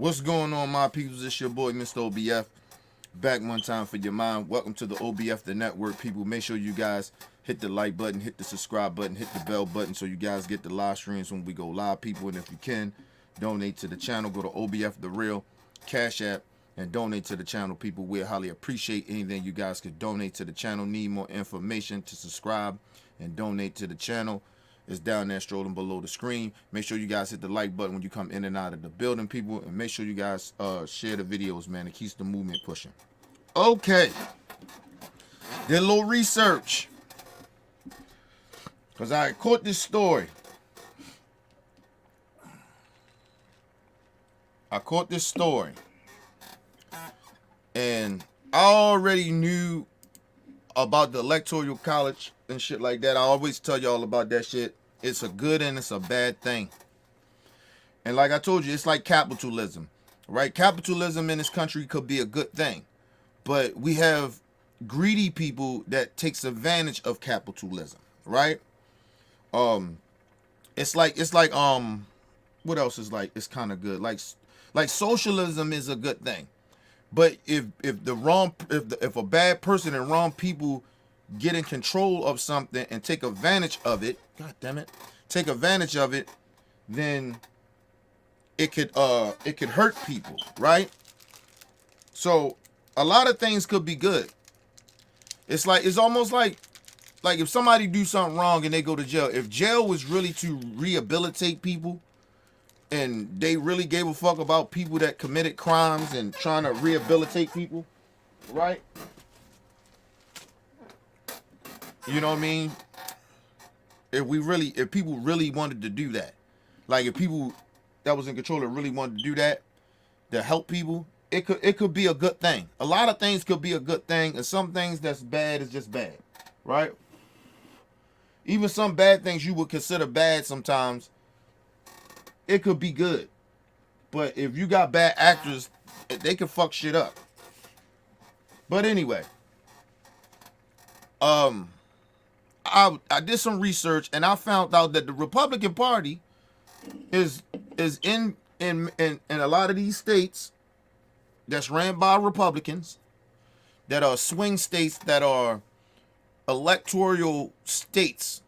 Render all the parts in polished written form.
What's going on, my peoples? It's your boy, Mr. OBF. Back one time for your mind. Welcome to the OBF, the network, people. Make sure you guys hit the like button, hit the subscribe button, hit the bell button so you guys get the live streams when we go live, people. And if you can, donate to the channel. Go to OBF The Real, Cash App, and donate to the channel, people. We highly appreciate anything you guys could donate to the channel. Need more information to subscribe and donate to the channel. It's down there strolling below the screen. Make sure you guys hit the like button when you come in and out of the building, people. And make sure you guys share the videos, man. It keeps the movement pushing. Okay. Did a little research. Because I caught this story. And I already knew about the electoral college and shit like that. I always tell y'all about that shit. It's a good and it's a bad thing. And like I told you, it's like capitalism, right? Capitalism in this country could be a good thing, but we have greedy people that takes advantage of capitalism, right? It's like what else is like? It's kind of good. Like socialism is a good thing, but if a bad person and wrong people get in control of something and take advantage of it, god damn it, take advantage of it, then it could hurt people, right? So a lot of things could be good. It's almost like if somebody do something wrong and they go to jail, if jail was really to rehabilitate people and they really gave a fuck about people that committed crimes and trying to rehabilitate people, right? You know what I mean? If people really wanted to do that, like if people that was in control really wanted to do that to help people, it could be a good thing. A lot of things could be a good thing, and some things that's bad is just bad, right? Even some bad things you would consider bad sometimes, it could be good. But if you got bad actors, they can fuck shit up. But anyway, I did some research and I found out that the Republican Party is in a lot of these states that's ran by Republicans, that are swing states, that are electoral states.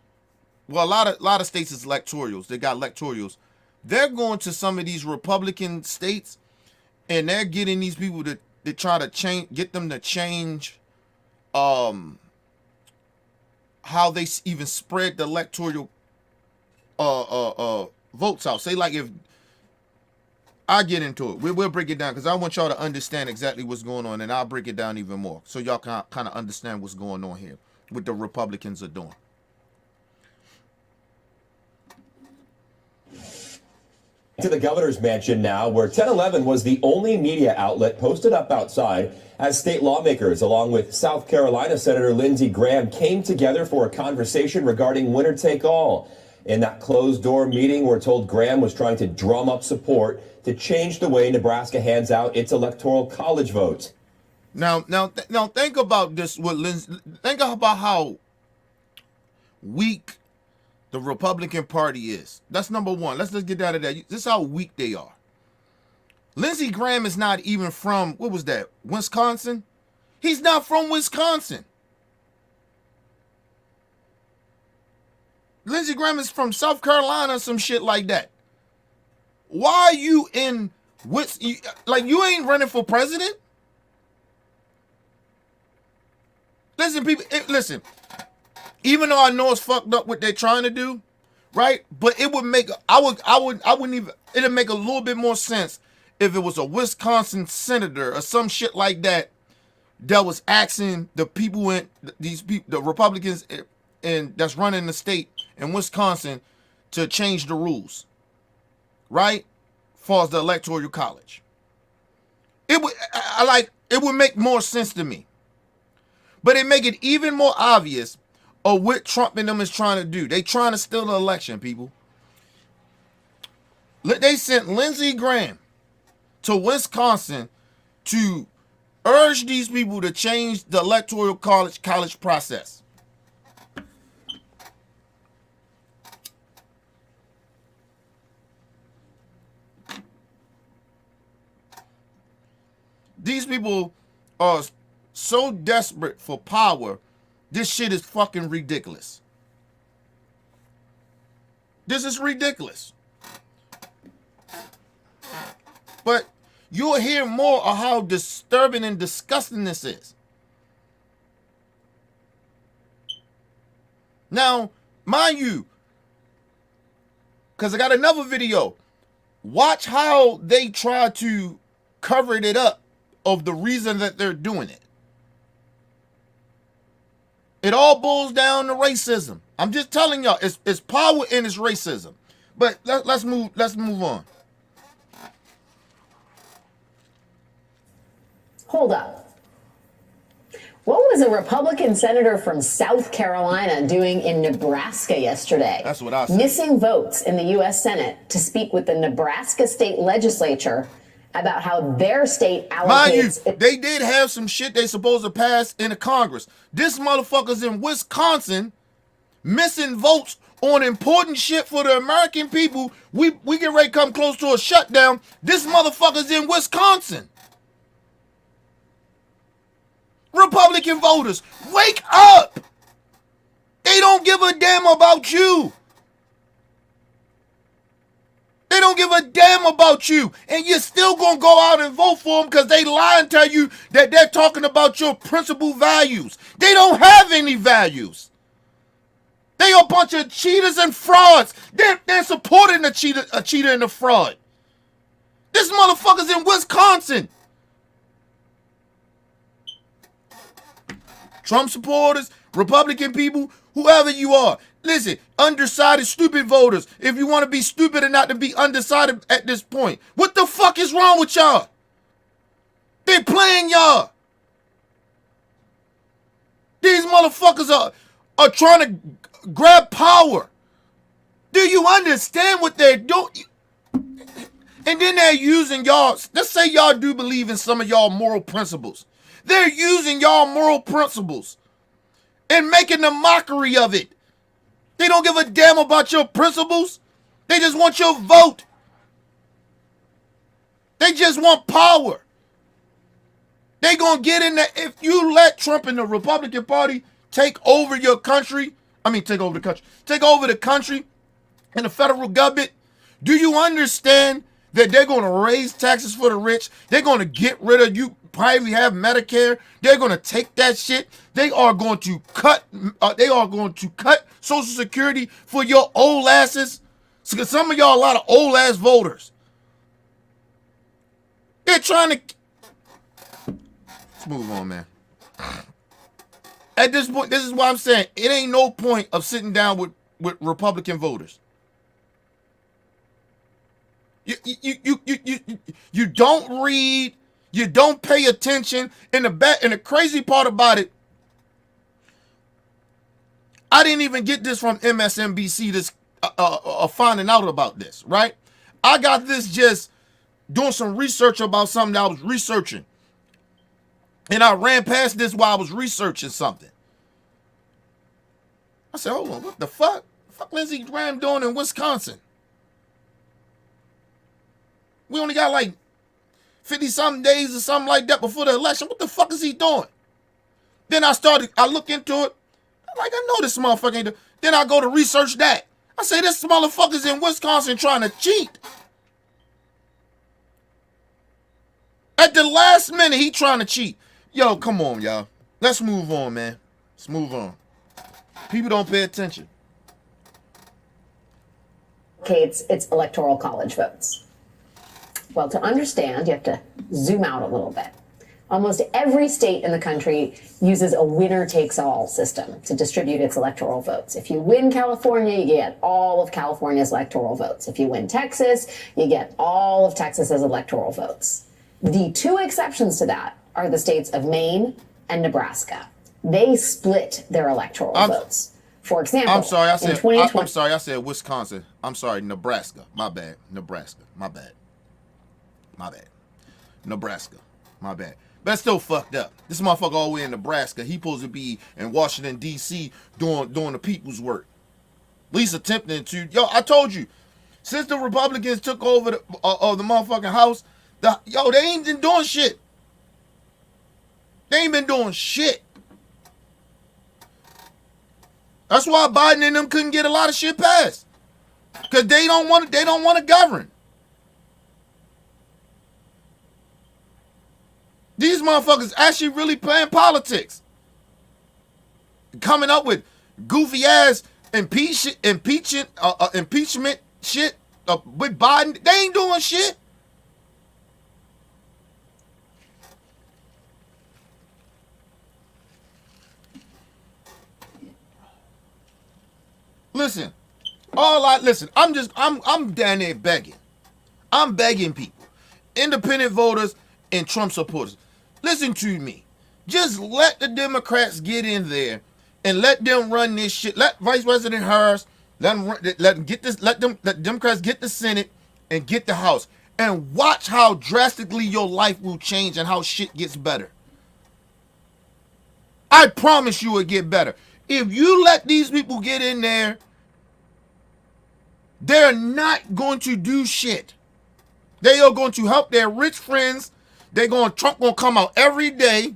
Well, a lot of states is electorals. They got electorals. They're going to some of these Republican states and they're getting these people to try to get them to change how they even spread the electoral votes out. Say like if I get into it, we'll break it down because I want y'all to understand exactly what's going on, and I'll break it down even more so y'all can kind of understand what's going on here, what the Republicans are doing. To the governor's mansion now, where 1011 was the only media outlet posted up outside as state lawmakers, along with South Carolina Senator Lindsey Graham, came together for a conversation regarding winner take all. In that closed-door meeting, we're told Graham was trying to drum up support to change the way Nebraska hands out its electoral college votes. Now, think about this. Think about how weak the Republican Party is. That's number one. Let's just get down to that. This is how weak they are. Lindsey Graham is not even from, what was that, Wisconsin? He's not from Wisconsin. Lindsey Graham is from South Carolina, some shit like that. Why are you in, you ain't running for president? Listen, people, listen. Even though I know it's fucked up what they're trying to do, right? But it would make, I wouldn't even, it'd make a little bit more sense if it was a Wisconsin senator or some shit like that that was asking the people in, these people, the Republicans and that's running the state in Wisconsin to change the rules, right? As far as the electoral college. It would, it would make more sense to me. But it make it even more obvious of what Trump and them is trying to do. They trying to steal the election, people. They sent Lindsey Graham to Wisconsin to urge these people to change the electoral college process. These people are so desperate for power. This shit is fucking ridiculous. This is ridiculous. But you'll hear more of how disturbing and disgusting this is. Now, mind you, because I got another video, watch how they try to cover it up of the reason that they're doing it. It all boils down to racism. I'm just telling y'all, it's power and it's racism. But let's move on. Hold up. What was a Republican senator from South Carolina doing in Nebraska yesterday? That's what I said. Missing votes in the U.S. Senate to speak with the Nebraska state legislature about how their state allocates... Mind you, they did have some shit they supposed to pass in the Congress. This motherfucker's in Wisconsin missing votes on important shit for the American people. We get ready to come close to a shutdown. This motherfucker's in Wisconsin. Republican voters, wake up! They don't give a damn about you. They don't give a damn about you. And you're still going to go out and vote for them because they lie and tell you that they're talking about your principal values. They don't have any values. They are a bunch of cheaters and frauds. They're supporting a cheater and a fraud. This motherfucker's in Wisconsin. Trump supporters, Republican people, whoever you are. Listen, undecided, stupid voters. If you want to be stupid and not to be undecided at this point, what the fuck is wrong with y'all? They're playing y'all. These motherfuckers are trying to grab power. Do you understand what they're doing? And then they're using y'all. Let's say y'all do believe in some of y'all moral principles. They're using y'all moral principles and making a mockery of it. They don't give a damn about your principles. They just want your vote. They just want power. They gonna get in there. If you let Trump and the Republican Party take over your country, take over the country and the federal government, do you understand that they're gonna raise taxes for the rich? They're gonna get rid of you. Probably have Medicare. They're going to take that shit. They are going to cut Social Security for your old asses. So some of y'all a lot of old ass voters. They're trying to... Let's move on, man. At this point, this is what I'm saying. It ain't no point of sitting down with Republican voters. You don't read. You don't pay attention. And the crazy part about it, I didn't even get this from MSNBC, this finding out about this, right? I got this just doing some research about something that I was researching. And I ran past this while I was researching something. I said, hold on, what the fuck? The fuck Lindsey Graham doing in Wisconsin? We only got like 50-something days or something like that before the election. What the fuck is he doing? Then I look into it. I'm like, I know this motherfucker ain't. Then I go to research that. I say, this motherfucker's in Wisconsin trying to cheat. At the last minute, he trying to cheat. Yo, come on, y'all. Let's move on, man. Let's move on. People don't pay attention. Okay, it's electoral college votes. Well, to understand, you have to zoom out a little bit. Almost every state in the country uses a winner-takes-all system to distribute its electoral votes. If you win California, you get all of California's electoral votes. If you win Texas, you get all of Texas's electoral votes. The two exceptions to that are the states of Maine and Nebraska. They split their electoral votes. For example, I'm sorry, I said, in 2020, I'm sorry, I said Wisconsin. I'm sorry, Nebraska. My bad. Nebraska. My bad. My bad. Nebraska. My bad. But that's still fucked up. This motherfucker all the way in Nebraska. He supposed to be in Washington, D.C. doing the people's work. At least attempting to. Yo, I told you. Since the Republicans took over the motherfucking House, they ain't been doing shit. They ain't been doing shit. That's why Biden and them couldn't get a lot of shit passed. Cause they don't want to govern. These motherfuckers actually really playing politics. Coming up with goofy ass impeachment shit with Biden. They ain't doing shit. Listen, I'm down there begging. I'm begging people, independent voters and Trump supporters. Listen to me. Just let the Democrats get in there and let them run this shit. Let Vice President Harris let the Democrats get the Senate and get the House, and watch how drastically your life will change and how shit gets better. I promise you it'll get better. If you let these people get in there, they're not going to do shit. They are going to help their rich friends. Trump gonna come out every day,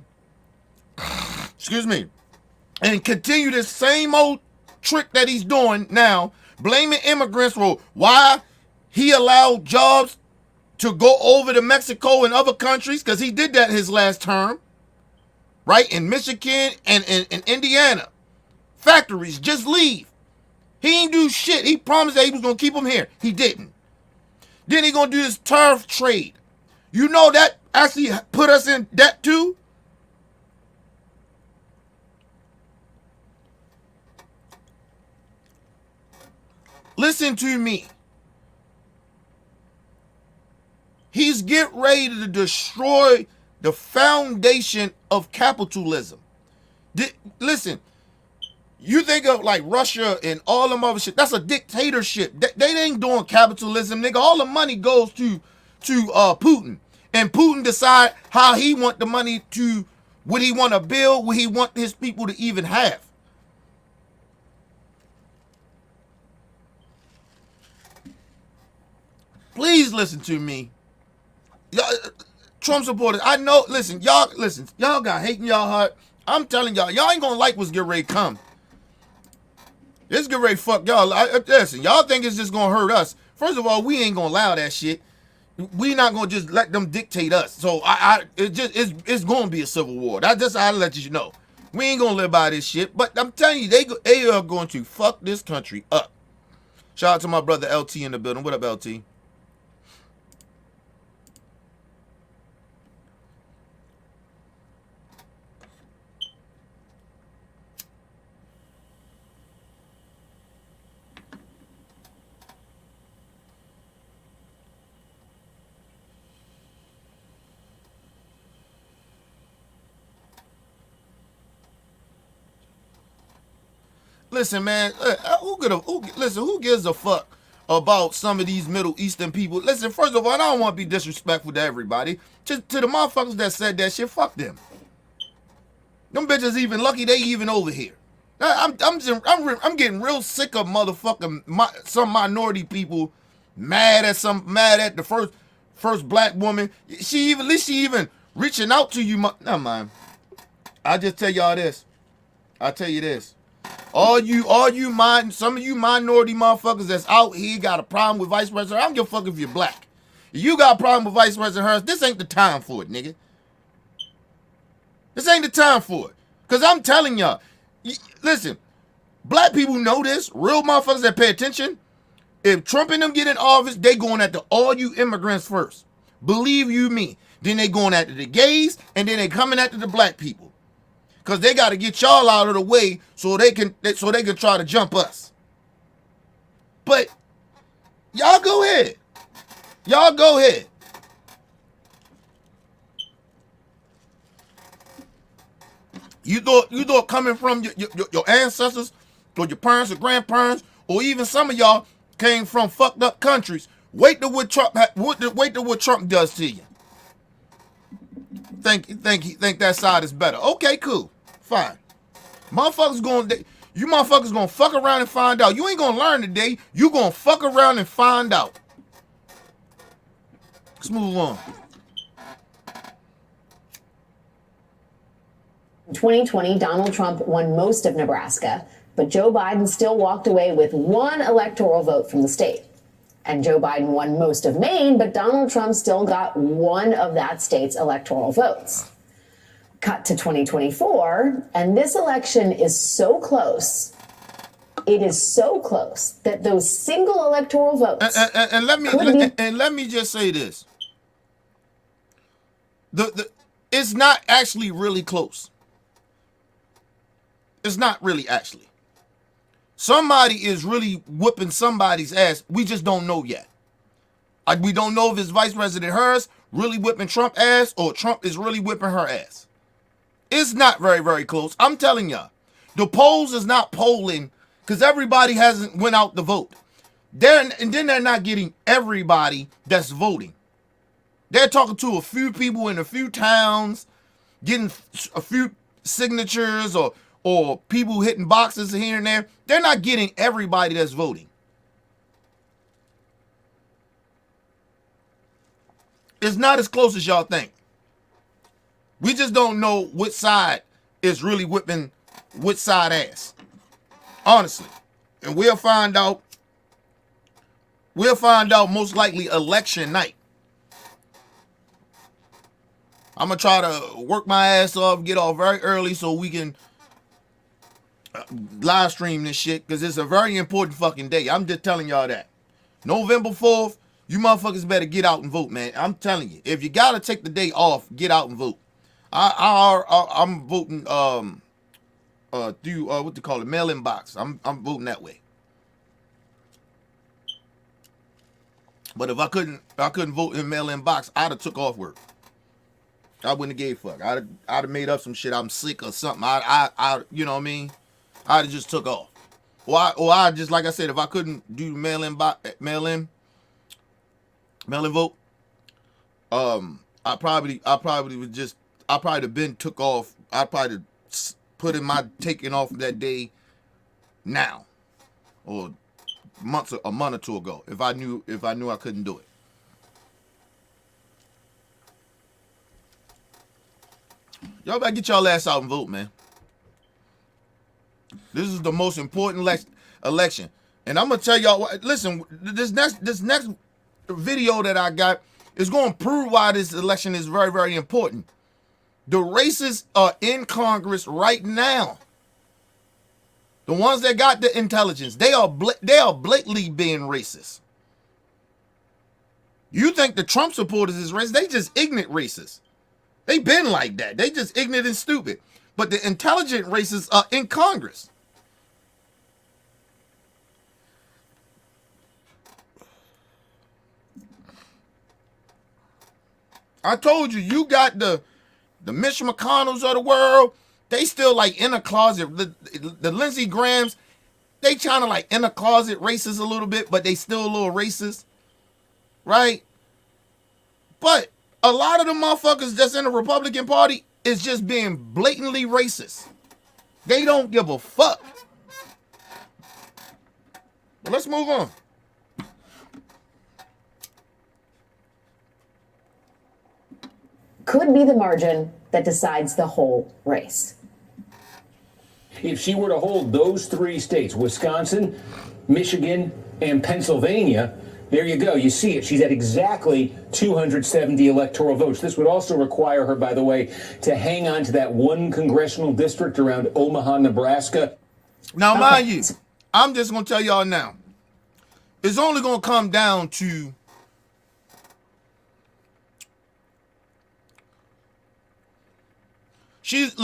excuse me, and continue this same old trick that he's doing now, blaming immigrants for why he allowed jobs to go over to Mexico and other countries, because he did that his last term, right? In Michigan and in Indiana. Factories just leave. He ain't do shit. He promised that he was gonna keep them here. He didn't. Then he gonna do this tariff trade. You know that actually put us in debt too? Listen to me. He's getting ready to destroy the foundation of capitalism. Listen, you think of like Russia and all them other shit. That's a dictatorship. They ain't doing capitalism, nigga. All the money goes to Putin. And Putin decide how he want the money to, what he want to build, what he want his people to even have. Please listen to me. Y'all, Trump supporters, I know, listen, y'all got hate in y'all heart. I'm telling y'all ain't gonna like what's getting ready to come. This get ready to fuck y'all. Listen, y'all think it's just gonna hurt us. First of all, we ain't gonna allow that shit. We not gonna just let them dictate us. So it's gonna be a civil war. I'll let you know. We ain't gonna live by this shit. But I'm telling you, they are going to fuck this country up. Shout out to my brother LT in the building. What up, LT? Listen, man, who gives a fuck about some of these Middle Eastern people? Listen, first of all, I don't want to be disrespectful to everybody. To the motherfuckers that said that shit, fuck them. Them bitches even lucky they even over here. I'm getting real sick of motherfucking some minority people mad at the first black woman. At least she even reaching out to you. Never mind. I just tell y'all this. I'll tell you this. Some of you minority motherfuckers that's out here got a problem with Vice President. I don't give a fuck if you're black. If you got a problem with Vice President Harris, this ain't the time for it, nigga. This ain't the time for it. Because I'm telling y'all, listen, black people know this. Real motherfuckers that pay attention. If Trump and them get in office, they going after all you immigrants first. Believe you me. Then they going after the gays, and then they coming after the black people. Because they got to get y'all out of the way so they can try to jump us. But y'all go ahead. Y'all go ahead. You thought coming from your ancestors or your parents or grandparents or even some of y'all came from fucked up countries. Wait till what Trump does to you. Think that side is better. Okay, cool. Fine. You motherfuckers gonna fuck around and find out. You ain't gonna learn today. You gonna fuck around and find out. Let's move on. In 2020, Donald Trump won most of Nebraska, but Joe Biden still walked away with one electoral vote from the state. And Joe Biden won most of Maine, but Donald Trump still got one of that state's electoral votes. Cut to 2024, and this election is so close. It is so close that those single electoral votes and let me just say this: it's not actually really close. It's not really actually. Somebody is really whooping somebody's ass. We just don't know yet. Like, we don't know if it's Vice President Harris really whipping Trump ass or Trump is really whipping her ass. It's not very, very close. I'm telling y'all, the polls is not polling because everybody hasn't went out to vote. And then they're not getting everybody that's voting. They're talking to a few people in a few towns, getting a few signatures or people hitting boxes here and there. They're not getting everybody that's voting. It's not as close as y'all think. We just don't know which side is really whipping which side ass. Honestly. And we'll find out most likely election night. I'm going to try to work my ass off, get off very early so we can live stream this shit because it's a very important fucking day. I'm just telling y'all that. November 4th, you motherfuckers better get out and vote, man. I'm telling you. If you got to take the day off, get out and vote. I'm voting through what they call it, mail-in box. I'm voting that way. But if I couldn't vote in mail-in box, I'd have took off work. I wouldn't have gave a fuck. I'd have made up some shit. I'm sick or something. I you know what I mean? I'd have just took off. Or I just, like I said, if I couldn't do mail-in vote, I probably have been took off. I probably put in my taking off that day now, or a month or two ago. If I knew I couldn't do it. Y'all better get y'all ass out and vote, man. This is the most important election, and I'm gonna tell y'all. Listen, this next video that I got is going to prove why this election is very, very important. The racists are in Congress right now. The ones that got the intelligence, they are blatantly being racist. You think the Trump supporters is racist? They just ignorant racists. They been like that. They just ignorant and stupid. But the intelligent racists are in Congress. I told you, you got the Mitch McConnells of the world. They still like in a closet. The Lindsey Grahams, they trying to like in a closet racist a little bit, but they still a little racist, right? But a lot of the motherfuckers that's in the Republican Party is just being blatantly racist. They don't give a fuck. But let's move on. Could be the margin that decides the whole race. If she were to hold those three states, Wisconsin, Michigan, and Pennsylvania, there you go. You see it. She's at exactly 270 electoral votes. This would also require her, by the way, to hang on to that one congressional district around Omaha, Nebraska. Now, mind you, I'm just going to tell y'all now. It's only going to come down to she's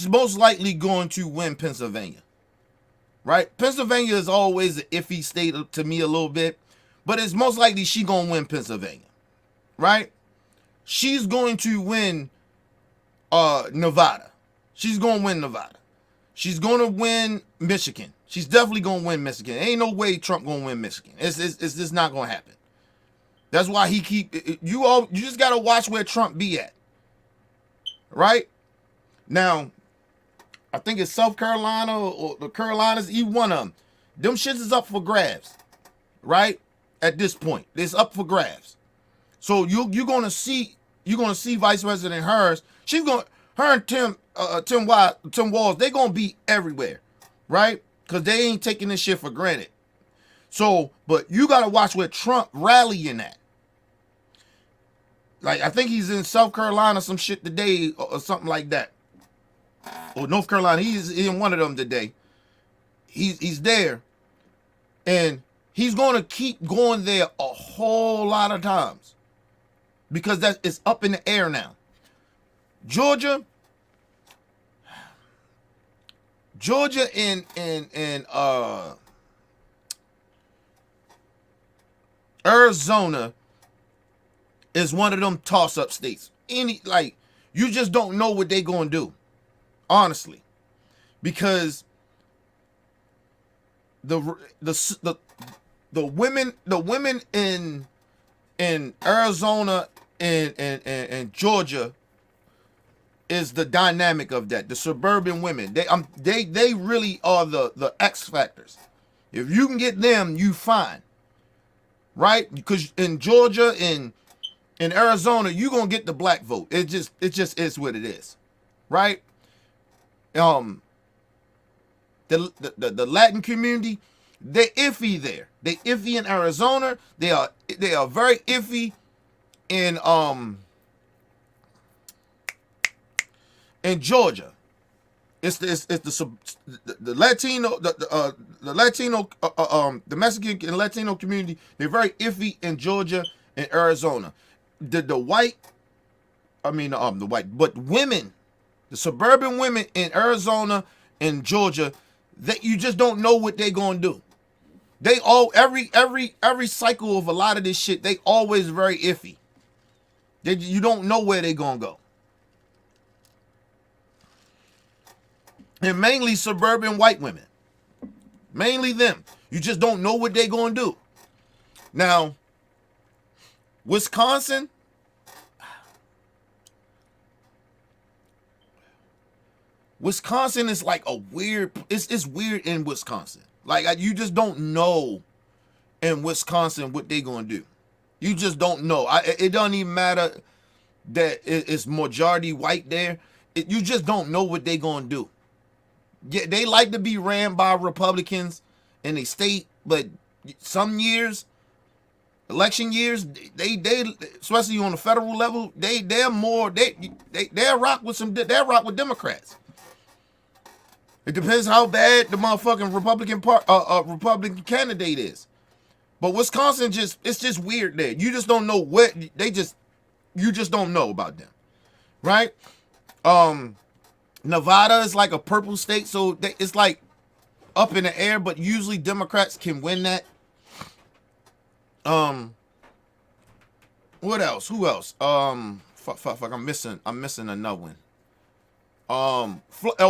most likely going to win Pennsylvania. Right? Pennsylvania is always an iffy state to me a little bit, but it's most likely she going to win Pennsylvania. Right? She's going to win Nevada. She's going to win Nevada. She's going to win Michigan. She's definitely going to win Michigan. Ain't no way Trump going to win Michigan. It's just not going to happen. That's why he you just got to watch where Trump be at. Right? Now, I think it's South Carolina or the Carolinas, either one of them. Them shits is up for grabs. Right? At this point. It's up for grabs. So you're gonna see Vice President Harris She's going. Her and Tim Walz, they gonna be everywhere, right? Because they ain't taking this shit for granted. So, but you gotta watch where Trump rallying at. Like, I think he's in South Carolina, some shit today, or something like that. Or North Carolina, he's in one of them today. He's there, and he's gonna keep going there a whole lot of times because it's up in the air now. Georgia and Arizona is one of them toss-up states. You just don't know what they gonna do, honestly, because the women in Arizona and Georgia is the dynamic of that. The suburban women, they really are the X factors. If you can get them, you fine, right? Because in Georgia and in Arizona, you gonna get the black vote. It just is what it is, right? The Latin community, they're iffy there. They iffy in Arizona. They are very iffy in Georgia. It's the Latino the Mexican and Latino community. They're very iffy in Georgia and Arizona. The white, but women, the suburban women in Arizona and Georgia, that you just don't know what they're gonna do. They all every cycle of a lot of this shit, they always very iffy. You don't know where they're gonna go. And mainly suburban white women. Mainly them. You just don't know what they're gonna do. Now, Wisconsin, is like a weird, it's weird in Wisconsin. Like, you just don't know in Wisconsin what they gonna do. You just don't know. It doesn't even matter that it's majority white there. You just don't know what they gonna do. Yeah, they like to be ran by Republicans in the state, but some years, election years, they especially on the federal level, they'll rock with Democrats. It depends how bad the motherfucking Republican candidate is. But Wisconsin it's just weird there. You just don't know what you just don't know about them, right? Nevada is like a purple state, so it's like up in the air, but usually Democrats can win that. What else? Who else? Fuck, I'm missing another one.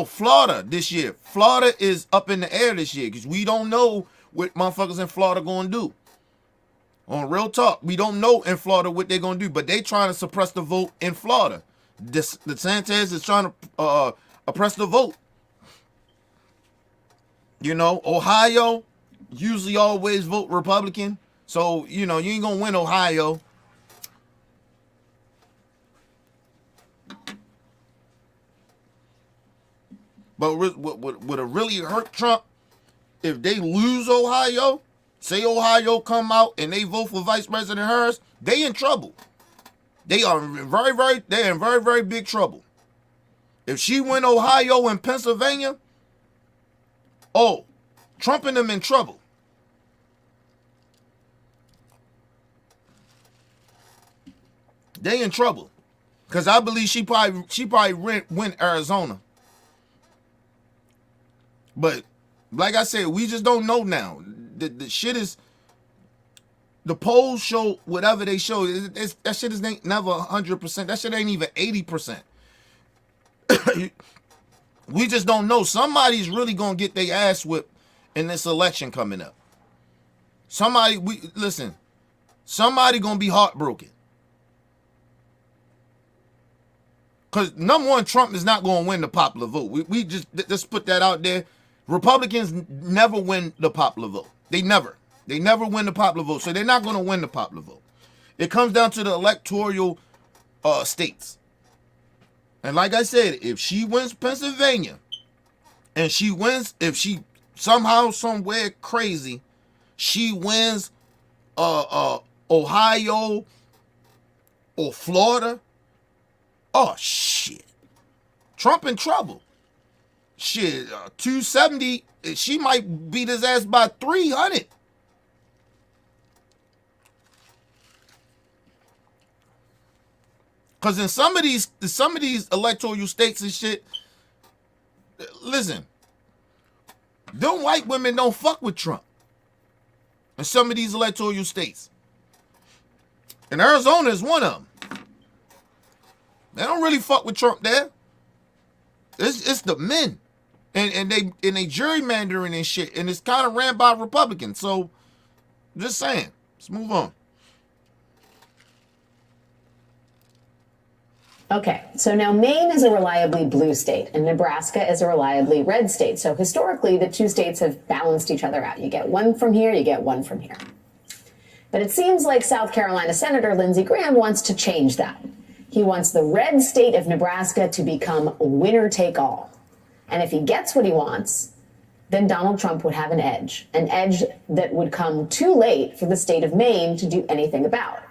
Florida this year. Florida is up in the air this year because we don't know what motherfuckers in Florida gonna do. On real talk, we don't know in Florida what they're gonna do, but they trying to suppress the vote in Florida. DeSantis is trying to oppress the vote. You know, Ohio usually always vote Republican, so you ain't gonna win Ohio. But what would really hurt Trump if they lose Ohio? Say Ohio come out and they vote for Vice President Harris, they in trouble. They are in very, very big trouble. If she win Ohio and Pennsylvania, Trump and them in trouble. They in trouble. Because I believe she probably win Arizona. But like I said, we just don't know now. The shit is, the polls show whatever they show. That shit is never 100%. That shit ain't even 80%. We just don't know. Somebody's really gonna get their ass whipped in this election coming up. Somebody gonna be heartbroken. Because number one, Trump is not gonna win the popular vote. We just put that out there. Republicans never win the popular vote. They never win the popular vote. So they're not going to win the popular vote. It comes down to the electoral states. And like I said, if she wins Pennsylvania, and she wins, if she somehow, somewhere crazy, she wins Ohio or Florida, oh shit. Trump in trouble. Shit, 270, she might beat his ass by 300. Cause in some of these electoral states and shit, listen, them white women don't fuck with Trump. In some of these electoral states. And Arizona is one of them. They don't really fuck with Trump there. It's the men. And they gerrymandering and shit. And it's kind of ran by Republicans. So just saying. Let's move on. Okay, so now Maine is a reliably blue state and Nebraska is a reliably red state. So historically, the two states have balanced each other out. You get one from here, you get one from here. But it seems like South Carolina Senator Lindsey Graham wants to change that. He wants the red state of Nebraska to become winner take all. And if he gets what he wants, then Donald Trump would have an edge that would come too late for the state of Maine to do anything about.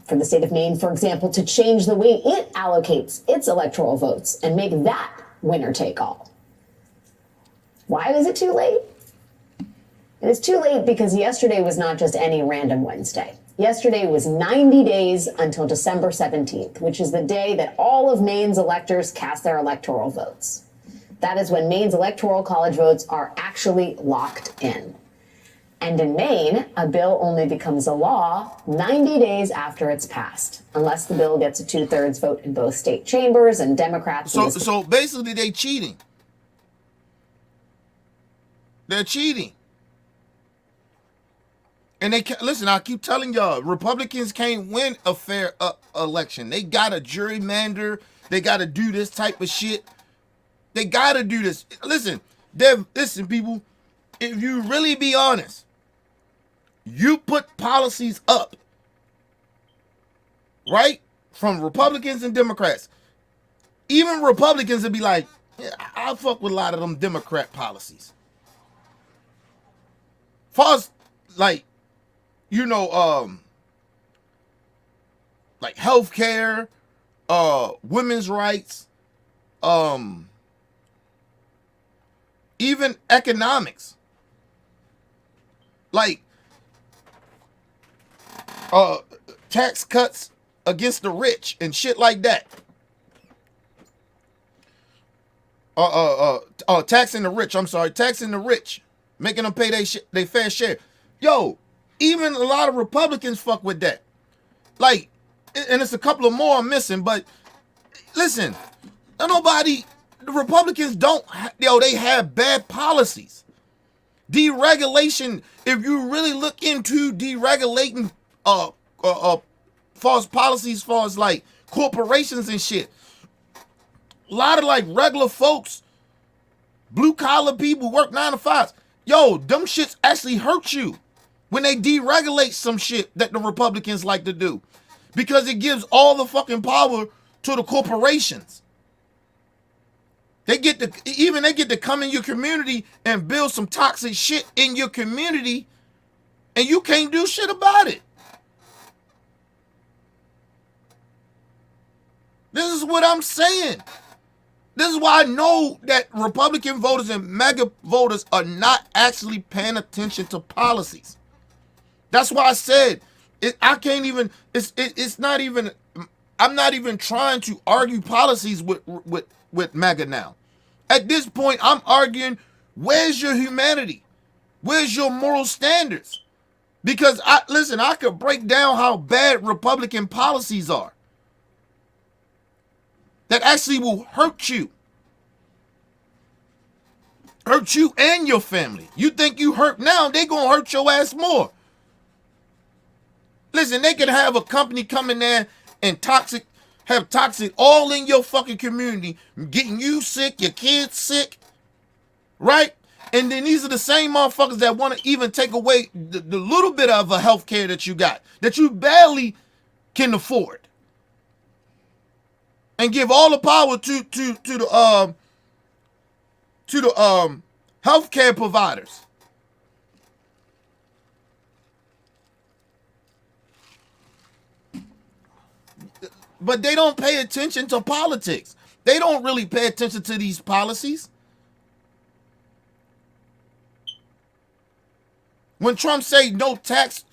For the state of Maine, for example, to change the way it allocates its electoral votes and make that winner take all. Why is it too late? It is too late because yesterday was not just any random Wednesday. Yesterday was 90 days until December 17th, which is the day that all of Maine's electors cast their electoral votes. That is when Maine's electoral college votes are actually locked in. And in Maine, a bill only becomes a law 90 days after it's passed, unless the bill gets a 2/3 vote in both state chambers and Democrats. So basically, they cheating. They're cheating. And listen. I keep telling y'all, Republicans can't win a fair election. They gotta gerrymander. They gotta do this type of shit. They gotta do this. Listen, listen, people. If you really be honest. You put policies up, right? From Republicans and Democrats. Even Republicans would be like, yeah, I'll fuck with a lot of them Democrat policies. Far as, like, you know, like healthcare, women's rights, even economics. Like, tax cuts against the rich and shit like that. Taxing the rich. I'm sorry, taxing the rich, making them pay their fair share. Yo, even a lot of Republicans fuck with that. Like, and it's a couple of more I'm missing. But listen, the Republicans don't. They have bad policies. Deregulation. If you really look into deregulating false policies, far as like corporations and shit, a lot of like regular folks, blue collar people work 9 to 5s. Yo, them shits actually hurt you when they deregulate some shit that the Republicans like to do, because it gives all the fucking power to the corporations. They get to come in your community and build some toxic shit in your community, and you can't do shit about it. This is what I'm saying. This is why I know that Republican voters and MAGA voters are not actually paying attention to policies. That's why I said I can't even. It's not even. I'm not even trying to argue policies with MAGA now. At this point, I'm arguing, where's your humanity? Where's your moral standards? Because I could break down how bad Republican policies are that actually will hurt you and your family. You think you hurt now, they gonna hurt your ass more. Listen, they can have a company come in there and have toxic all in your fucking community, getting you sick, your kids sick, right? And then these are the same motherfuckers that want to even take away the little bit of a health care that you got, that you barely can afford. and give all the power to the healthcare providers. But they don't pay attention to politics. They don't really pay attention to these policies. When Trump say no taxes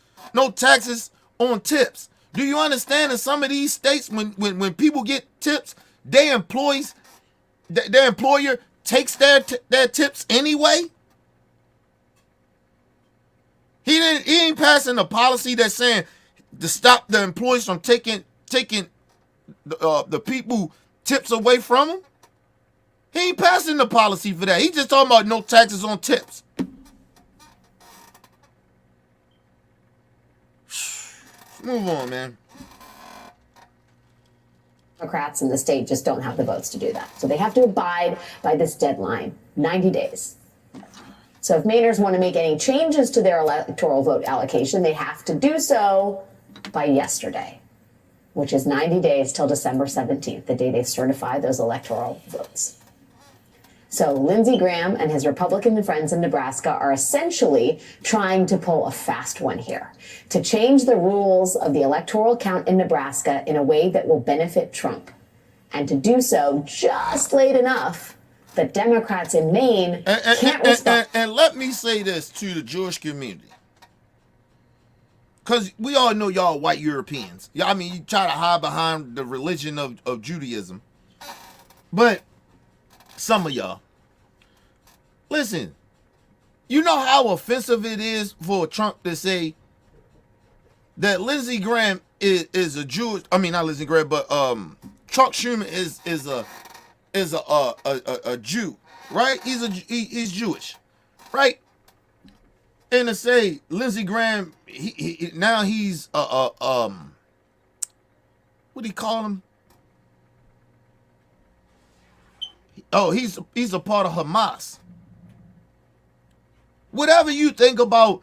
on tips, do you understand in some of these states when people get tips, their employer takes their tips anyway? He ain't passing a policy that's saying to stop the employees from taking the people tips away from them. He ain't passing the policy for that. He just talking about no taxes on tips. Move on, man. Democrats in the state just don't have the votes to do that. So they have to abide by this deadline, 90 days. So if Mainers want to make any changes to their electoral vote allocation, they have to do so by yesterday, which is 90 days till December 17th, the day they certify those electoral votes. So Lindsey Graham and his Republican friends in Nebraska are essentially trying to pull a fast one here, to change the rules of the electoral count in Nebraska in a way that will benefit Trump, and to do so just late enough that Democrats in Maine can't respond. And let me say this to the Jewish community. Because we all know y'all white Europeans. I mean, you try to hide behind the religion of Judaism. But some of y'all, listen, you know how offensive it is for Trump to say that Lindsey Graham is a Jewish, I mean, not Lindsey Graham, but Chuck Schumer is a Jew, right? He's Jewish, right? And to say Lindsey Graham, now he's what do you call him? Oh, he's a part of Hamas. Whatever you think about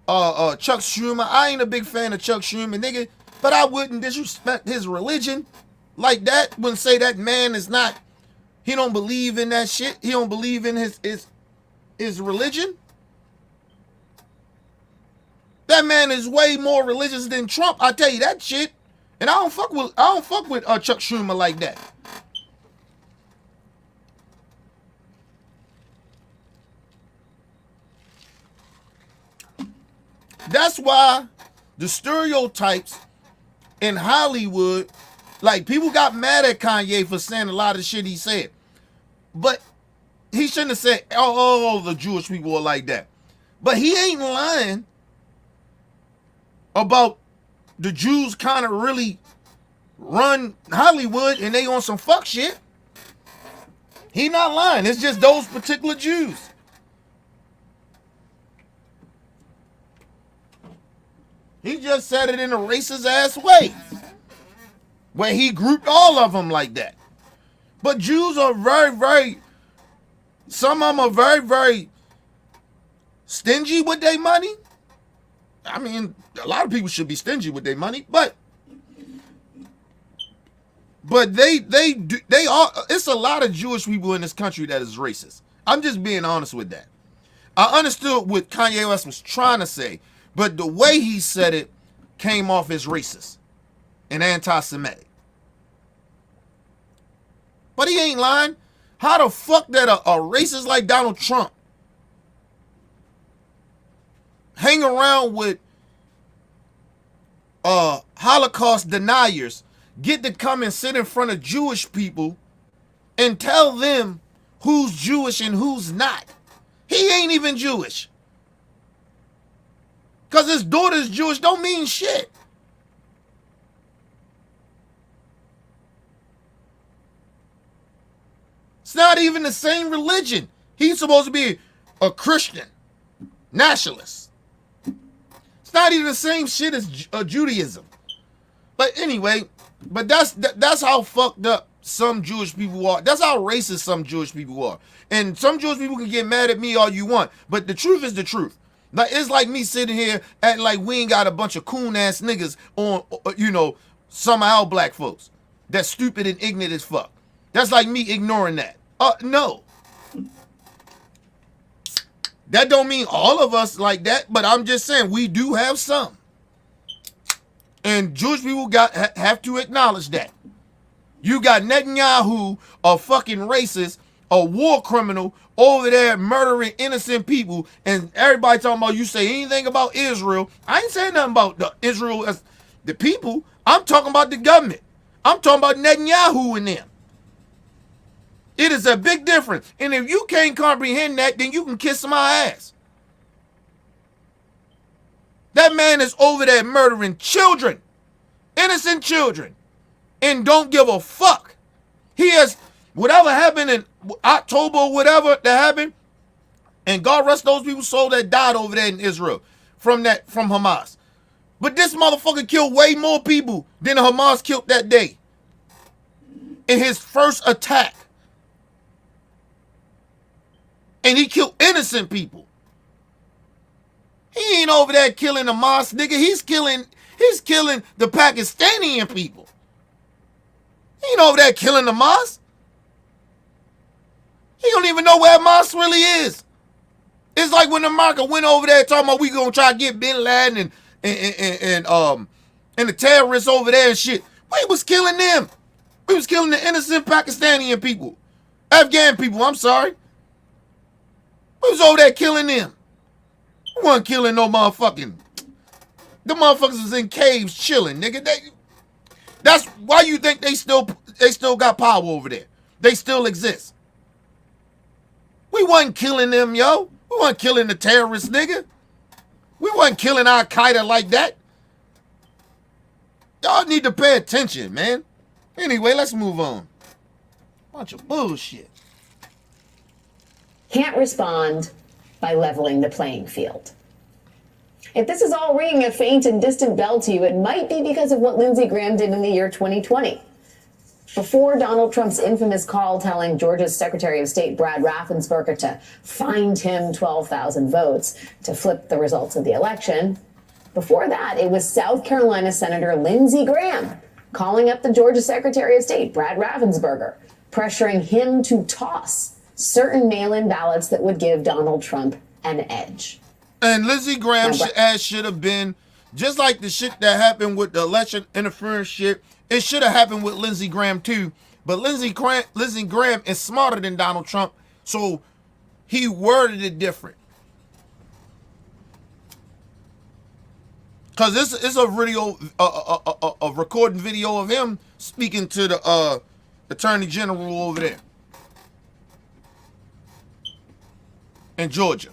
Chuck Schumer, I ain't a big fan of Chuck Schumer, nigga, but I wouldn't disrespect his religion like that. Wouldn't say that man is not, he don't believe in that shit. He don't believe in his religion. That man is way more religious than Trump. I tell you that shit. And I don't fuck with Chuck Schumer like that. That's why the stereotypes in Hollywood, like, people got mad at Kanye for saying a lot of shit he said. But he shouldn't have said, oh, the Jewish people are like that. But he ain't lying about the Jews kind of really run Hollywood and they on some fuck shit. He not lying. It's just those particular Jews. He just said it in a racist ass way, where he grouped all of them like that. But Jews are some of them are very, very stingy with their money. I mean, a lot of people should be stingy with their money, but they are. It's a lot of Jewish people in this country that is racist. I'm just being honest with that. I understood what Kanye West was trying to say, but the way he said it came off as racist and anti-Semitic. But he ain't lying. How the fuck that a racist like Donald Trump hang around with Holocaust deniers, get to come and sit in front of Jewish people and tell them who's Jewish and who's not? He ain't even Jewish. Because his daughter's Jewish don't mean shit. It's not even the same religion. He's supposed to be a Christian nationalist. It's not even the same shit as Judaism. But anyway, but that's how fucked up some Jewish people are. That's how racist some Jewish people are. And some Jewish people can get mad at me all you want, but the truth is the truth. Like, it's like me sitting here acting like we ain't got a bunch of coon ass niggas on, some of our black folks. that's stupid and ignorant as fuck. That's like me ignoring that. No. That don't mean all of us like that, but I'm just saying we do have some. And Jewish people have to acknowledge that. You got Netanyahu, a fucking racist, a war criminal, over there murdering innocent people, and everybody talking about you say anything about Israel. I ain't saying nothing about Israel as the people. I'm talking about the government. I'm talking about Netanyahu and them. It is a big difference. And if you can't comprehend that, then you can kiss my ass. That man is over there murdering children, innocent children, and don't give a fuck. He has, whatever happened in October or whatever that happened, and God rest those people's soul that died over there in Israel from Hamas. But this motherfucker killed way more people than Hamas killed that day in his first attack. And he killed innocent people. He ain't over there killing Hamas, nigga. He's killing the Pakistani people. He ain't over there killing Hamas. He don't even know where Hamas really is. It's like when America went over there talking about we gonna try to get Bin Laden and the terrorists over there and shit. We was killing them. We was killing the innocent Pakistani people. Afghan people, I'm sorry. We was over there killing them. We wasn't killing no motherfucking. The motherfuckers was in caves chilling, nigga. That's why you think they still got power over there. They still exist. We wasn't killing them, yo. We wasn't killing the terrorists, nigga. We wasn't killing Al-Qaeda like that. Y'all need to pay attention, man. Anyway, let's move on. Bunch of bullshit. Can't respond by leveling the playing field. If this is all ringing a faint and distant bell to you, it might be because of what Lindsey Graham did in the year 2020. Before Donald Trump's infamous call telling Georgia's Secretary of State Brad Raffensperger to find him 12,000 votes to flip the results of the election, before that, it was South Carolina Senator Lindsey Graham calling up the Georgia Secretary of State Brad Raffensperger, pressuring him to toss certain mail-in ballots that would give Donald Trump an edge. And Lindsey Graham's ass should have been, just like the shit that happened with the election interference shit, it should have happened with Lindsey Graham too. But Lindsey Graham is smarter than Donald Trump, so he worded it different. Because this is a video, a recording video of him speaking to the Attorney General over there in Georgia.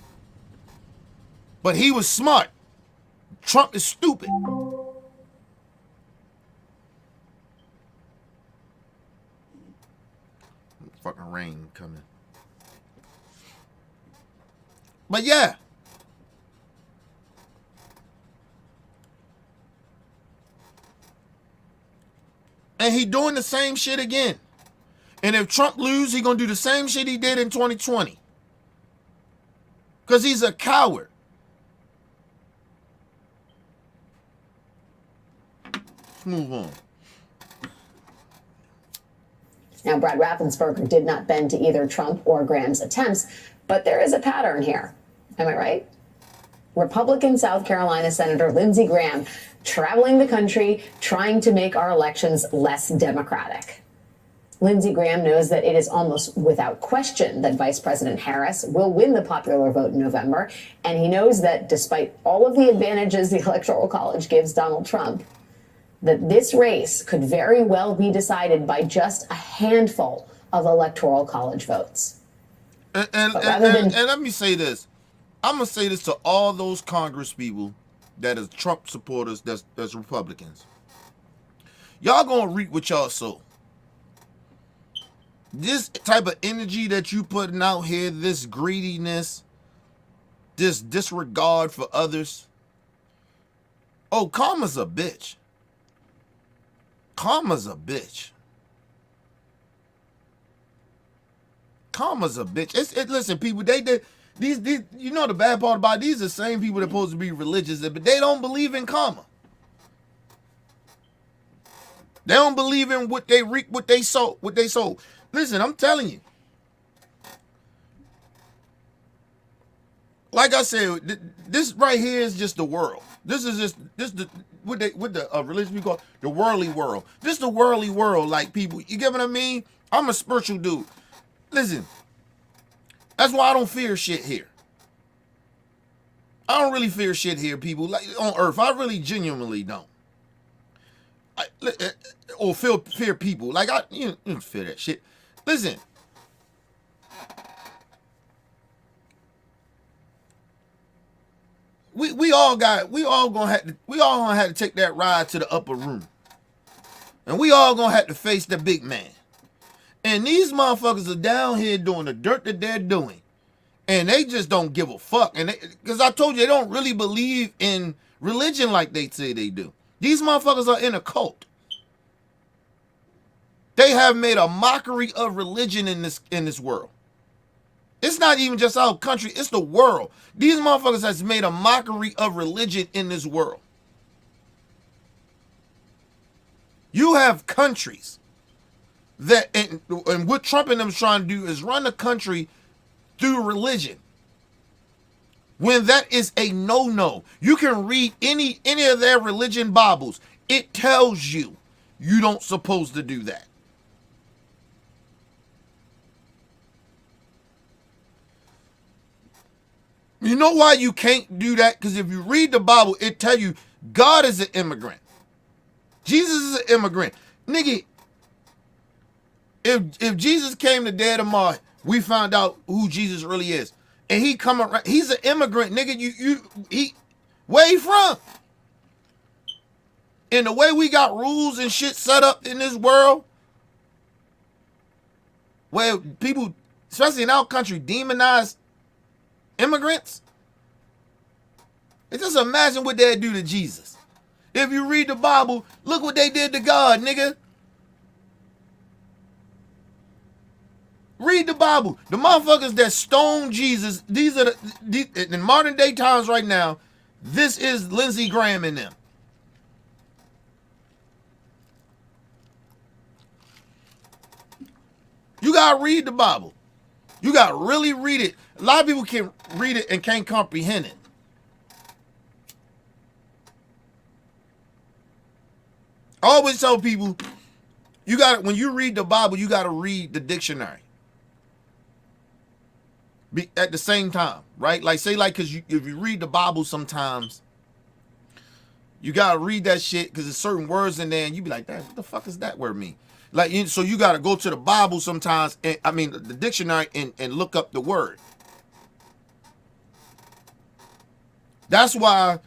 But he was smart. Trump is stupid. Fucking rain coming. But yeah. And he doing the same shit again. And if Trump lose, he gonna do the same shit he did in 2020. Because he's a coward. Let's move on. Now, Brad Raffensperger did not bend to either Trump or Graham's attempts, but there is a pattern here. Am I right? Republican South Carolina Senator Lindsey Graham traveling the country trying to make our elections less democratic. Lindsey Graham knows that it is almost without question that Vice President Harris will win the popular vote in November, and he knows that despite all of the advantages the Electoral College gives Donald Trump, that this race could very well be decided by just a handful of Electoral College votes. And let me say this. I'm going to say this to all those Congress people that is Trump supporters, that's Republicans. Y'all going to reap what y'all sow. This type of energy that you putting out here, this greediness, this disregard for others. Oh, karma's a bitch. Karma's a bitch. Karma's a bitch. Listen, people, these you know the bad part about it, these are the same people that are supposed to be religious, but they don't believe in karma. They don't believe in what they reap, what they sow, what they sow. Listen, I'm telling you. Like I said, this right here is just the world. This is just the what the religion we call the worldly world. This the worldly world, like people. You get what I mean? I'm a spiritual dude. Listen, that's why I don't fear shit here. I don't really fear shit here, people. Like on Earth, I really genuinely don't. Or fear people. Like you don't fear that shit. Listen. We all gonna have to take that ride to the upper room. And we all gonna have to face the big man. And these motherfuckers are down here doing the dirt that they're doing. And they just don't give a fuck. And because I told you, they don't really believe in religion like they say they do. These motherfuckers are in a cult. They have made a mockery of religion in this world. It's not even just our country, it's the world. These motherfuckers has made a mockery of religion in this world. You have countries that, and what Trump and them is trying to do is run the country through religion. When that is a no-no. You can read any of their religion Bibles. It tells you you don't supposed to do that. You know why you can't do that? Because if you read the Bible, it tells you God is an immigrant. Jesus is an immigrant. Nigga, if Jesus came today tomorrow, we found out who Jesus really is. And he come around, he's an immigrant, nigga. Where he from? And the way we got rules and shit set up in this world, where people, especially in our country, demonize immigrants. And just imagine what they'd do to Jesus. If you read the Bible, look what they did to God, nigga. Read the Bible. The motherfuckers that stoned Jesus, these are in modern day times right now, this is Lindsey Graham and them. You gotta read the Bible. You gotta really read it. A lot of people can read it and can't comprehend it. I always tell people, when you read the Bible, you gotta read the dictionary. At the same time, right? Like say like, cause if you read the Bible sometimes, you gotta read that shit because there's certain words in there and you be like, what the fuck does that word mean? Like, so you gotta go to the Bible sometimes, and the dictionary and look up the word. That's why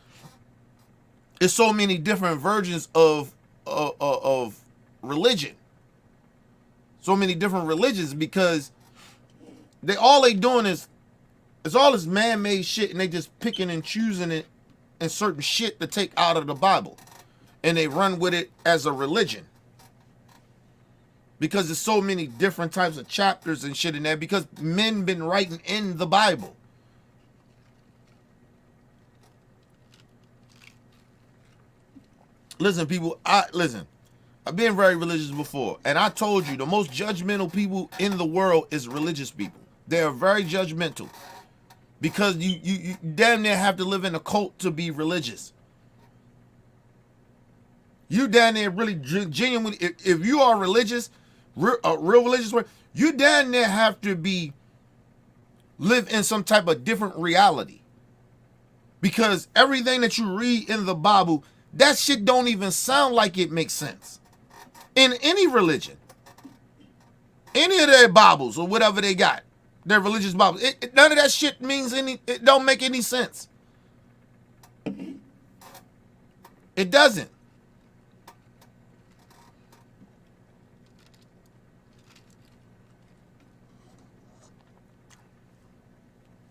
it's so many different versions of religion. So many different religions because all they doing is it's all this man-made shit, and they just picking and choosing it and certain shit to take out of the Bible, and they run with it as a religion because there's so many different types of chapters and shit in there because men been writing in the Bible. Listen, people, I've been very religious before, and I told you the most judgmental people in the world is religious people. They are very judgmental because you damn near have to live in a cult to be religious. You damn near really genuinely, if you are religious, a real religious way, you damn near have to live in some type of different reality because everything that you read in the Bible, that shit don't even sound like it makes sense in any religion, any of their Bibles or whatever they got. Their religious Bible. None of that shit means it don't make any sense. It doesn't.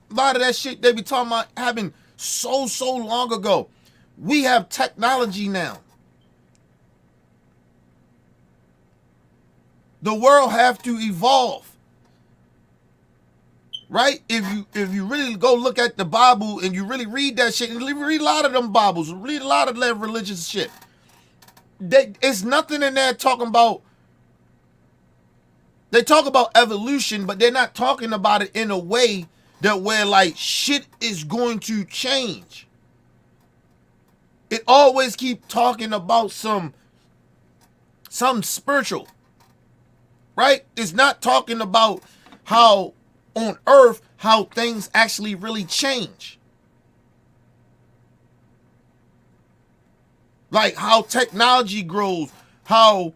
A lot of that shit they be talking about happened so long ago. We have technology now. The world have to evolve. Right? If you really go look at the Bible and you really read that shit, and read a lot of them Bibles, read a lot of that religious shit, it's nothing in there talking about. They talk about evolution, but they're not talking about it in a way that where like shit is going to change. It always keep talking about some spiritual, right? It's not talking about how on earth how things actually really change. Like how technology grows, how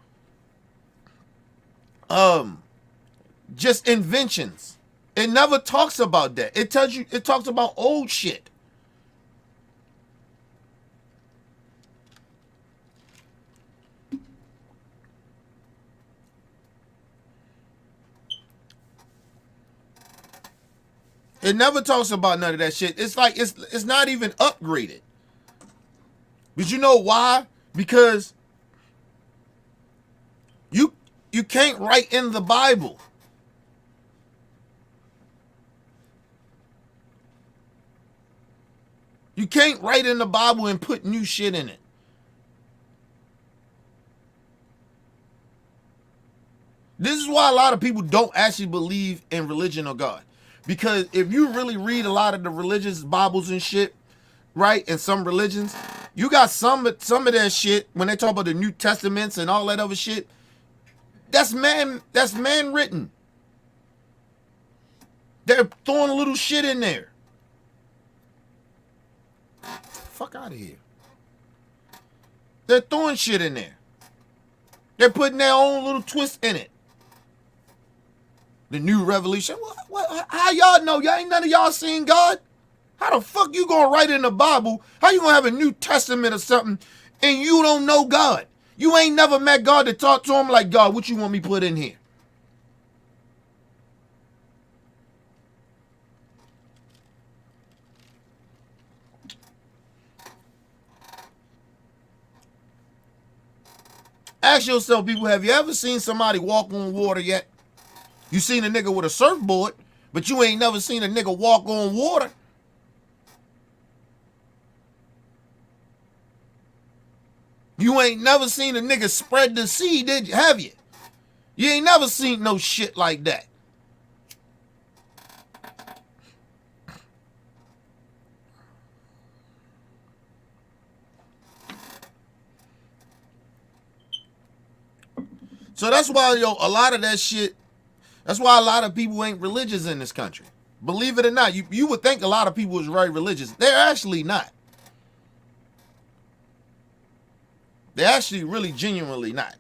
just inventions. It never talks about that. It talks about old shit. It never talks about none of that shit. It's like it's not even upgraded. But you know why? Because you can't write in the Bible. You can't write in the Bible and put new shit in it. This is why a lot of people don't actually believe in religion or God. Because if you really read a lot of the religious Bibles and shit, right, in some religions, you got some of that shit when they talk about the New Testaments and all that other shit. That's man written. They're throwing a little shit in there. Fuck out of here. They're throwing shit in there. They're putting their own little twist in it. The new revelation. How y'all know? Y'all ain't none of y'all seen God? How the fuck you gonna write in the Bible? How you gonna have a New Testament or something and you don't know God? You ain't never met God to talk to him like, God, what you want me put in here? Ask yourself, people, have you ever seen somebody walk on water yet? You seen a nigga with a surfboard, but you ain't never seen a nigga walk on water. You ain't never seen a nigga spread the sea, did you? Have you? You ain't never seen no shit like that. So that's why, a lot of that shit, that's why a lot of people ain't religious in this country. Believe it or not, you would think a lot of people is very religious. They're actually not. They're actually really genuinely not.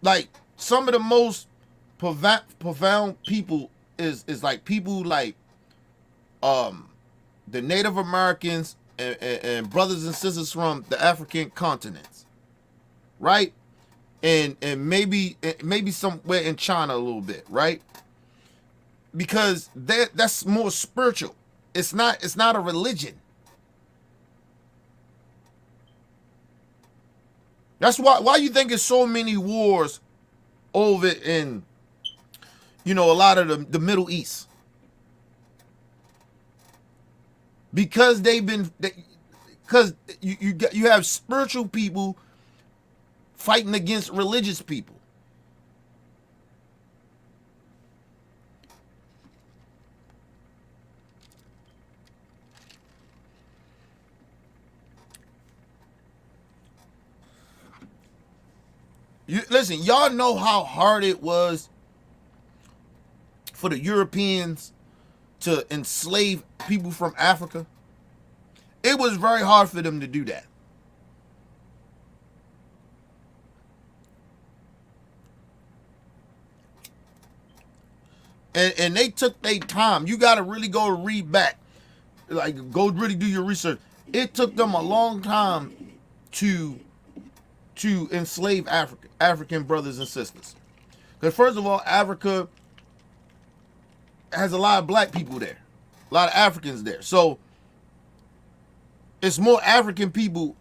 Like some of the most profound people is like people like the Native Americans and brothers and sisters from the African continents, right? And maybe somewhere in China a little bit, right? Because that's more spiritual. It's not a religion. That's why you think there's so many wars over in a lot of the Middle East. Because because you have spiritual people fighting against religious people. Listen, y'all know how hard it was for the Europeans to enslave people from Africa. It was very hard for them to do that. And they took their time. You got to really go read back. Like, go really do your research. It took them a long time to enslave African brothers and sisters. Because first of all, Africa has a lot of black people there. A lot of Africans there. So it's more African people,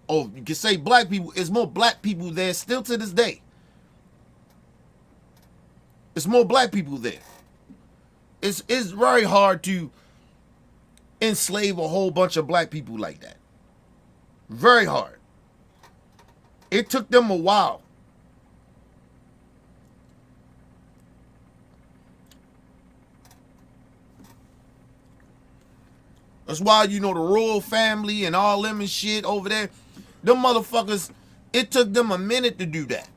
or you can say black people, it's more black people there still to this day. It's more black people there. it's very hard to enslave a whole bunch of black people like that. Very hard. It took them a while. That's why, you know, the royal family and all them and shit over there, them motherfuckers, it took them a minute to do that.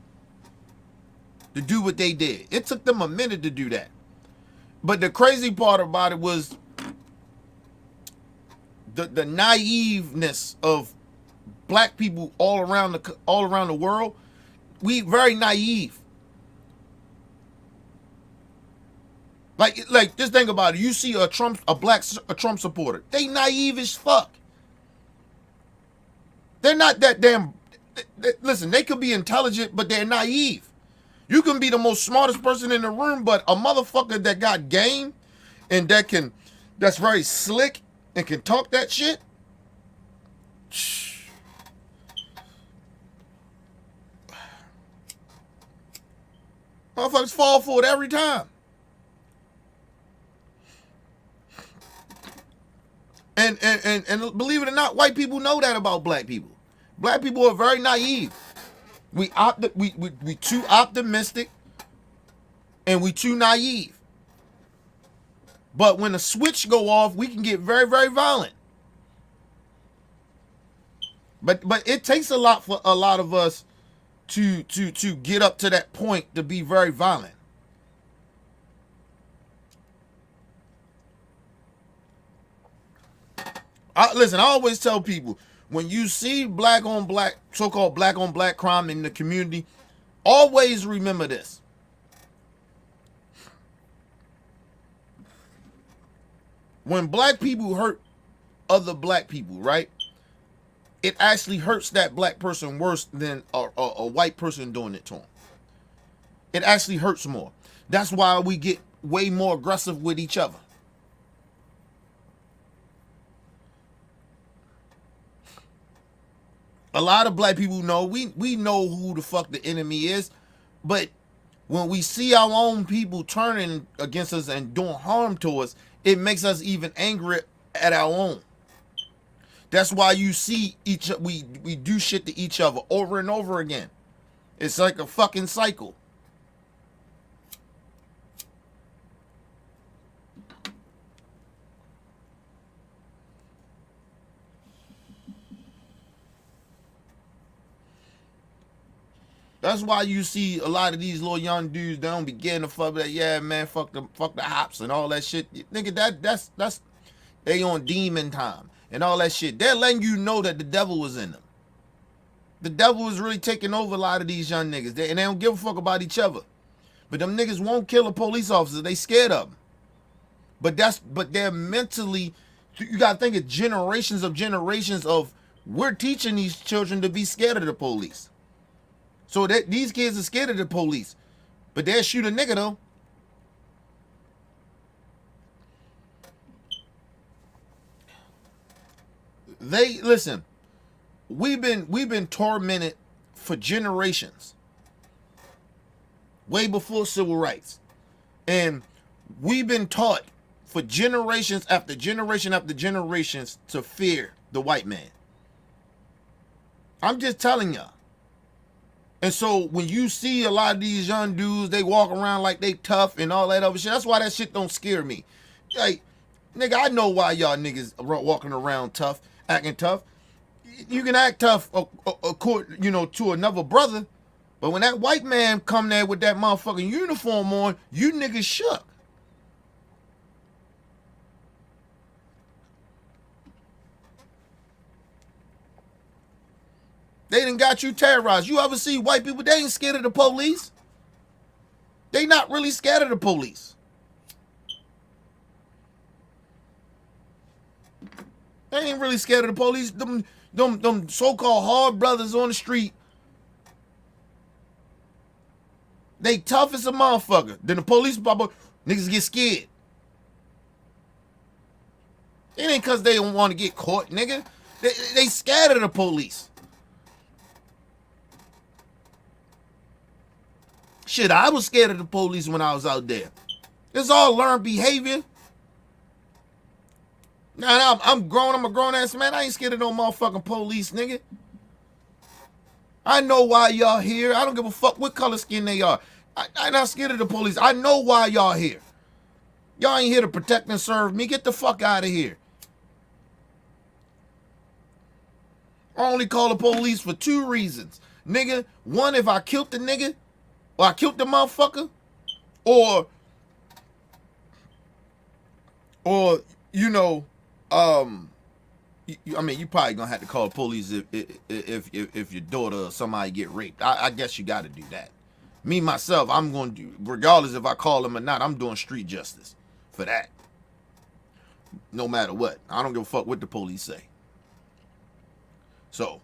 To do what they did. It took them a minute to do that. But the crazy part about it was the naiveness of black people all around the world. We very naive. Like just think about it. You see a Trump supporter. They naive as fuck. They're not that damn. Listen, they could be intelligent, but they're naive. You can be the most smartest person in the room, but a motherfucker that got game and that's very slick and can talk that shit. Motherfuckers fall for it every time. And believe it or not, white people know that about black people. Black people are very naive. We too optimistic and we too naive. But when the switch go off, we can get very, very violent. But it takes a lot for a lot of us to get up to that point to be very violent. Listen, I always tell people, when you see black on black, so-called black on black crime in the community, always remember this. When black people hurt other black people, right? It actually hurts that black person worse than a white person doing it to them. It actually hurts more. That's why we get way more aggressive with each other. A lot of black people know, we know who the fuck the enemy is, but when we see our own people turning against us and doing harm to us, it makes us even angrier at our own. That's why you see we do shit to each other over and over again. It's like a fucking cycle. That's why you see a lot of these little young dudes, they don't be getting the fuck that, yeah, man, fuck the hops and all that shit. Nigga, that's they on demon time and all that shit. They're letting you know that the devil was in them. The devil is really taking over a lot of these young niggas. And they don't give a fuck about each other. But them niggas won't kill a police officer. They scared of them. But they're mentally, you gotta think of generations of we're teaching these children to be scared of the police. So that these kids are scared of the police, but they'll shoot a nigga though. Listen, we've been tormented for generations, way before civil rights, and we've been taught for generations after generation after generations to fear the white man. I'm just telling y'all. And so when you see a lot of these young dudes, they walk around like they tough and all that other shit. That's why that shit don't scare me. Like, nigga, I know why y'all niggas are walking around tough, acting tough. You can act tough, you know, to another brother, but when that white man come there with that motherfucking uniform on, you niggas shook. They done got you terrorized. You ever see white people, they ain't scared of the police. They not really scared of the police. They ain't really scared of the police. Them so-called hard brothers on the street, they tough as a motherfucker. Then the police pop up, niggas get scared. It ain't cause they don't want to get caught, nigga. They scared of the police. Shit, I was scared of the police when I was out there. It's all learned behavior. Now I'm grown. I'm a grown ass man. I ain't scared of no motherfucking police, nigga. I know why y'all here. I don't give a fuck what color skin they are. I'm not scared of the police. I know why y'all here. Y'all ain't here to protect and serve me. Get the fuck out of here. I only call the police for 2 reasons. Nigga, one, if I killed the nigga, or I killed the motherfucker, or you know, I mean, you probably gonna have to call the police if your daughter or somebody get raped. I guess you got to do that. Me myself, I'm going to do, regardless if I call them or not, I'm doing street justice for that. No matter what, I don't give a fuck what the police say. So,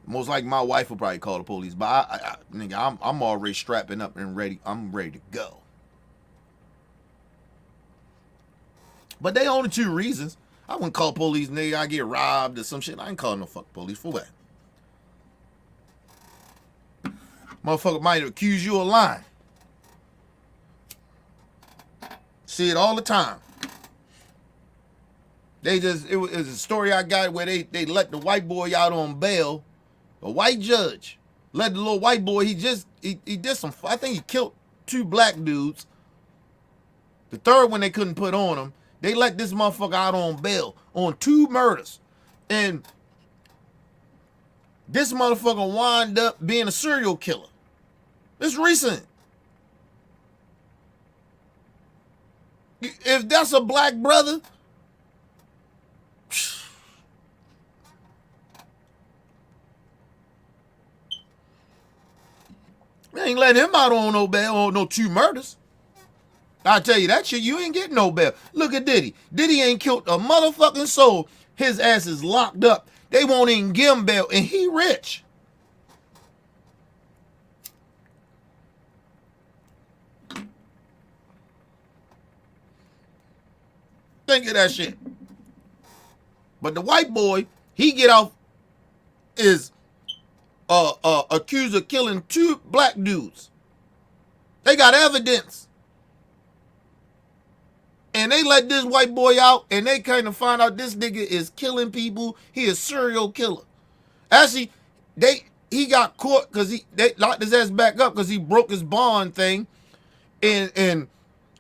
most likely my wife will probably call the police, but nigga, I'm already strapping up and ready. I'm ready to go. But they only 2 reasons. I wouldn't call police, nigga. I get robbed or some shit. I ain't calling no fuck police for what? Motherfucker might accuse you of lying. See it all the time. It was a story I got where they let the white boy out on bail. A white judge let the little white boy, he did some, I think he killed 2 black dudes. The third one they couldn't put on him. They let this motherfucker out on bail on 2 murders. And this motherfucker wound up being a serial killer. It's recent. If that's a black brother, they ain't letting him out on no bail on no 2 murders. I tell you that shit, you ain't getting no bail. Look at Diddy. Diddy ain't killed a motherfucking soul. His ass is locked up. They won't even give him bail, and he rich. Think of that shit. But the white boy, he get off, is accused of killing 2 black dudes. They got evidence. And they let this white boy out, and they kind of find out this nigga is killing people. He is a serial killer. Actually, he got caught because they locked his ass back up because he broke his bond thing, and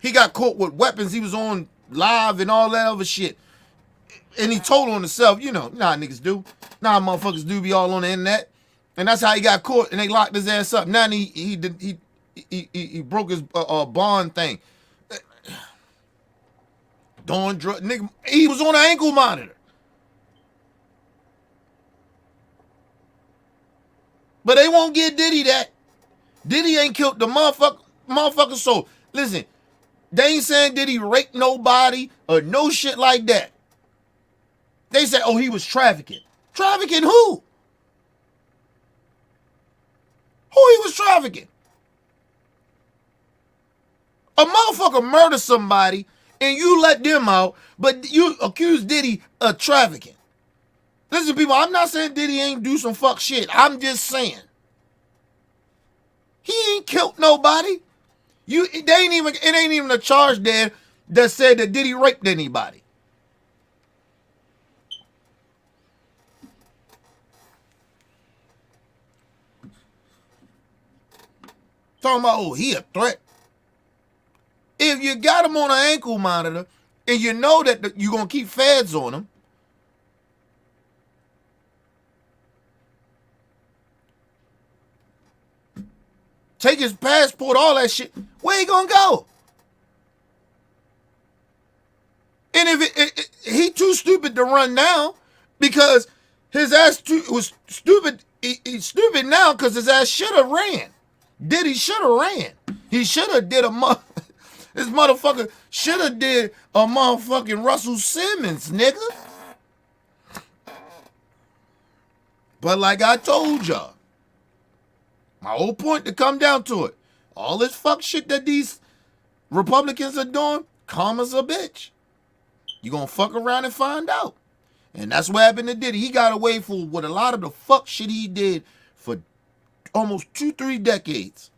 he got caught with weapons. He was on live and all that other shit. And he told on himself, you know how niggas do. Nah, motherfuckers do be all on the internet, and that's how he got caught. And they locked his ass up. Now he broke his bond thing. Doing drug, nigga, he was on an ankle monitor. But they won't get Diddy that. Diddy ain't killed the motherfucker. So listen, they ain't saying Diddy raped nobody or no shit like that. They said, oh, he was trafficking. Trafficking who? Who he was trafficking? A motherfucker murdered somebody and you let them out, but you accuse Diddy of trafficking. Listen, people, I'm not saying Diddy ain't do some fuck shit. I'm just saying. He ain't killed nobody. It ain't even a charge there that said that Diddy raped anybody. Talking about, oh, he a threat. If you got him on an ankle monitor and you know that you're going to keep feds on him, take his passport, all that shit, where he going to go? And if he too stupid to run now because his ass was stupid, he's stupid now because his ass should have ran. Diddy should have ran. He should have did this motherfucker should have did a motherfucking Russell Simmons, nigga. But like I told y'all, my whole point to come down to it, all this fuck shit that these Republicans are doing, calm as a bitch. You gonna fuck around and find out. And that's what happened to Diddy. He got away for what a lot of the fuck shit he did for almost 2-3 decades.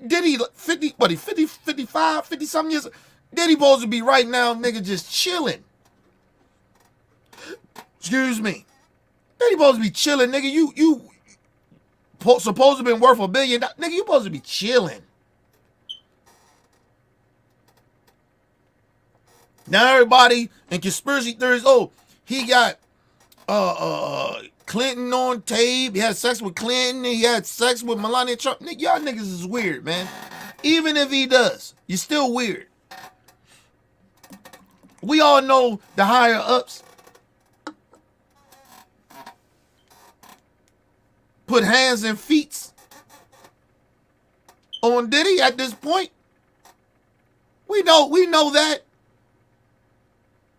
Diddy 50, what he 50, 55, 50 something years. Diddy supposed to be right now, nigga, just chilling. Excuse me. Diddy supposed to be chilling, nigga. You supposed to been worth $1 billion. Nigga, you supposed to be chilling. Now everybody in conspiracy theories, oh, he got Clinton on tape. He had sex with Clinton. He had sex with Melania Trump. Nigga, y'all niggas is weird, man. Even if he does, you're still weird. We all know the higher ups put hands and feet on Diddy at this point. We know that.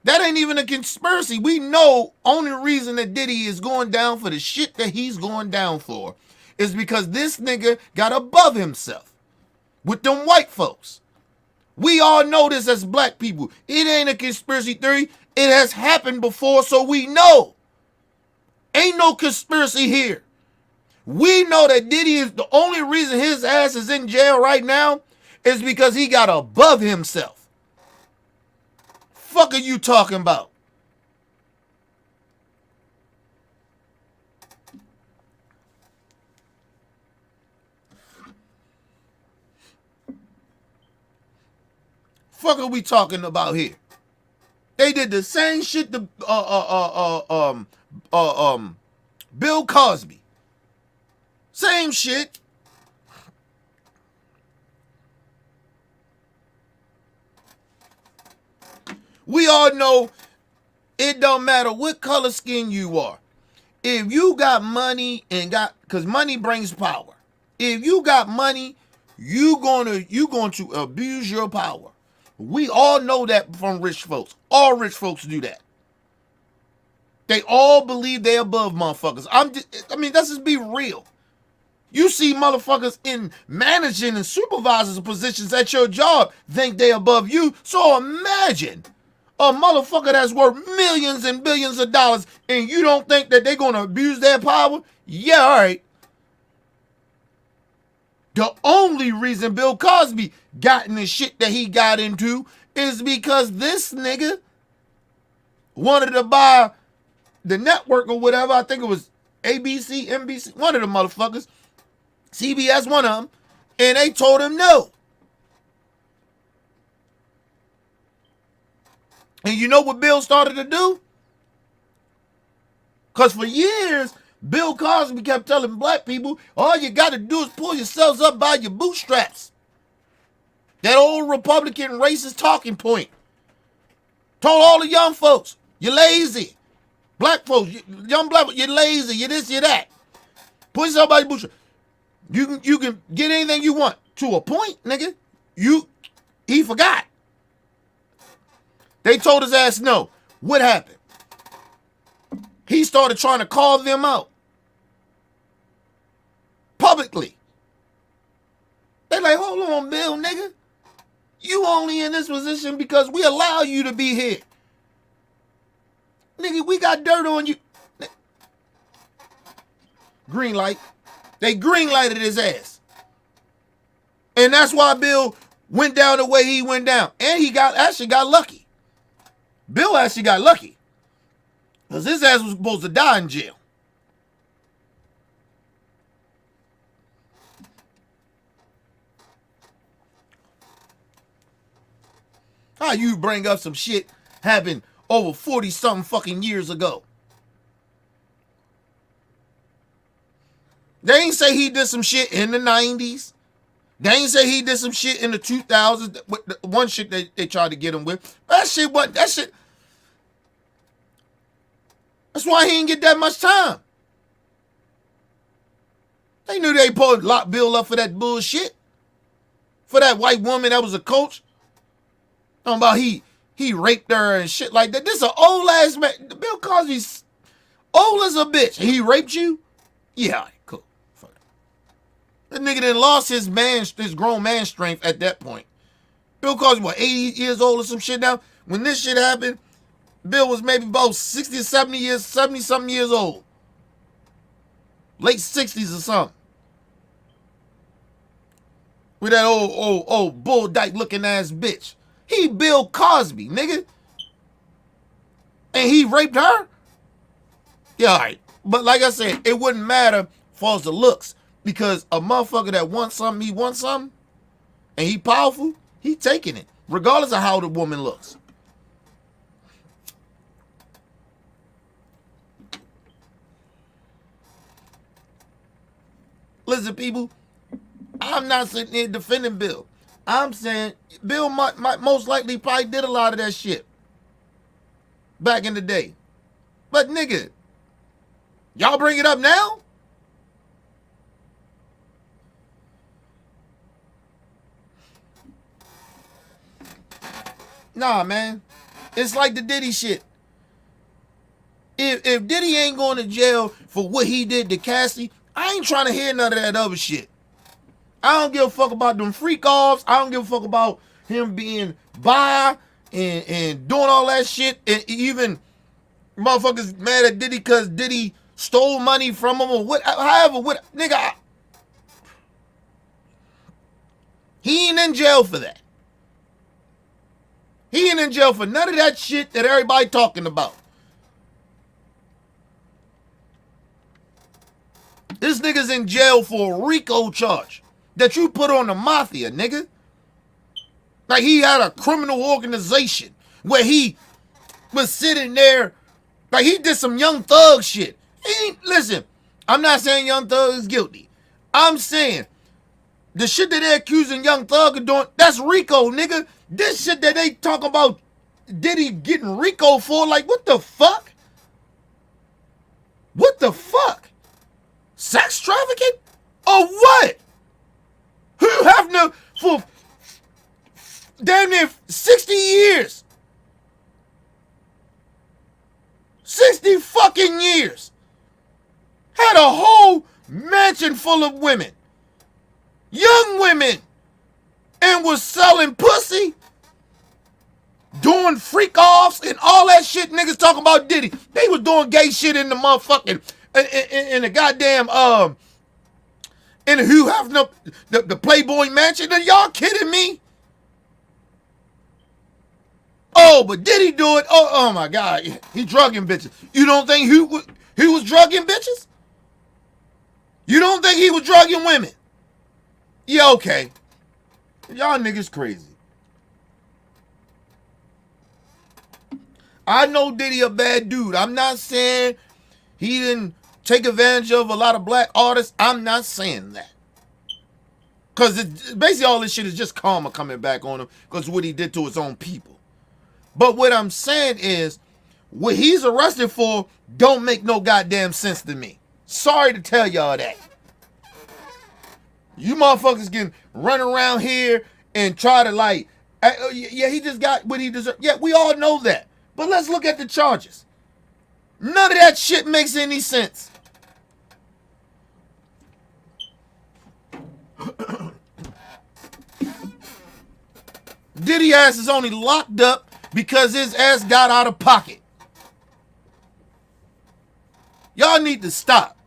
That ain't even a conspiracy. We know only reason that Diddy is going down for the shit that he's going down for is because this nigga got above himself with them white folks. We all know this as black people. It ain't a conspiracy theory. It has happened before, so we know. Ain't no conspiracy here. We know that Diddy is the only reason his ass is in jail right now is because he got above himself. Fuck are you talking about? Fuck are we talking about here? They did the same shit to Bill Cosby. Same shit. We all know it don't matter what color skin you are. If you got money because money brings power. If you got money, you going to abuse your power. We all know that from rich folks. All rich folks do that. They all believe they above motherfuckers. Let's just be real. You see motherfuckers in managing and supervisors positions at your job think they above you. So imagine a motherfucker that's worth millions and billions of dollars and you don't think that they're going to abuse their power? Yeah, all right. The only reason Bill Cosby got in the shit that he got into is because this nigga wanted to buy the network or whatever. I think it was ABC, NBC, one of the motherfuckers. CBS, one of them. And they told him no. And you know what Bill started to do? Because for years, Bill Cosby kept telling black people, all you got to do is pull yourselves up by your bootstraps. That old Republican racist talking point. Told all the young folks, you're lazy. Black folks, young black folks, you're lazy, you're this, you're that. Pull yourself by your bootstraps. You can get anything you want. To a point, nigga. He forgot. They told his ass no. What happened? He started trying to call them out. Publicly. They like, hold on, Bill, nigga. You only in this position because we allow you to be here. Nigga, we got dirt on you. Green light. They green lighted his ass. And that's why Bill went down the way he went down. And he actually got lucky. Bill actually got lucky. Because his ass was supposed to die in jail. How you bring up some shit happened over 40-something fucking years ago? They ain't say he did some shit in the 90s. They ain't say he did some shit in the 2000s. One shit they tried to get him with. That shit. That's why he didn't get that much time. They knew they supposed to lock Bill up for that bullshit. For that white woman that was a coach. Talking about he raped her and shit like that. This is an old ass man. Bill Cosby's old as a bitch. He raped you? Yeah, all right, cool. Fuck it. That nigga done lost his grown man strength at that point. Bill Cosby, what, 80 years old or some shit now? When this shit happened, Bill was maybe about 60 or 70-something years old. Late 60s or something. with that old bull dyke looking ass bitch. He Bill Cosby, nigga. And he raped her? Yeah, all right. But like I said, it wouldn't matter for the looks, because a motherfucker that wants something, he wants something, and he powerful, he taking it, regardless of how the woman looks. Listen, people, I'm not sitting here defending Bill. I'm saying Bill might most likely probably did a lot of that shit back in the day. But nigga, y'all bring it up now? Nah, man. It's like the Diddy shit. If Diddy ain't going to jail for what he did to Cassie, I ain't trying to hear none of that other shit. I don't give a fuck about them freak offs. I don't give a fuck about him being bi and doing all that shit. And even motherfuckers mad at Diddy because Diddy stole money from him or what. However, what nigga, he ain't in jail for that. He ain't in jail for none of that shit that everybody talking about. This nigga's in jail for a RICO charge that you put on the mafia, nigga. Like he had a criminal organization where he was sitting there, like he did some Young Thug shit. Listen, I'm not saying Young Thug is guilty. I'm saying the shit that they're accusing Young Thug of doing, that's RICO, nigga. This shit that they talk about Diddy getting RICO for, like, what the fuck? What the fuck? Sex trafficking? Or what? Hugh Hefner for damn near 60 years. 60 fucking years. Had a whole mansion full of women. Young women. And was selling pussy. Doing freak offs and all that shit niggas talking about Diddy. They was doing gay shit in the motherfucking, in the goddamn, in the Hugh Hefner, the Playboy Mansion. Are y'all kidding me? Oh, but did he do it? Oh my God. He drugging bitches. You don't think he was drugging bitches? You don't think he was drugging women? Yeah, okay. Y'all niggas crazy. I know Diddy a bad dude. I'm not saying he didn't take advantage of a lot of black artists. I'm not saying that. Because basically all this shit is just karma coming back on him because of what he did to his own people. But what I'm saying is, what he's arrested for don't make no goddamn sense to me. Sorry to tell y'all that. You motherfuckers can run around here and try to like, yeah, he just got what he deserved. Yeah, we all know that. But let's look at the charges. None of that shit makes any sense. Diddy ass is only locked up because his ass got out of pocket. Y'all need to stop.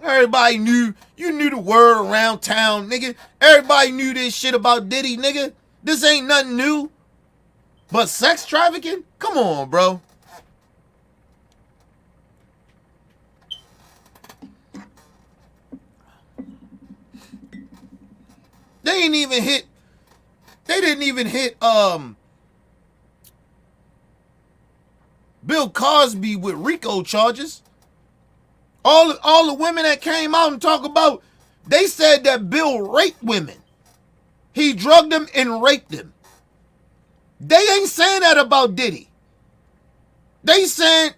Everybody knew, you knew the word around town, nigga. Everybody knew this shit about Diddy, nigga. This ain't nothing new. But sex trafficking? Come on, bro. They didn't even hit Bill Cosby with RICO charges. All the women that came out and talked about, they said that Bill raped women. He drugged them and raped them. They ain't saying that about Diddy. They saying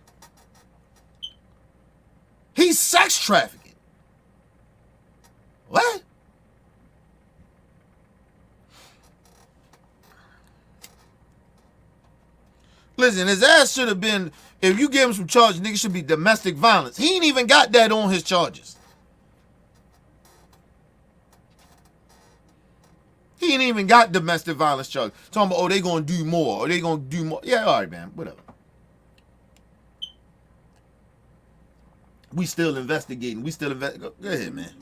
he's sex trafficking. What? Listen, his ass should have been, if you give him some charges, nigga, should be domestic violence. He ain't even got that on his charges. He ain't even got domestic violence charges. Talking about, oh, they gonna do more, or they gonna do more. Yeah, all right, man, whatever. We still investigating. Go ahead, man.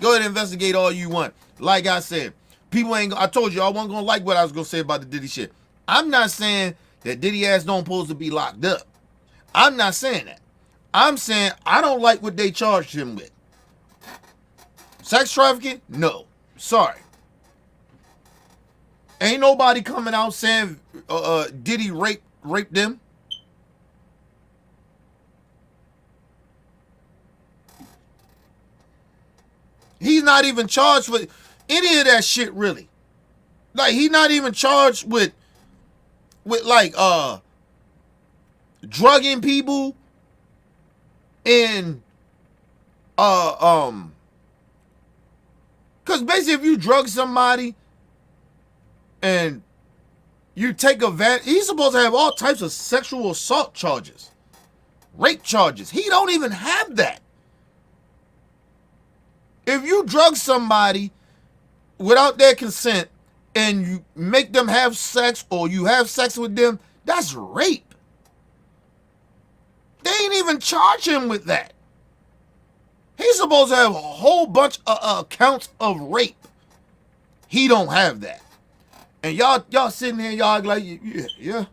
Go ahead and investigate all you want. Like I said, people ain't. I told you I wasn't gonna like what I was gonna say about the Diddy shit. I'm not saying that Diddy ass don't supposed to be locked up. I'm not saying that. I'm saying I don't like what they charged him with. Sex trafficking? No. Sorry. Ain't nobody coming out saying Diddy raped them. He's not even charged with any of that shit, really. Like, he's not even charged with like drugging people and because basically if you drug somebody and you take advantage, he's supposed to have all types of sexual assault charges, rape charges. He don't even have that. If you drug somebody without their consent and you make them have sex or you have sex with them, that's rape. They ain't even charge him with that. He's supposed to have a whole bunch of counts of rape. He don't have that. And y'all sitting here, y'all like, yeah.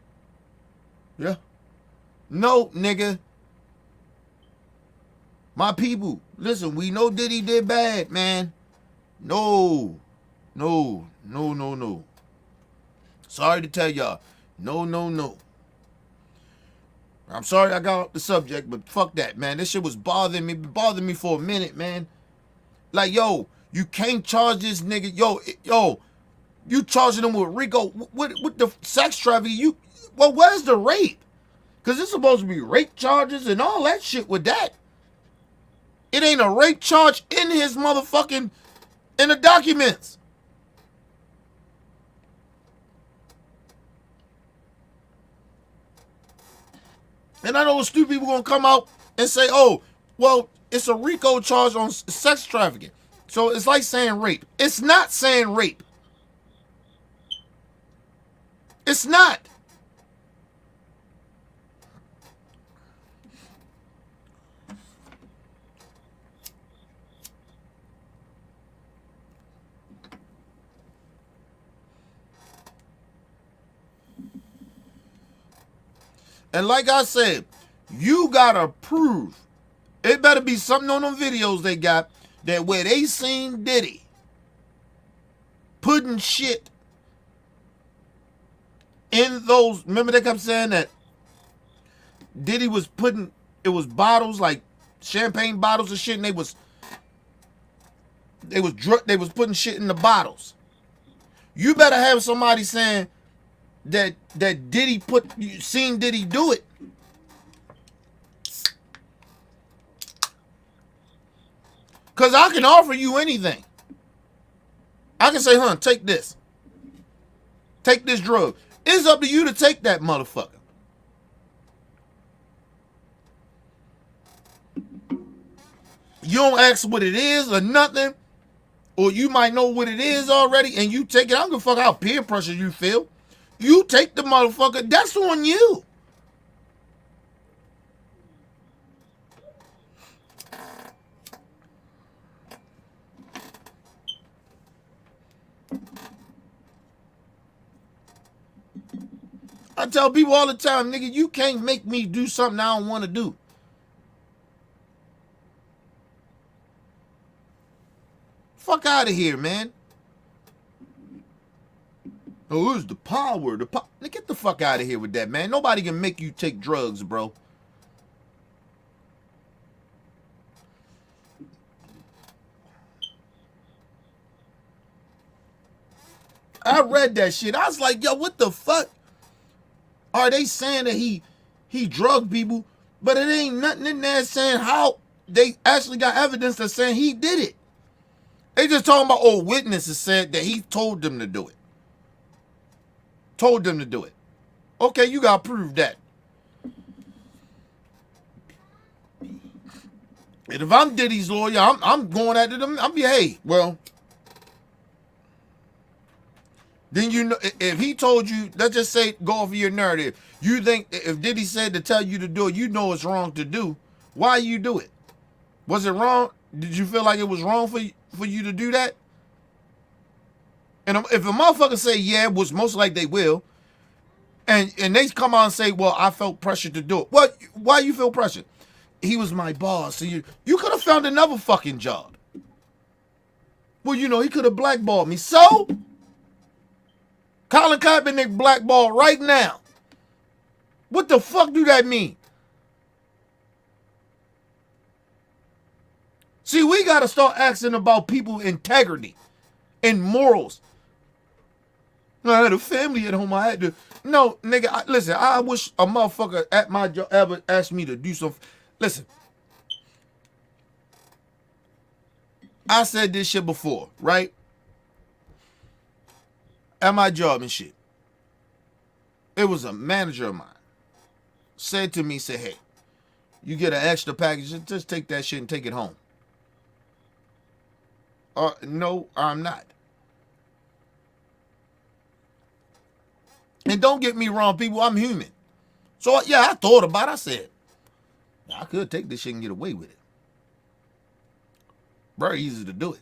No, nigga. My people, listen, we know Diddy did bad, man. No. Sorry to tell y'all. No. I'm sorry I got off the subject, but fuck that, man. This shit was bothering me for a minute, man. Like, yo, you can't charge this nigga. Yo, you charging him with RICO, with the sex trafficking. Where's the rape? Because it's supposed to be rape charges and all that shit with that. It ain't a rape charge in his motherfucking, in the documents. And I know stupid people gonna come out and say, oh, well, it's a RICO charge on sex trafficking. So it's like saying rape. It's not saying rape. It's not. And like I said, you gotta prove. It better be something on them videos they got that where they seen Diddy putting shit in those. Remember they kept saying that Diddy was putting, it was bottles like champagne bottles and shit, and they was putting shit in the bottles. You better have somebody saying that Diddy you seen Diddy do it. Cause I can offer you anything. I can say, take this. Take this drug. It's up to you to take that motherfucker. You don't ask what it is or nothing. Or you might know what it is already and you take it. I don't give a fuck how peer pressure you feel. You take the motherfucker. That's on you. I tell people all the time, nigga, you can't make me do something I don't want to do. Fuck out of here, man. Oh, it's the power. Get the fuck out of here with that, man. Nobody can make you take drugs, bro. I read that shit. I was like, yo, what the fuck? Are they saying that he drugged people? But it ain't nothing in there saying how they actually got evidence that's saying he did it. They just talking about, oh, witnesses said that he told them to do it. Told them to do it. Okay, you got to prove that. And if I'm Diddy's lawyer, I'm going after them. I'm be, hey, well, then you know, if he told you, let's just say, go off of your narrative. You think if Diddy said to tell you to do it, you know it's wrong to do. Why you do it? Was it wrong? Did you feel like it was wrong for you to do that? And if a motherfucker say yeah, which most like they will, and they come out and say, well, I felt pressure to do it. What? Why you feel pressure? He was my boss. So you could have found another fucking job. Well, you know, he could have blackballed me. So Colin Kaepernick blackballed right now. What the fuck do that mean? See, we got to start asking about people's integrity and morals. I had a family at home. I had to. No, nigga, listen, I wish a motherfucker at my job ever asked me to do something. Listen, I said this shit before, right? At my job and shit. It was a manager of mine. Said to me, said, hey, you get an extra package, just take that shit and take it home. No, I'm not. And don't get me wrong, people, I'm human. So, yeah, I thought about it. I said, I could take this shit and get away with it. Very easy to do it.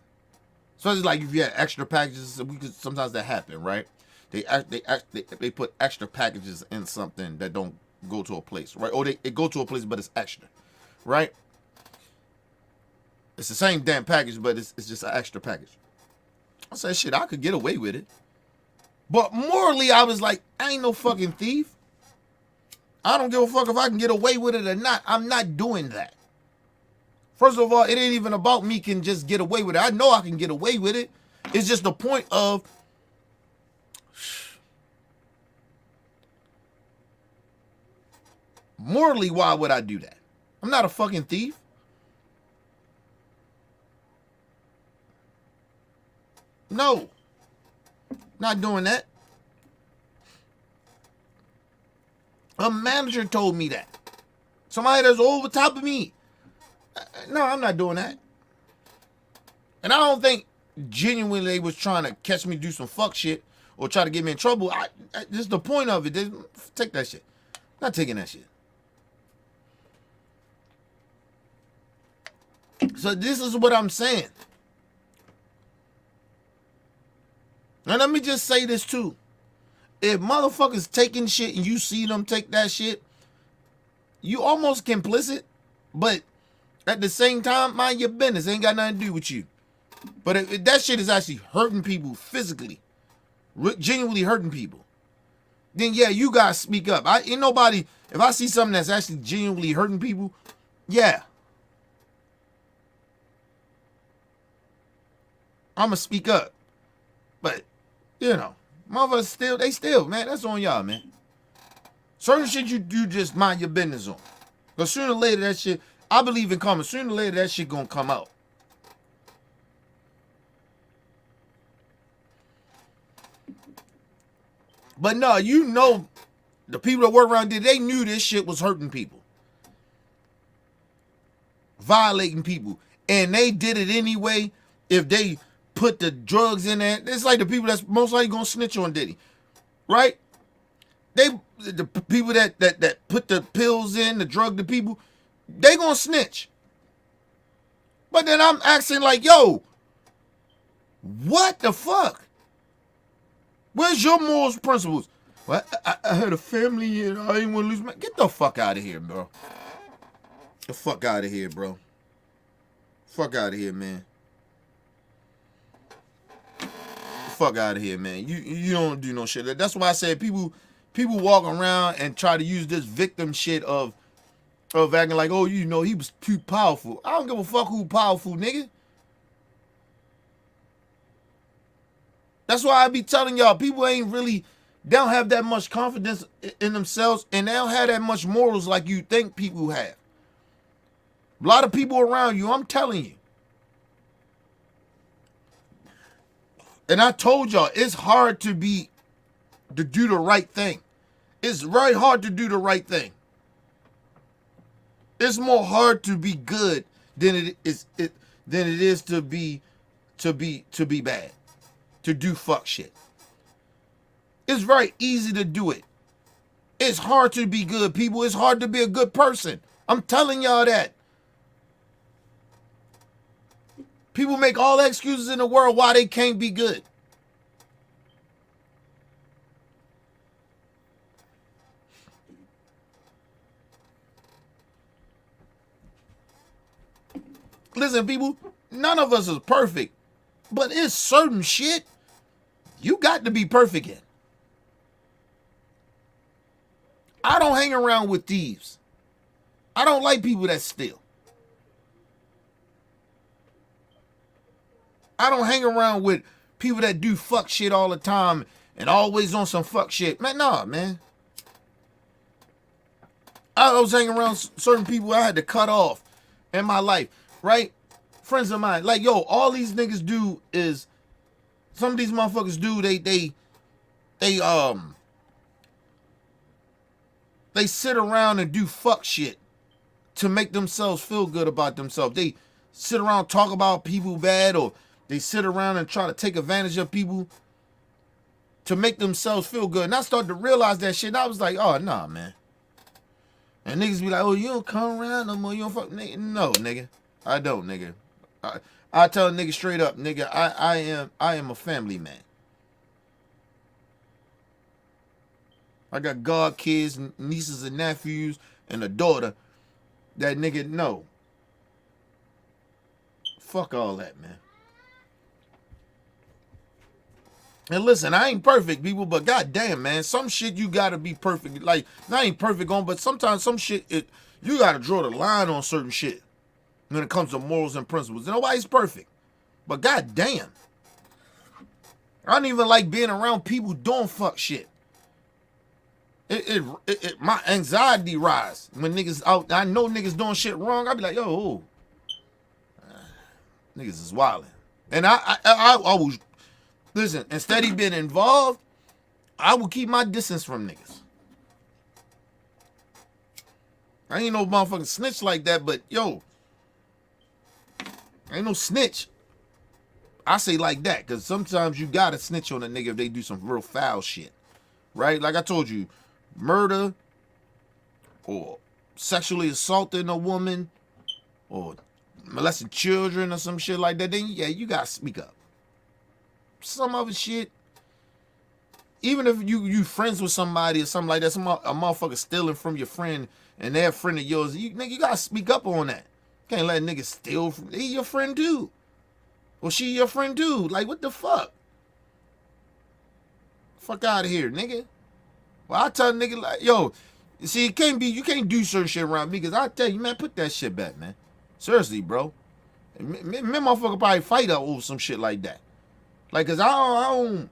So it's like if you had extra packages, sometimes that happen, right? They put extra packages in something that don't go to a place, right? Or it go to a place, but it's extra, right? It's the same damn package, but it's just an extra package. I said, shit, I could get away with it. But morally, I was like, I ain't no fucking thief. I don't give a fuck if I can get away with it or not. I'm not doing that. First of all, it ain't even about me can just get away with it. I know I can get away with it. It's just the point of morally, why would I do that? I'm not a fucking thief. No. Not doing that. A manager told me that. Somebody that's over top of me. No, I'm not doing that. And I don't think genuinely they was trying to catch me do some fuck shit or try to get me in trouble. This is the point of it. Take that shit. Not taking that shit. So this is what I'm saying. And let me just say this too. If motherfuckers taking shit and you see them take that shit, you almost complicit, but at the same time, mind your business. Ain't got nothing to do with you. But if that shit is actually hurting people physically, genuinely hurting people, then yeah, you guys speak up. Ain't nobody, if I see something that's actually genuinely hurting people, yeah, I'ma speak up. But, you know, motherfuckers still, man, that's on y'all, man. Certain shit you do just mind your business on. Because sooner or later that shit, I believe in karma, sooner or later that shit gonna come out. But no, you know, the people that work around there, they knew this shit was hurting people. Violating people. And they did it anyway. If they put the drugs in there, it's like the people that's most likely gonna snitch on Diddy. Right? The people that put the pills in, the drug to people, they gonna snitch. But then I'm asking like, yo, what the fuck? Where's your morals, principles? Well, I had a family and I didn't want to lose my... Get the fuck out of here, bro. Get the fuck out of here, bro. Fuck out of here, man. Fuck out of here, man. You don't do no shit. That's why I said people walk around and try to use this victim shit of acting like, oh, you know, he was too powerful. I don't give a fuck who powerful, nigga. That's why I be telling y'all, people ain't really, they don't have that much confidence in themselves, and they don't have that much morals like you think people have. A lot of people around you, I'm telling you. And I told y'all, it's hard to do the right thing. It's very hard to do the right thing. It's more hard to be good than it is to be bad. To do fuck shit. It's very easy to do it. It's hard to be good, people. It's hard to be a good person. I'm telling y'all that. People make all the excuses in the world why they can't be good. Listen, people, none of us is perfect, but it's certain shit you got to be perfect in. I don't hang around with thieves. I don't like people that steal. I don't hang around with people that do fuck shit all the time and always on some fuck shit. Man, nah, man. I was hanging around certain people I had to cut off in my life, right? Friends of mine, like, yo, all these niggas do is, some of these motherfuckers do, they sit around and do fuck shit to make themselves feel good about themselves. They sit around talk about people bad, or they sit around and try to take advantage of people to make themselves feel good. And I started to realize that shit. And I was like, oh, nah, man. And niggas be like, oh, you don't come around no more. You don't fuck, nigga. No, nigga. I don't, nigga. I tell a nigga straight up, nigga, I am a family man. I got god kids, nieces and nephews, and a daughter. That nigga, no. Fuck all that, man. And listen, I ain't perfect, people, but goddamn, man, some shit you gotta be perfect. Like, I ain't perfect on, but sometimes some shit, you gotta draw the line on certain shit when it comes to morals and principles. Nobody's perfect, but goddamn, I don't even like being around people doing fuck shit. My anxiety rise when niggas out. I know niggas doing shit wrong. I be like, yo, niggas is wilding, and I will listen. Instead of being involved, I will keep my distance from niggas. I ain't no motherfucking snitch like that, but yo, I ain't no snitch. I say like that because sometimes you gotta snitch on a nigga if they do some real foul shit, right? Like I told you. Murder or sexually assaulting a woman or molesting children or some shit like that, then yeah, you gotta speak up. Some other shit, even if you friends with somebody or something like that, a motherfucker stealing from your friend and they're a friend of yours, you gotta speak up on that. Can't let niggas steal from, he your friend too. Or she your friend too. Like, what the fuck? Fuck out of here, nigga. Well, I tell a nigga like, yo, see, you can't do certain shit around me because I tell you, man, put that shit back, man. Seriously, bro. Me motherfucker probably fight up over some shit like that. Like, cause I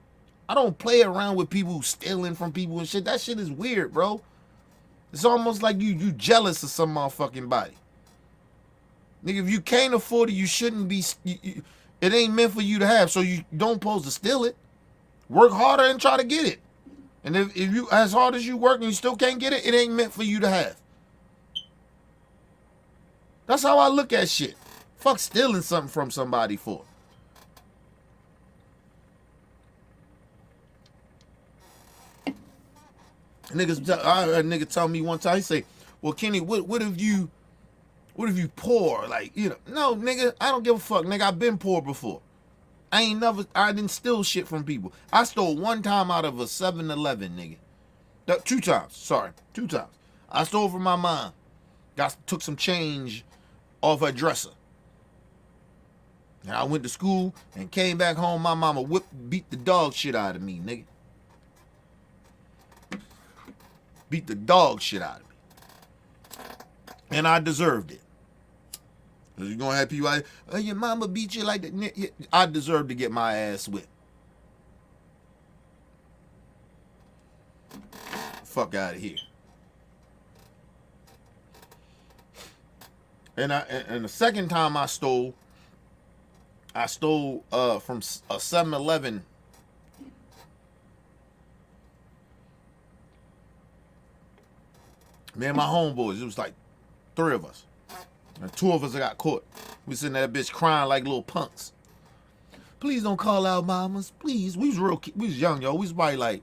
don't play around with people stealing from people and shit. That shit is weird, bro. It's almost like you jealous of some motherfucking body. Nigga, if you can't afford it, you shouldn't be. It ain't meant for you to have, so you don't supposed to steal it. Work harder and try to get it. And if you, as hard as you work and you still can't get it, it ain't meant for you to have. That's how I look at shit. Fuck stealing something from somebody for. A nigga told me one time, he say, well, Kenny, what if you poor? Like, you know, no, nigga, I don't give a fuck, nigga. I've been poor before. I didn't steal shit from people. I stole one time out of a 7-Eleven, nigga. 2 times, sorry, 2 times. I stole from my mom. Took some change off her dresser. And I went to school and came back home. My mama beat the dog shit out of me, nigga. Beat the dog shit out of me. And I deserved it. You're gonna have people like, oh, your mama beat you like that. I deserve to get my ass whipped. Fuck out of here. And the second time I stole from a 7-Eleven. Me and my homeboys, it was like 3 of us. And 2 of us got caught. We sitting there, that bitch crying like little punks. Please don't call out mamas, please. We was young, yo. We was probably like,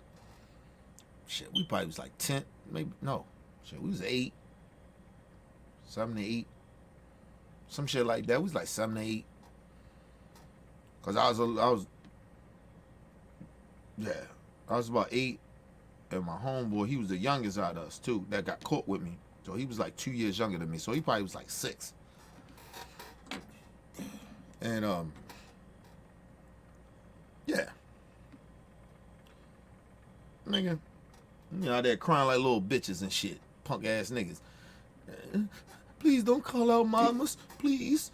shit, we probably was like 10, maybe, no. Shit, we was 8, 7 to 8. Some shit like that. We was like 7 to 8. Cause I was about 8, and my homeboy, he was the youngest out of us too, that got caught with me. So he was like 2 years younger than me. So he probably was like 6. And yeah. Nigga, you know, they're crying like little bitches and shit. Punk ass niggas. Please don't call out mamas, please.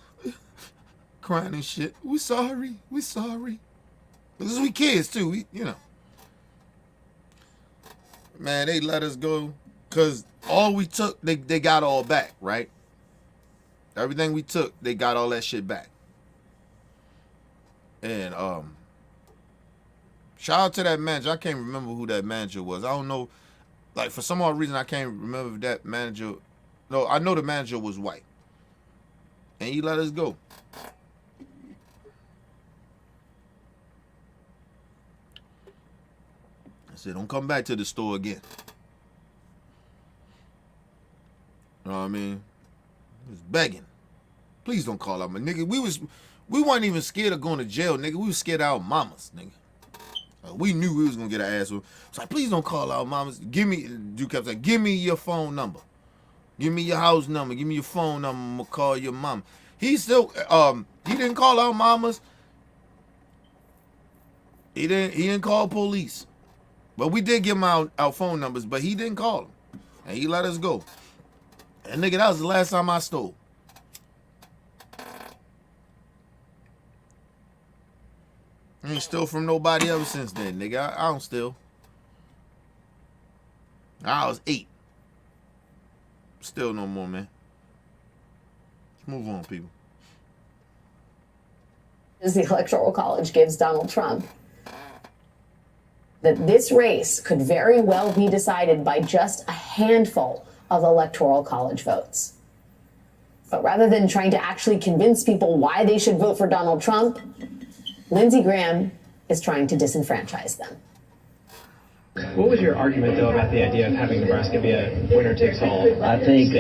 Crying and shit. We sorry. This is we kids too, you know. Man, they let us go because all we took, they got all back, right? Everything we took, they got all that shit back. And shout out to that manager. I can't remember who that manager was. I don't know. Like, for some odd reason, I can't remember if that manager. No, I know the manager was white. And he let us go. I said, don't come back to the store again. You know what I mean? He was begging. Please don't call out my nigga. We weren't even scared of going to jail, nigga. We was scared of our mamas, nigga. We knew we was gonna get an ass whooped. It's like, please don't call out mamas. Dude kept saying, give me your phone number. Give me your house number. Give me your phone number. I'm gonna call your mom. He still, he didn't call out mamas. He didn't call police. But we did give him our phone numbers, but he didn't call them. And he let us go. And nigga, that was the last time I stole. I ain't stole from nobody ever since then, nigga. I don't steal. I was 8. Still no more, man. Let's move on, people. As the Electoral College gives Donald Trump, that this race could very well be decided by just a handful of Electoral College votes. But rather than trying to actually convince people why they should vote for Donald Trump, Lindsey Graham is trying to disenfranchise them. What was your argument, though, about the idea of having Nebraska be a winner-takes-all? I think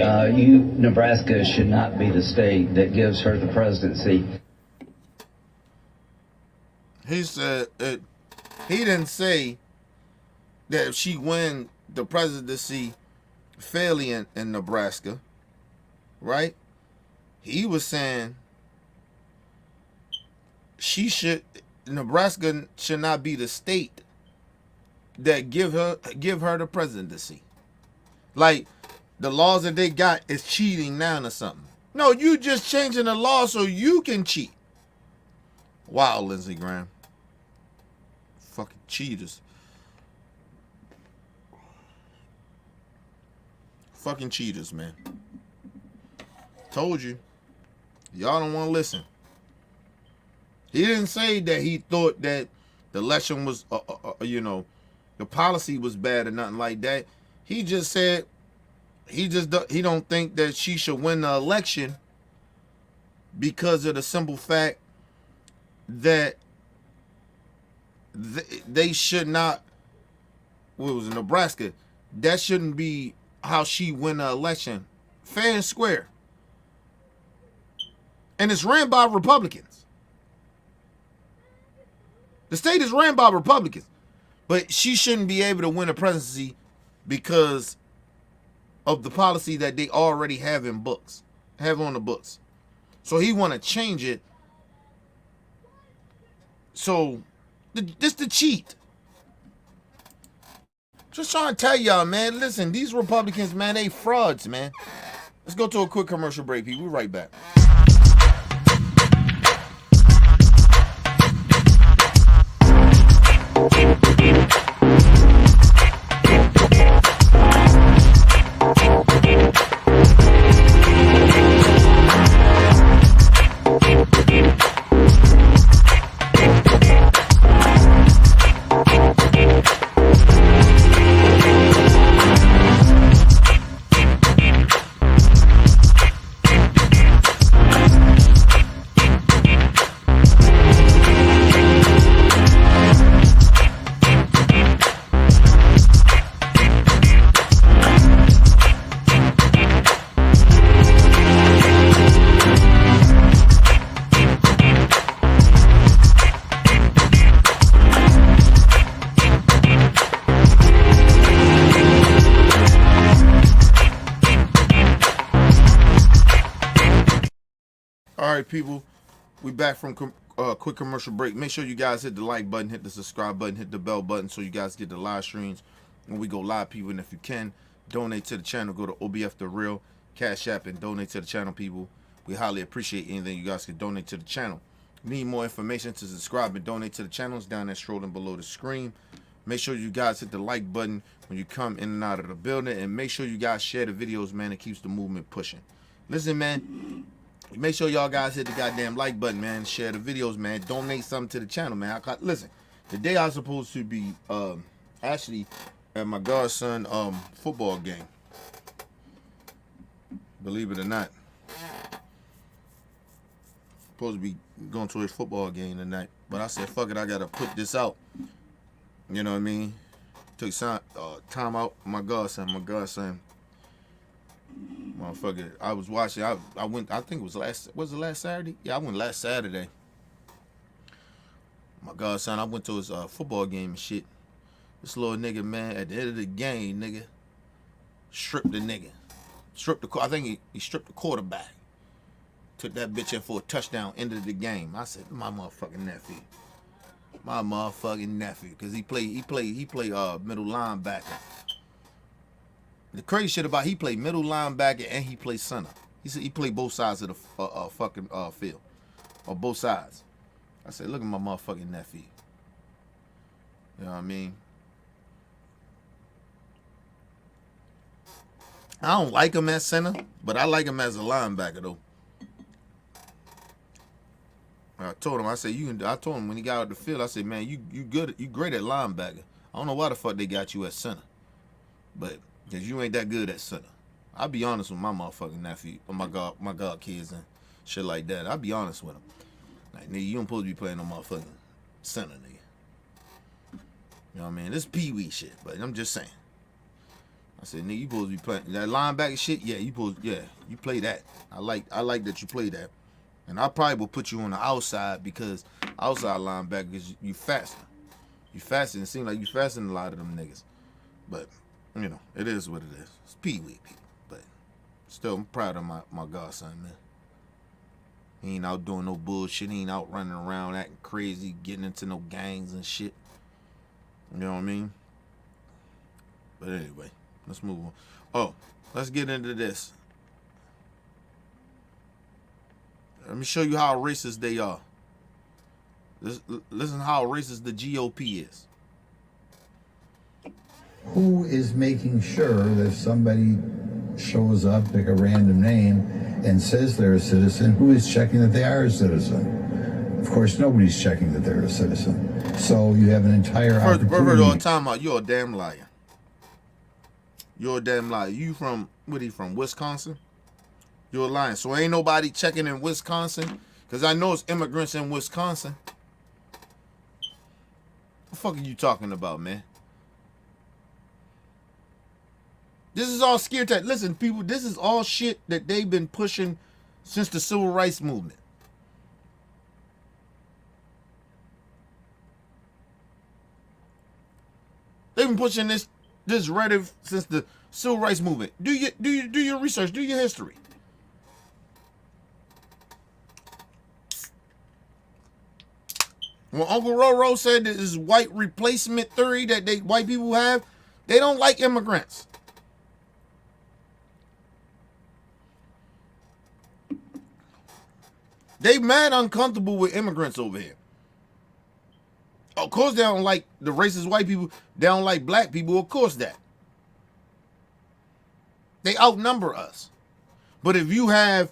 Nebraska should not be the state that gives her the presidency. He said he didn't say that if she win the presidency fairly in Nebraska, right? He was saying Nebraska should not be the state that give her the presidency. Like, the laws that they got is cheating now or something. No, you just changing the law so you can cheat. Wow, Lindsey Graham. Fucking cheaters. Fucking cheaters, man. Told you. Y'all don't want to listen. He didn't say that he thought that the election was, the policy was bad or nothing like that. He just said he don't think that she should win the election because of the simple fact that they should not. What was it, Nebraska? That shouldn't be how she win the election, fair and square. And it's ran by Republicans. The state is ran by Republicans. But she shouldn't be able to win a presidency because of the policy that they already have on the books. So he want to change it. So this the cheat. Just trying to tell y'all, man. Listen, these Republicans, man, they frauds, man. Let's go to a quick commercial break, people. We'll be right back. All right, people. We back from quick commercial break. Make sure you guys hit the like button, hit the subscribe button, hit the bell button so you guys get the live streams when we go live, people. And if you can, donate to the channel. Go to OBF The Real, Cash App, and donate to the channel, people. We highly appreciate anything you guys can donate to the channel. Need more information to subscribe and donate to the channels down there scrolling below the screen. Make sure you guys hit the like button when you come in and out of the building, and make sure you guys share the videos, man. It keeps the movement pushing. Listen, man, make sure y'all guys hit the goddamn like button, man. Share the videos, man. Donate something to the channel, man. Listen, today I was supposed to be actually at my godson football game. Believe it or not. Supposed to be going to his football game tonight, but I said, fuck it, I gotta put this out. You know what I mean? Took some time out. My godson, motherfucker. I was watching. I went. I think it was last Saturday? Yeah, I went last Saturday. My godson, I went to his football game and shit. This little nigga, man, at the end of the game, nigga, stripped the nigga. I think he stripped the quarterback. Took that bitch in for a touchdown, ended the game. I said, my motherfucking nephew. Because he played middle linebacker. The crazy shit about he played middle linebacker and he played center. He said he played both sides of the fucking field. Or both sides. I said, look at my motherfucking nephew. You know what I mean? I don't like him as center, but I like him as a linebacker though. I told him, I said, I told him when he got out the field, I said, man, you good, you great at linebacker. I don't know why the fuck they got you at center. But because you ain't that good at center. I'll be honest with my motherfucking nephew, or my god kids and shit like that. I'll be honest with them. Like, nigga, you don't supposed to be playing no motherfucking center, nigga. You know what I mean? This pee-wee shit, but I'm just saying. I said, nigga, you supposed to be playing that linebacker shit. Yeah, you play that. I like that you play that. And I probably will put you on the outside because outside linebacker is you faster. You faster. It seems like you faster than a lot of them niggas. But, you know, it is what it is. It's pee-wee, people. But still, I'm proud of my godson, man. He ain't out doing no bullshit. He ain't out running around acting crazy, getting into no gangs and shit. You know what I mean? But anyway, let's move on. Oh, let's get into this. Let me show you how racist they are. Listen how racist the GOP is. Who is making sure that if somebody shows up, pick a random name, and says they're a citizen, who is checking that they are a citizen? Of course, nobody's checking that they're a citizen. So you have an entire opportunity. First of all, time out. You're a damn liar. You're a damn liar. You from, what are you from, Wisconsin? You're lying. So ain't nobody checking in Wisconsin? Because I know it's immigrants in Wisconsin. What the fuck are you talking about, man? This is all scare tactics. Listen, people, this is all shit that they've been pushing since the Civil Rights Movement. They've been pushing this rhetoric since the Civil Rights Movement. Do your research, do your history. When Uncle Roro said that this white replacement theory that white people have, they don't like immigrants. They mad uncomfortable with immigrants over here. Of course they don't like the racist white people. They don't like black people. Of course that. They outnumber us. But if you have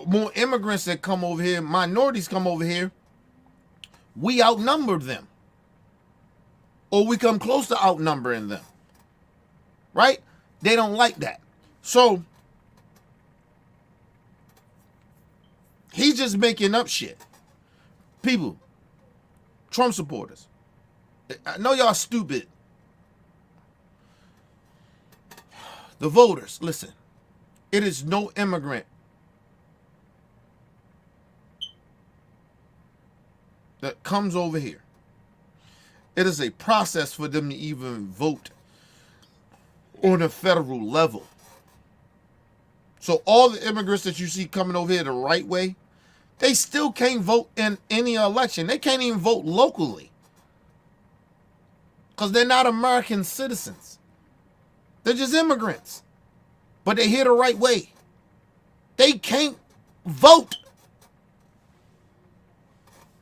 more immigrants that come over here, minorities come over here, we outnumber them. Or we come close to outnumbering them. Right? They don't like that. So, he's just making up shit. People, Trump supporters, I know y'all stupid. The voters, listen, it is no immigrant that comes over here. It is a process for them to even vote on a federal level. So all the immigrants that you see coming over here the right way, They still can't vote in any election. They can't even vote locally. Because they're not American citizens. They're just immigrants. But they're here the right way. They can't vote.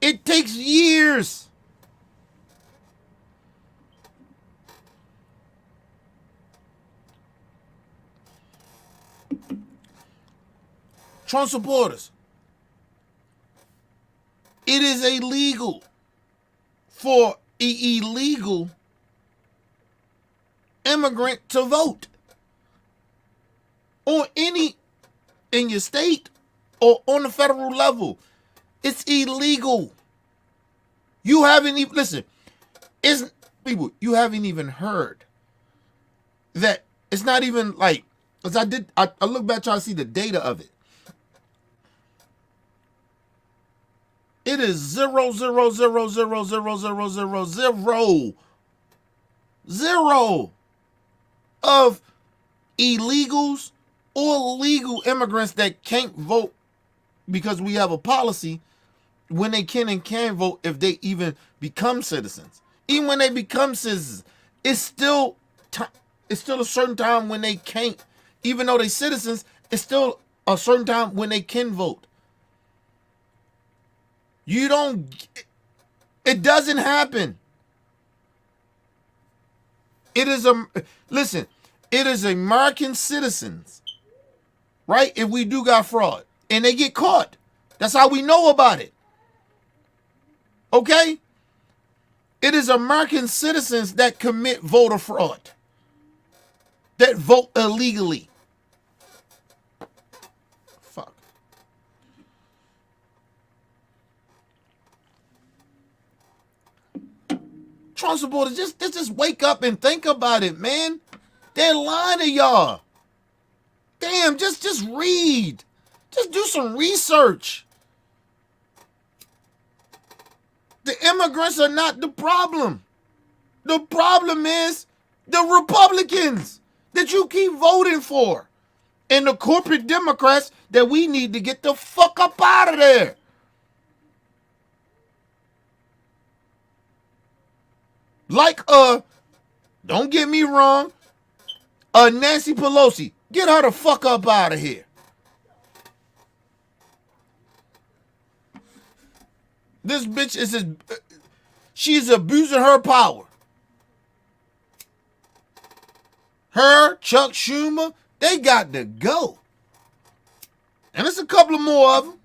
It takes years. Trump supporters. It is illegal for an illegal immigrant to vote on any in your state or on the federal level. It's illegal. You haven't even listen. Isn't people? You haven't even heard that. It's not even like as I did. I look back trying to see the data of it. It is 0.000000000 of illegals or legal immigrants that can't vote because we have a policy when they can and can vote if they even become citizens. Even when they become citizens, it's still a certain time when they can't. Even though they're citizens, it's still a certain time when they can vote. You don't. It doesn't happen. It is listen. It is American citizens, right? If we do got fraud and they get caught, that's how we know about it. Okay? It is American citizens that commit voter fraud, that vote illegally. Fuck. Trump supporters, just wake up and think about it, man. They're lying to y'all. Damn, just read. Just do some research. The immigrants are not the problem. The problem is the Republicans that you keep voting for and the corporate Democrats that we need to get the fuck up out of there. Like, don't get me wrong, Nancy Pelosi, get her the fuck up out of here. This bitch she's abusing her power. Her, Chuck Schumer, they got to go. And there's a couple of more of them.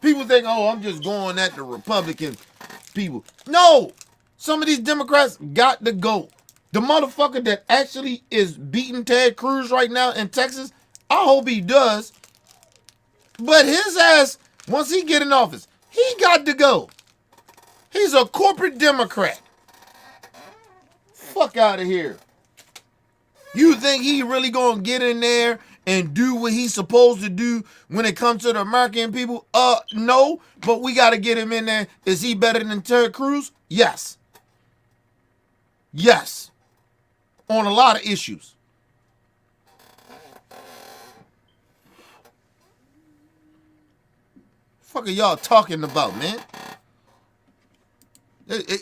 People think, oh, I'm just going at the Republican people. No, some of these Democrats got to go. The motherfucker that actually is beating Ted Cruz right now in Texas, I hope he does. But his ass, once he get in office, he got to go. He's a corporate Democrat. Fuck out of here. You think he really gonna get in there and do what he's supposed to do when it comes to the American people? No, but we got to get him in there. Is he better than Ted Cruz? Yes. Yes. On a lot of issues. Fuck are y'all talking about, man?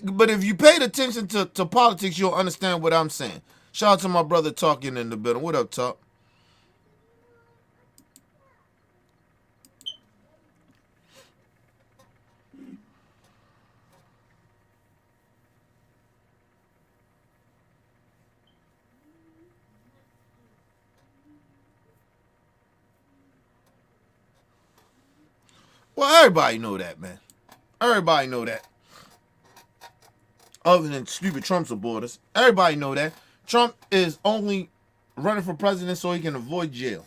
But if you paid attention to politics, you'll understand what I'm saying. Shout out to my brother Talking in the building. What up, Talk? Well, everybody know that, man. Everybody know that. Other than stupid Trump supporters. Everybody know that. Trump is only running for president so he can avoid jail.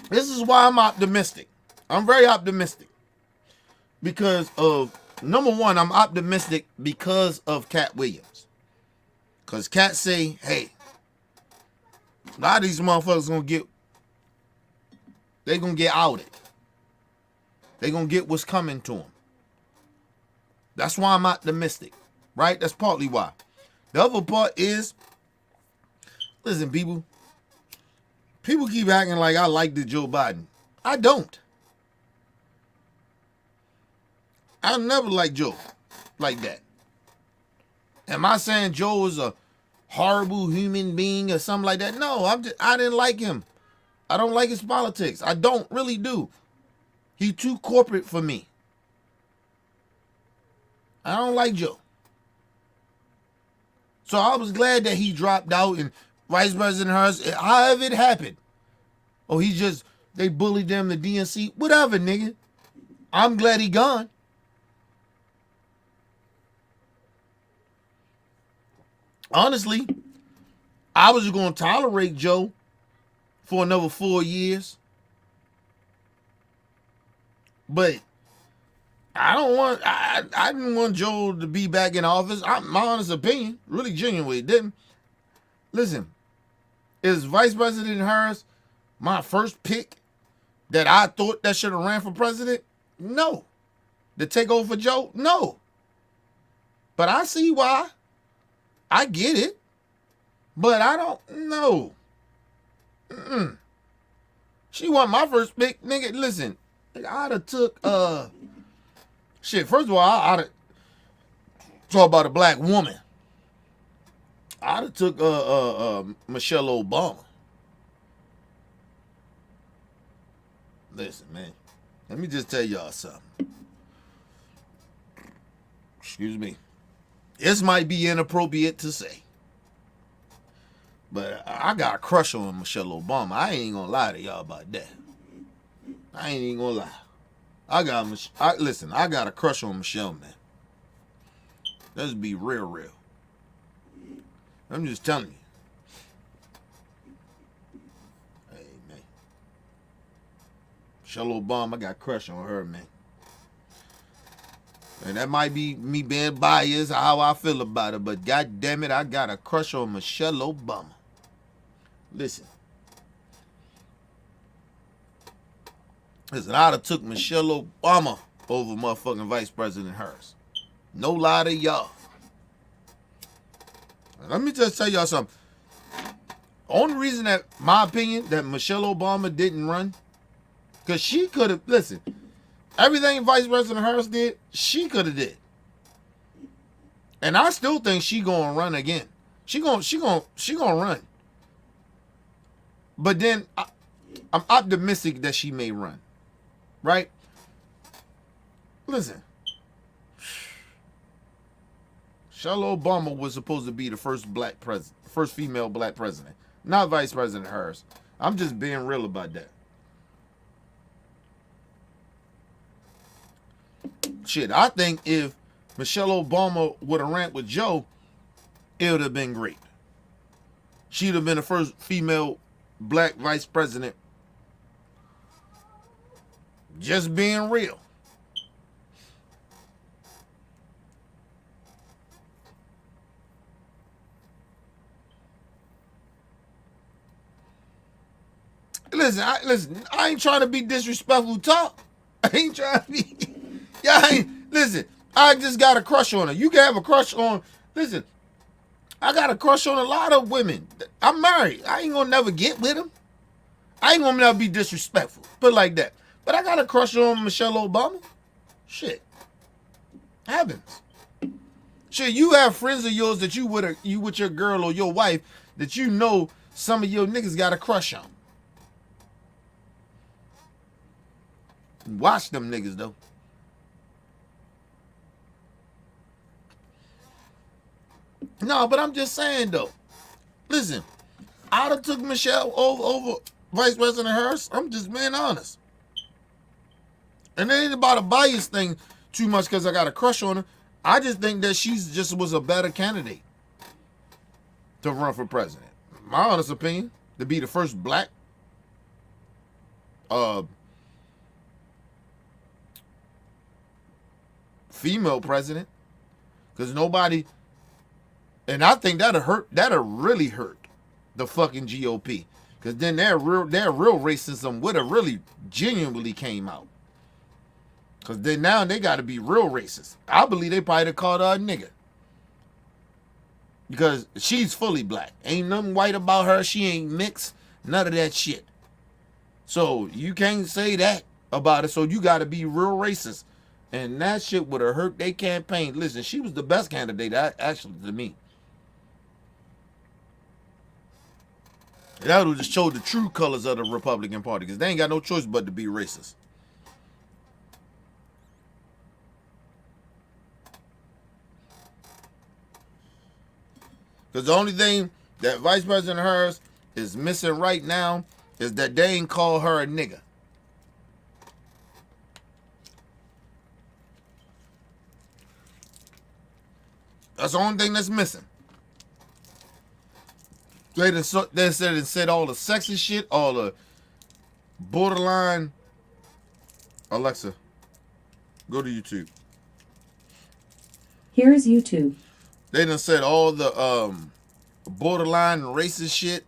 This is why I'm optimistic. I'm very optimistic. Because of, number one, I'm optimistic because of Cat Williams. Because Cat say, hey, a lot of these motherfuckers they gonna get outed. They gonna get what's coming to them. That's why I'm optimistic, right? That's partly why. The other part is, listen, people keep acting like I like the Joe Biden. I don't. I never liked Joe like that. Am I saying Joe is a horrible human being or something like that? No, I didn't like him. I don't like his politics. I don't really do. He too corporate for me. I don't like Joe. So I was glad that he dropped out and Vice President Harris, however it happened. Oh, they bullied them, the DNC, whatever, nigga. I'm glad he gone. Honestly, I was going to tolerate Joe for another 4 years. But I didn't want Joe to be back in office. My honest opinion, really genuinely didn't. Listen, is Vice President Harris my first pick that I thought that should have ran for president? No. To take over for Joe? No. But I see why. I get it. But I don't know. She wasn't my first pick. Nigga, listen. I'd have took, shit, first of all, I'd have, talk about a black woman. I'd have took, Michelle Obama. Listen, man. Let me just tell y'all something. Excuse me. This might be inappropriate to say. But I got a crush on Michelle Obama. I ain't gonna lie to y'all about that. I ain't even gonna lie. I got a crush on Michelle, man. Let's be real. I'm just telling you. Hey, man. Michelle Obama, I got a crush on her, man. And that might be me being biased, how I feel about it, but god damn it, I got a crush on Michelle Obama. Listen, I'd have took Michelle Obama over motherfucking Vice President Harris. No lie to y'all. Let me just tell y'all something. Only reason that, my opinion, that Michelle Obama didn't run, because she could have, listen, everything Vice President Harris did, she could have did. And I still think she gonna run again. She gonna run. But then I'm optimistic that she may run. Right? Listen. Michelle Obama was supposed to be the first female black president, not Vice President Harris. I'm just being real about that. Shit, I think if Michelle Obama would have ran with Joe, it would have been great. She'd have been the first female black vice president. Just being real. Listen, I ain't trying to be disrespectful talk. I ain't trying to be. Listen, I just got a crush on her. You can have a crush on, listen, I got a crush on a lot of women. I'm married. I ain't gonna never get with them. I ain't gonna never be disrespectful. Put it like that. But I got a crush on Michelle Obama. Shit. Happens. Shit, you have friends of yours that you with your girl or your wife that you know some of your niggas got a crush on. Watch them niggas though. No, but I'm just saying though. Listen, I'd have took Michelle over Vice President Harris. I'm just being honest. And it ain't about a bias thing too much because I got a crush on her. I just think that she's just was a better candidate to run for president. My honest opinion, to be the first black female president. Because nobody, and I think that'll really hurt the fucking GOP. Because then their real racism would have really genuinely came out. Because then now they got to be real racist. I believe they probably called her a nigga. because she's fully black. Ain't nothing white about her. She ain't mixed. None of that shit. So you can't say that about it. So you got to be real racist. And that shit would have hurt their campaign. Listen, she was the best candidate, actually, to me. That would just show the true colors of the Republican Party, because they ain't got no choice but to be racist. Because the only thing that Vice President Harris is missing right now is that they ain't call her a nigga. That's the only thing that's missing. They said all the sexist shit, all the borderline. Alexa, go to YouTube. Here is YouTube. They done said all the borderline racist shit,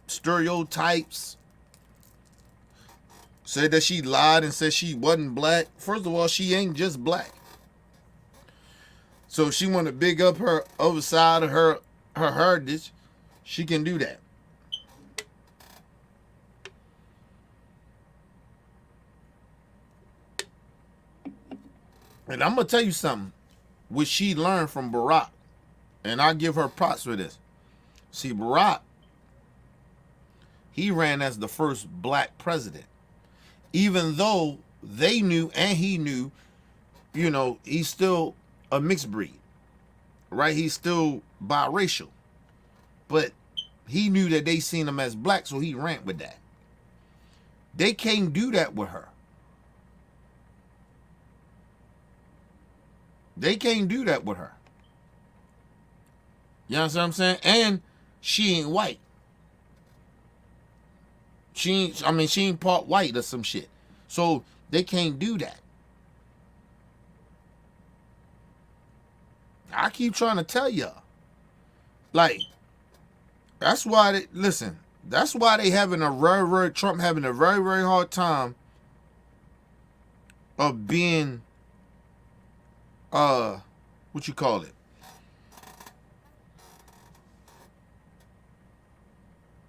stereotypes. Said that she lied and said she wasn't black. First of all, she ain't just black. So if she want to big up her other side of her heritage, she can do that. And I'm going to tell you something, which she learned from Barack. And I give her props for this. See, Barack, he ran as the first black president. Even though they knew and he knew, you know, he's still a mixed breed, right? He's still biracial. But he knew that they seen him as black, so he ran with that. They can't do that with her. They can't do that with her. You understand what I'm saying? And she ain't white. She ain't part white or some shit. So they can't do that. I keep trying to tell y'all. Like, that's why that's why they having Trump having a very, very hard time of being, what you call it?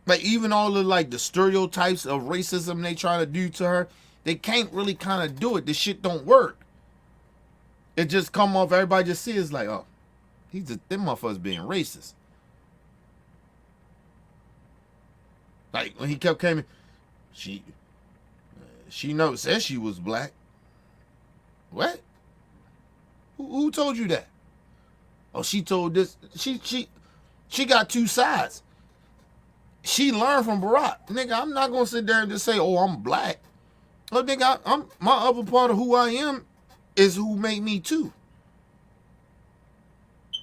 Like, even all the, like, the stereotypes of racism they trying to do to her, they can't really kind of do it. This shit don't work. It just come off, everybody just see it's like, oh, them motherfuckers being racist. Like, when he kept coming, she said she was black. What? Who told you that? Oh, she told this. She got two sides. She learned from Barack. Nigga, I'm not gonna sit there and just say, oh, I'm black. Oh, nigga, I'm my other part of who I am is who made me too.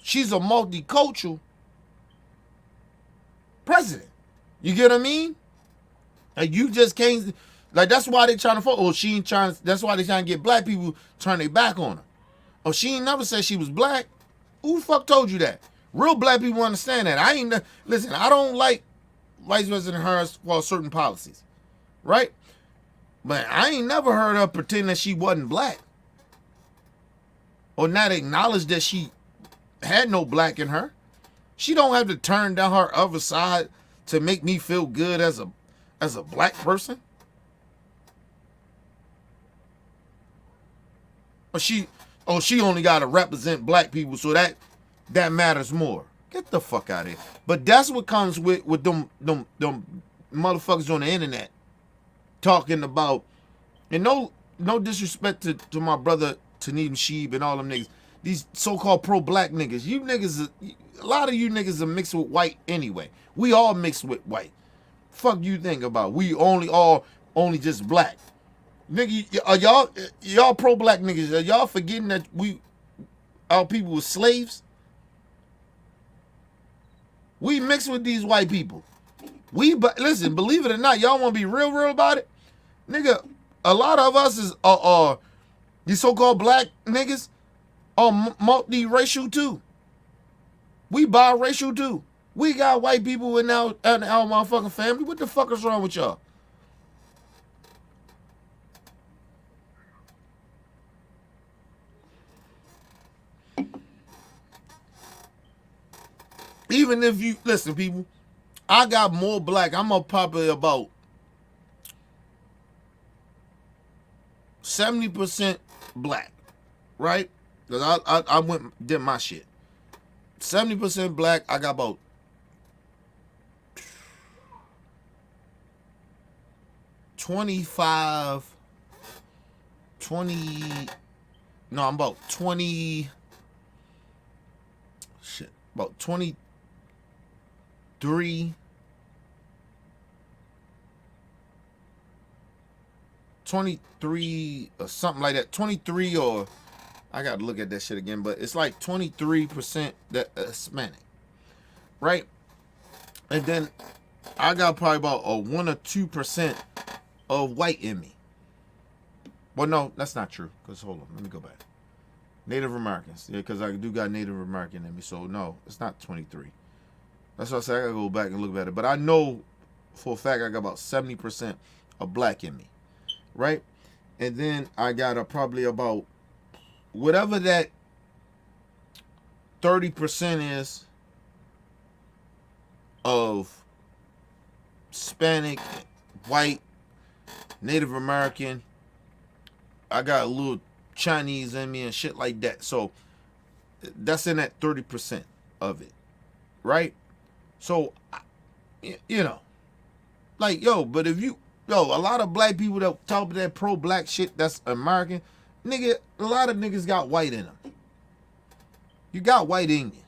She's a multicultural president. You get what I mean? Like, you just can't, like, that's why they trying to oh, she ain't trying, that's why they trying to get black people turn their back on her. Oh, she ain't never said she was black. Who the fuck told you that? Real black people understand that. Listen, I don't like Vice President Harris for certain policies, right? But I ain't never heard her pretend that she wasn't black, or not acknowledge that she had no black in her. She don't have to turn down her other side to make me feel good as a black person. Or she only got to represent black people, so that matters more. Get the fuck out of here. But that's what comes with them motherfuckers on the internet talking about, and no disrespect to my brother Taneem Sheeb and all them niggas, these so-called pro-black niggas. You niggas, a lot of you niggas are mixed with white anyway. We all mixed with white. Fuck you think about? We only just black. Nigga, are y'all pro-black niggas? Are y'all forgetting that our people were slaves? We mixed with these white people. Listen, believe it or not, y'all want to be real about it? Nigga, a lot of us is these so-called black niggas are multiracial too. We biracial too. We got white people in our motherfucking family. What the fuck is wrong with y'all? Even if you listen, people, I got more black. I'm up probably about 70% black, right? Because I went did my shit. 70% black. I got about 25, 20. No, I'm about 20. Shit, about 23. 23 or something like that. 23 or I gotta look at that shit again, but it's like 23% that Hispanic, right? And then I got probably about a 1 or 2% of white in me. Well, no, that's not true. Cause hold on, let me go back. Native Americans, yeah, because I do got Native American in me. So no, it's not 23. That's what I said. I gotta go back and look at it. But I know for a fact I got about 70% of black in me, right? And then I got probably about whatever that 30% is of Hispanic, white, Native American. I got a little Chinese in me and shit like that. So that's in that 30% of it, right? So, you know, like, yo, but if you, yo, a lot of black people that talk about that pro-black shit that's American, nigga, a lot of niggas got white in them. You got white in you.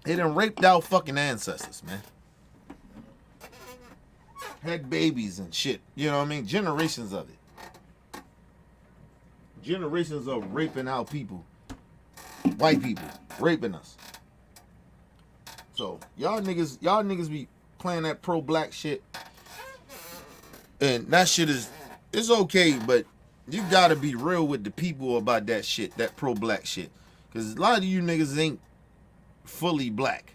They done raped our fucking ancestors, man. Had babies and shit. You know what I mean? Generations of it. Generations of raping our people. White people. Raping us. So, y'all niggas be playing that pro-black shit. And that shit is, it's okay, but you gotta be real with the people about that shit, that pro-black shit. Because a lot of you niggas ain't fully black.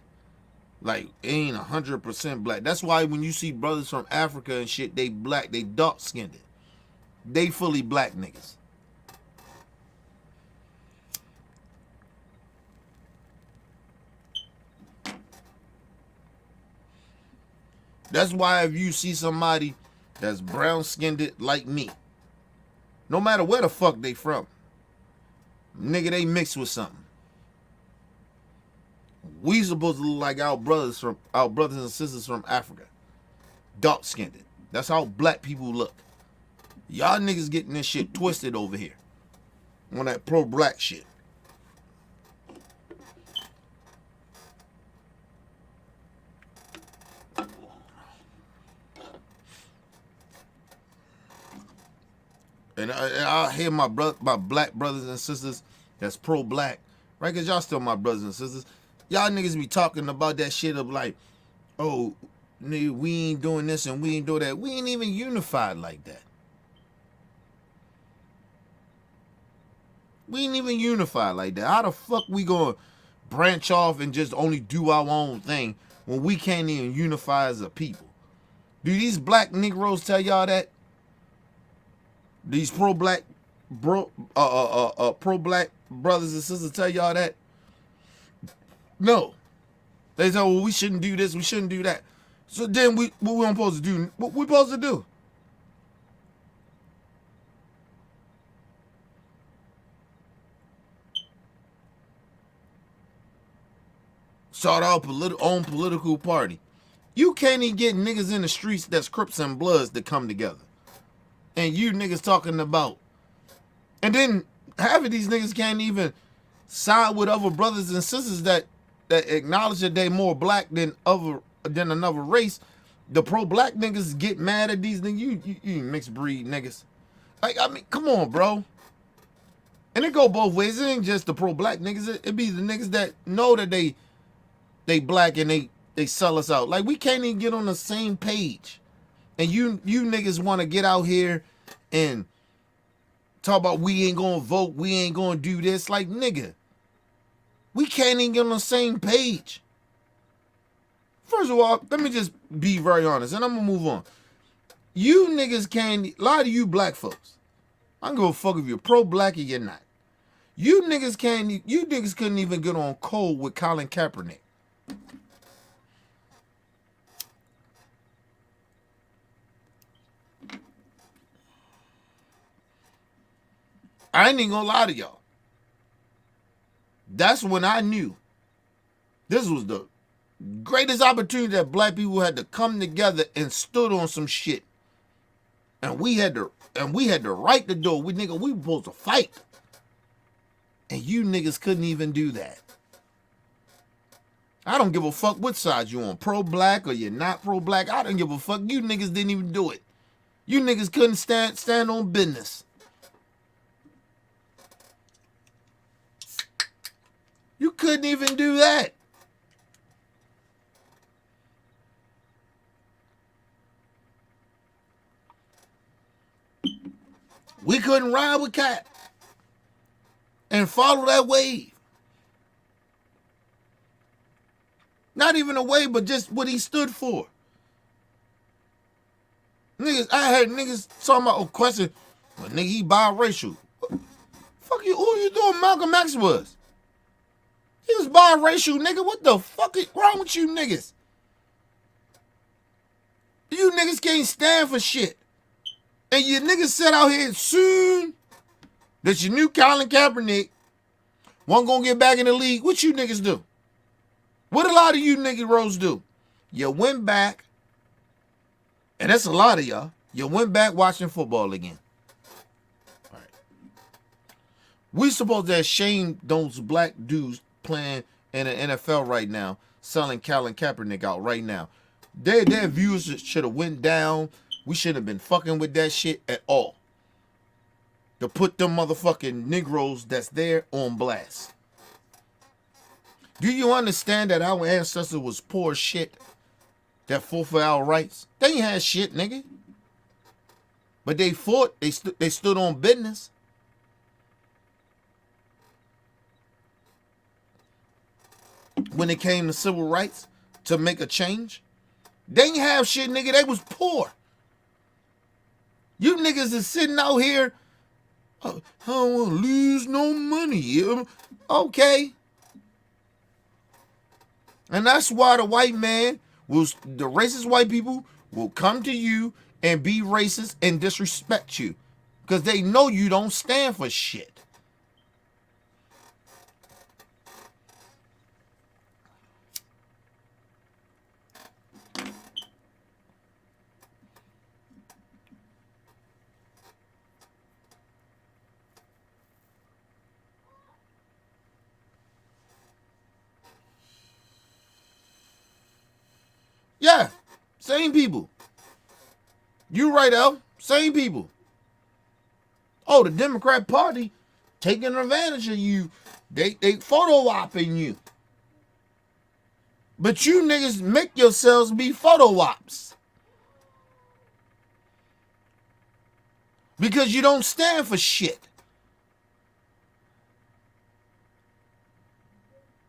Like, ain't 100% black. That's why when you see brothers from Africa and shit, they black, they dark-skinned. They fully black niggas. That's why if you see somebody that's brown-skinned like me, no matter where the fuck they from, nigga, they mixed with something. We supposed to look like our brothers and sisters from Africa. Dark-skinned. That's how black people look. Y'all niggas getting this shit twisted over here. On that pro-black shit. And I hear my black brothers and sisters that's pro-black, right? Because y'all still my brothers and sisters. Y'all niggas be talking about that shit of like, oh, nigga, we ain't doing this and we ain't doing that. We ain't even unified like that. We ain't even unified like that. How the fuck we gonna branch off and just only do our own thing when we can't even unify as a people? Do these black Negroes tell y'all that? These pro-black pro-black brothers and sisters tell y'all that? No. They say, well, we shouldn't do this, we shouldn't do that. So then what we supposed to do? What we supposed to do? Start our own political party. You can't even get niggas in the streets that's Crips and Bloods to come together. And you niggas talking about. And then half of these niggas can't even side with other brothers and sisters that acknowledge that they more black than another race. The pro-black niggas get mad at these niggas. You mixed breed niggas. Like, I mean, come on, bro. And it go both ways. It ain't just the pro-black niggas. It be the niggas that know that they black and they sell us out. Like, we can't even get on the same page. And you niggas want to get out here and talk about we ain't gonna vote, we ain't gonna do this. Like, nigga, we can't even get on the same page. First of all, let me just be very honest, and I'm gonna move on. You niggas can't, a lot of you black folks, I don't give a fuck if you're pro-black or you're not. You niggas couldn't even get on cold with Colin Kaepernick. I ain't even gonna lie to y'all. That's when I knew this was the greatest opportunity that black people had to come together and stood on some shit. And we had to right the door. We were supposed to fight. And you niggas couldn't even do that. I don't give a fuck what side you on, pro-black or you're not pro-black. I don't give a fuck. You niggas didn't even do it. You niggas couldn't stand on business. You couldn't even do that. We couldn't ride with Cap and follow that wave. Not even a wave, but just what he stood for. Niggas, I heard niggas talking about a question. Well, nigga, he biracial. Fuck you, who you doing Malcolm X was? He was biracial, nigga. What the fuck is wrong with you niggas? You niggas can't stand for shit. And you niggas said out here soon that you knew Colin Kaepernick wasn't gonna get back in the league. What you niggas do? What a lot of you niggas do? You went back, and that's a lot of y'all. You went back watching football again. All right. We supposed to shame those black dudes playing in the NFL right now, selling Colin Kaepernick out right now. Their views should have went down. We shouldn't have been fucking with that shit at all. To put them motherfucking Negroes that's there on blast. Do you understand that our ancestors was poor shit that fought for our rights? They ain't had shit, nigga. But they fought. They stood on business. When it came to civil rights, to make a change, they ain't have shit, nigga. They was poor. You niggas is sitting out here, I don't want to lose no money. Okay. And that's why the racist white people will come to you and be racist and disrespect you. Because they know you don't stand for shit. Yeah, same people. You right, El. Same people. Oh, the Democrat Party taking advantage of you. They photo opping you. But you niggas make yourselves be photo ops. Because you don't stand for shit.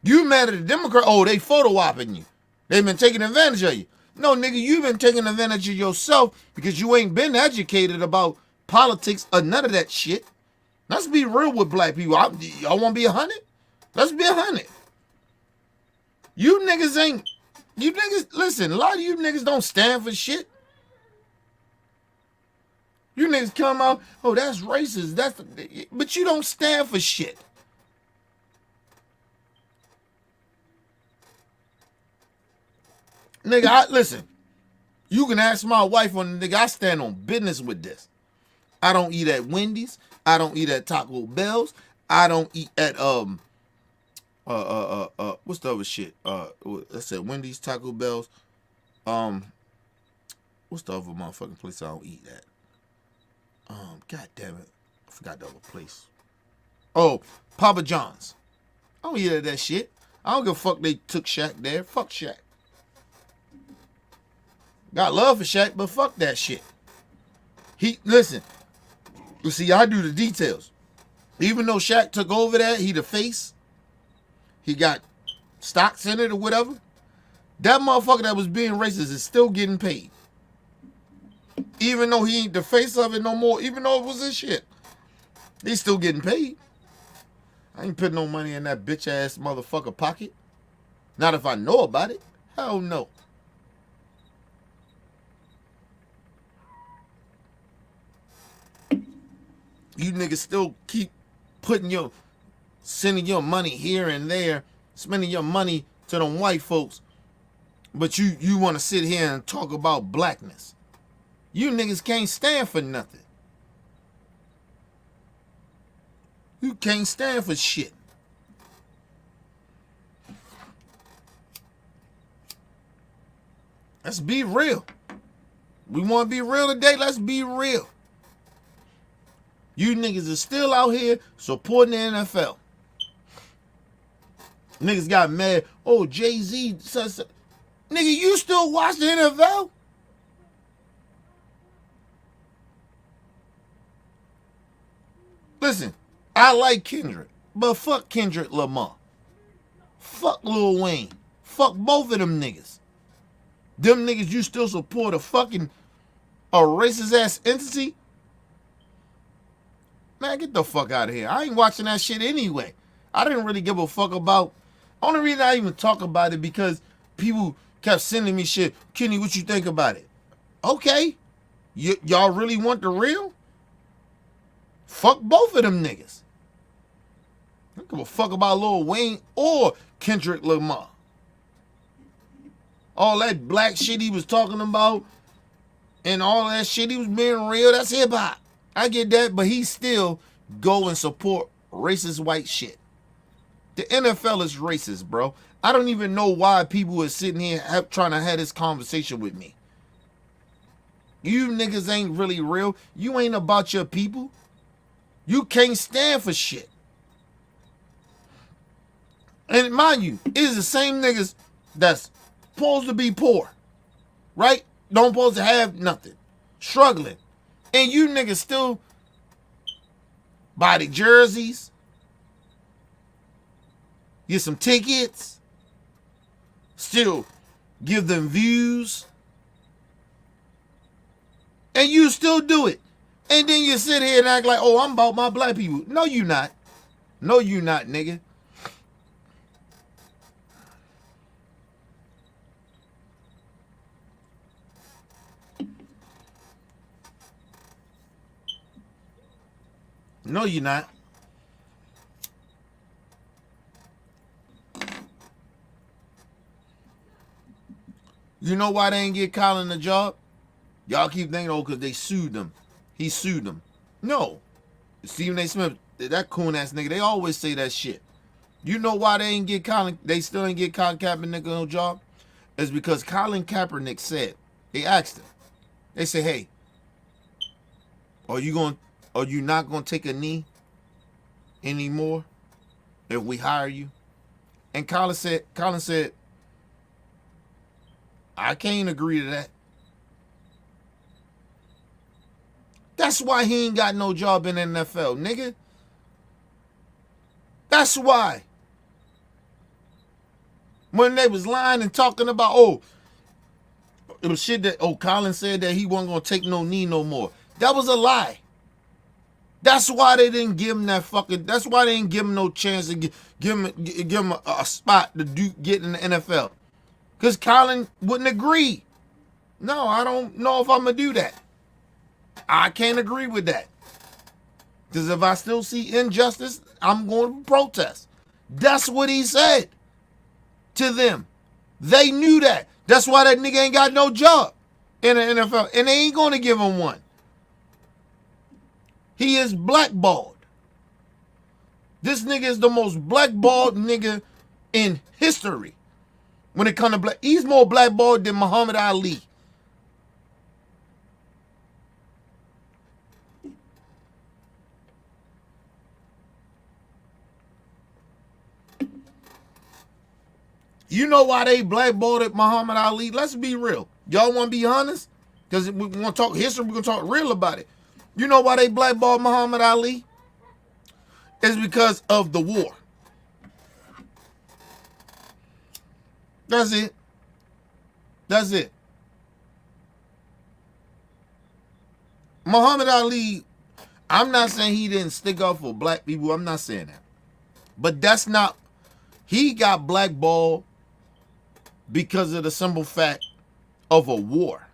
You mad at the Democrat? Oh, they photo opping you. They've been taking advantage of you. No, nigga, you've been taking advantage of yourself because you ain't been educated about politics or none of that shit. Let's be real with black people. Y'all want to be 100? Let's be 100. You niggas, listen, a lot of you niggas don't stand for shit. You niggas come out, oh, that's racist. But you don't stand for shit. Nigga, listen, you can ask my wife on the nigga, I stand on business with this. I don't eat at Wendy's. I don't eat at Taco Bell's. I don't eat at, what's the other shit? I said Wendy's, Taco Bell's. What's the other motherfucking place I don't eat at? God damn it. I forgot the other place. Oh, Papa John's. I don't eat at that shit. I don't give a fuck they took Shaq there. Fuck Shaq. Got love for Shaq, but fuck that shit. Listen, you see, I do the details. Even though Shaq took over that, he the face. He got stocks in it or whatever. That motherfucker that was being racist is still getting paid. Even though he ain't the face of it no more, even though it was his shit. He's still getting paid. I ain't putting no money in that bitch ass motherfucker pocket. Not if I know about it. Hell no. You niggas still keep sending your money here and there, spending your money to them white folks, but you want to sit here and talk about blackness. You niggas can't stand for nothing. You can't stand for shit. Let's be real. We want to be real today. Let's be real. You niggas are still out here supporting the NFL. Niggas got mad. Oh, Jay-Z. Nigga, you still watch the NFL? Listen, I like Kendrick, but fuck Kendrick Lamar. Fuck Lil Wayne. Fuck both of them niggas. Them niggas, you still support a racist ass entity? Man, get the fuck out of here. I ain't watching that shit anyway. I didn't really give a fuck about. Only reason I even talk about it because people kept sending me shit. Kenny, what you think about it? Okay. Y'all really want the real? Fuck both of them niggas. I don't give a fuck about Lil Wayne or Kendrick Lamar. All that black shit he was talking about and all that shit he was being real, that's hip hop. I get that, but he still go and support racist white shit. The NFL is racist, bro. I don't even know why people are sitting here trying to have this conversation with me. You niggas ain't really real. You ain't about your people. You can't stand for shit. And mind you, it's the same niggas that's supposed to be poor, right? Don't supposed to have nothing, struggling. And you niggas still buy the jerseys, get some tickets, still give them views, and you still do it. And then you sit here and act like, oh, I'm about my black people. No, you not. No, you not, nigga. No, you're not. You know why they ain't get Colin the job? Y'all keep thinking, oh, because they sued them. He sued them. No. Stephen A. Smith, that coon ass nigga, they always say that shit. You know why they still ain't get Colin Kaepernick no job? It's because Colin Kaepernick said, they asked him, they say, hey, are you not gonna take a knee anymore if we hire you? And Colin said, I can't agree to that. That's why he ain't got no job in the NFL, nigga. That's why. When they was lying and talking about, oh, it was shit that, oh, Colin said that he wasn't gonna take no knee no more. That was a lie. That's why they didn't give him that fucking. That's why they didn't give him no chance to give him a spot to get in the NFL. Because Colin wouldn't agree. No, I don't know if I'm gonna do that. I can't agree with that. Because if I still see injustice, I'm going to protest. That's what he said to them. They knew that. That's why that nigga ain't got no job in the NFL, and they ain't going to give him one. He is blackballed. This nigga is the most blackballed nigga in history. When it comes to black, he's more blackballed than Muhammad Ali. You know why they blackballed at Muhammad Ali? Let's be real. Y'all want to be honest? Because we want to talk history, we're going to talk real about it. You know why they blackballed Muhammad Ali? It's because of the war. That's it. That's it. Muhammad Ali, I'm not saying he didn't stick up for black people. I'm not saying that. But that's not, he got blackballed because of the simple fact of a war.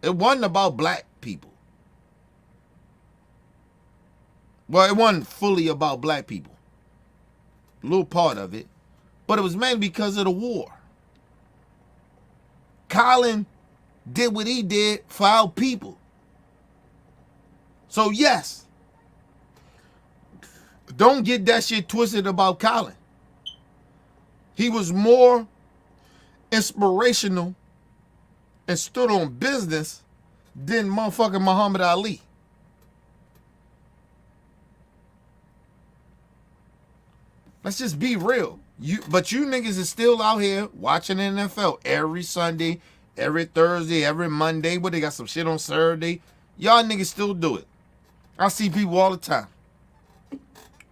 It wasn't about black people. Well, it wasn't fully about black people. A little part of it. But it was mainly because of the war. Colin did what he did for our people. So yes, don't get that shit twisted about Colin. He was more inspirational and stood on business than motherfucking Muhammad Ali. Let's just be real. But you niggas is still out here watching NFL every Sunday, every Thursday, every Monday. But they got some shit on Saturday. Y'all niggas still do it. I see people all the time.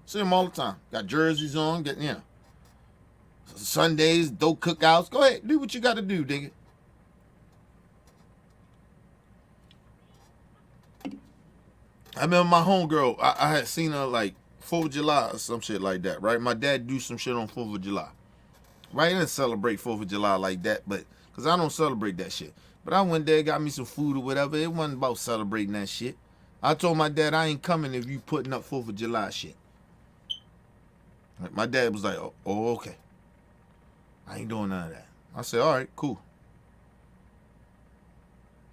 See them all the time. Got jerseys on, get Sundays, dope cookouts. Go ahead, do what you got to do, nigga. I remember my homegirl. I had seen her like 4th of July or some shit like that, right? My dad do some shit on 4th of July. Right? I didn't celebrate 4th of July like that, but because I don't celebrate that shit. But I went there, got me some food or whatever. It wasn't about celebrating that shit. I told my dad I ain't coming if you putting up 4th of July shit. My dad was like, oh, okay. I ain't doing none of that. I said, all right, cool.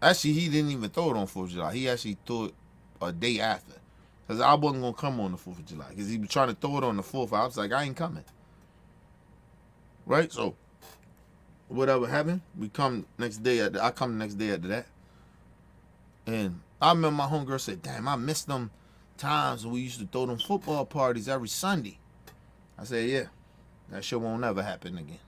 Actually, he didn't even throw it on 4th of July. He actually threw it a day after. Because I wasn't going to come on the 4th of July. Because he was trying to throw it on the 4th. I was like, I ain't coming. Right? So, whatever happened, we come next day. I come the next day after that. And I remember my homegirl said, damn, I missed them times when we used to throw them football parties every Sunday. I said, yeah, that shit won't never happen again.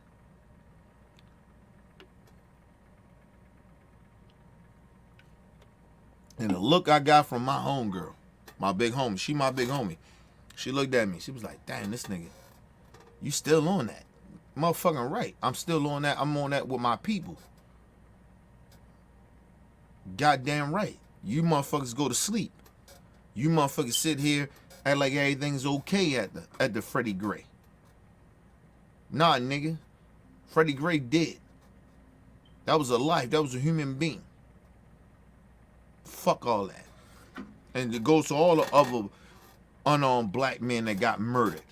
And the look I got from my homegirl, my big homie, she my big homie. She looked at me. She was like, damn, this nigga, you still on that. Motherfucking right. I'm still on that. I'm on that with my people. Goddamn right. You motherfuckers go to sleep. You motherfuckers sit here, act like everything's okay at the Freddie Gray. Nah, nigga. Freddie Gray dead. That was a life. That was a human being. Fuck all that. And it goes to all the other unarmed black men that got murdered.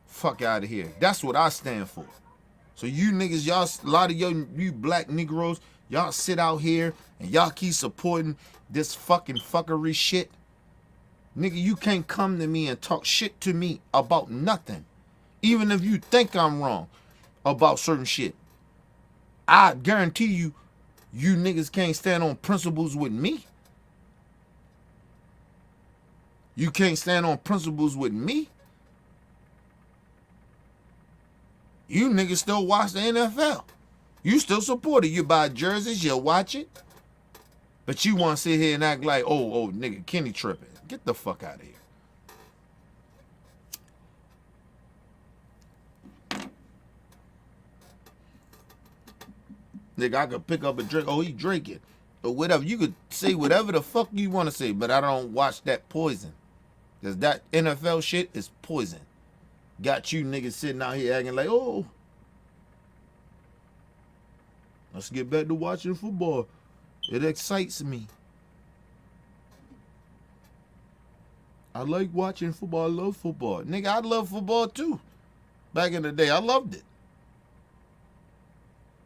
Fuck out of here. That's what I stand for. So you niggas, y'all, a lot of you black Negroes, y'all sit out here and y'all keep supporting this fucking fuckery shit. Nigga, you can't come to me and talk shit to me about nothing. Even if you think I'm wrong about certain shit. I guarantee you, you niggas can't stand on principles with me. You can't stand on principles with me. You niggas still watch the NFL. You still support it. You buy jerseys, you watch it. But you want to sit here and act like, oh, nigga, Kenny tripping. Get the fuck out of here. Nigga, I could pick up a drink. Oh, he drinking. Or whatever. You could say whatever the fuck you want to say, but I don't watch that poison. Because that NFL shit is poison. Got you niggas sitting out here acting like, oh, let's get back to watching football. It excites me. I like watching football. I love football. Nigga, I love football too. Back in the day, I loved it.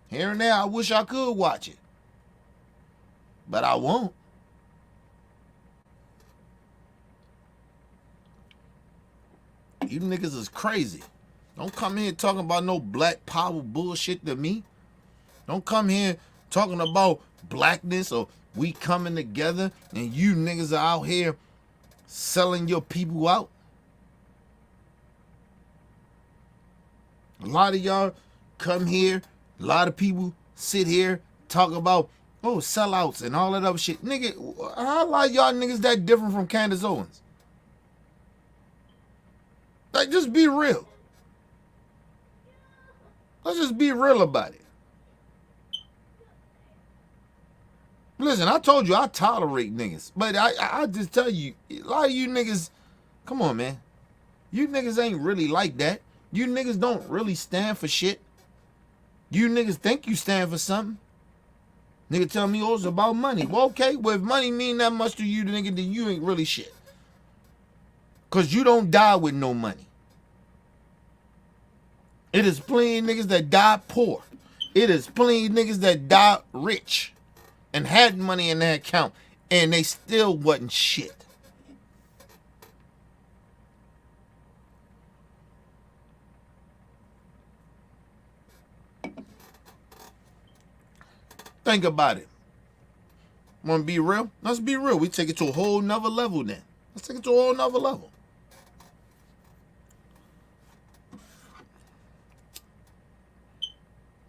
Here and there, I wish I could watch it. But I won't. You niggas is crazy. Don't come here talking about no black power bullshit to me. Don't come here talking about blackness or we coming together and you niggas are out here selling your people out. A lot of y'all come here, a lot of people sit here, talk about, oh, sellouts and all that other shit. Nigga, how a lot of y'all niggas that different from Candace Owens? Like, just be real. Let's just be real about it. Listen, I told you I tolerate niggas, but I just tell you, a lot of you niggas, come on, man. You niggas ain't really like that. You niggas don't really stand for shit. You niggas think you stand for something. Nigga tell me, oh, it's about money. Well, okay, well, if money mean that much to you, nigga, then you ain't really shit. Because you don't die with no money. It is plenty of niggas that die poor. It is plenty of niggas that die rich and had money in their account, and they still wasn't shit. Think about it. Want to be real? Let's be real. We take it to a whole nother level then. Let's take it to a whole nother level.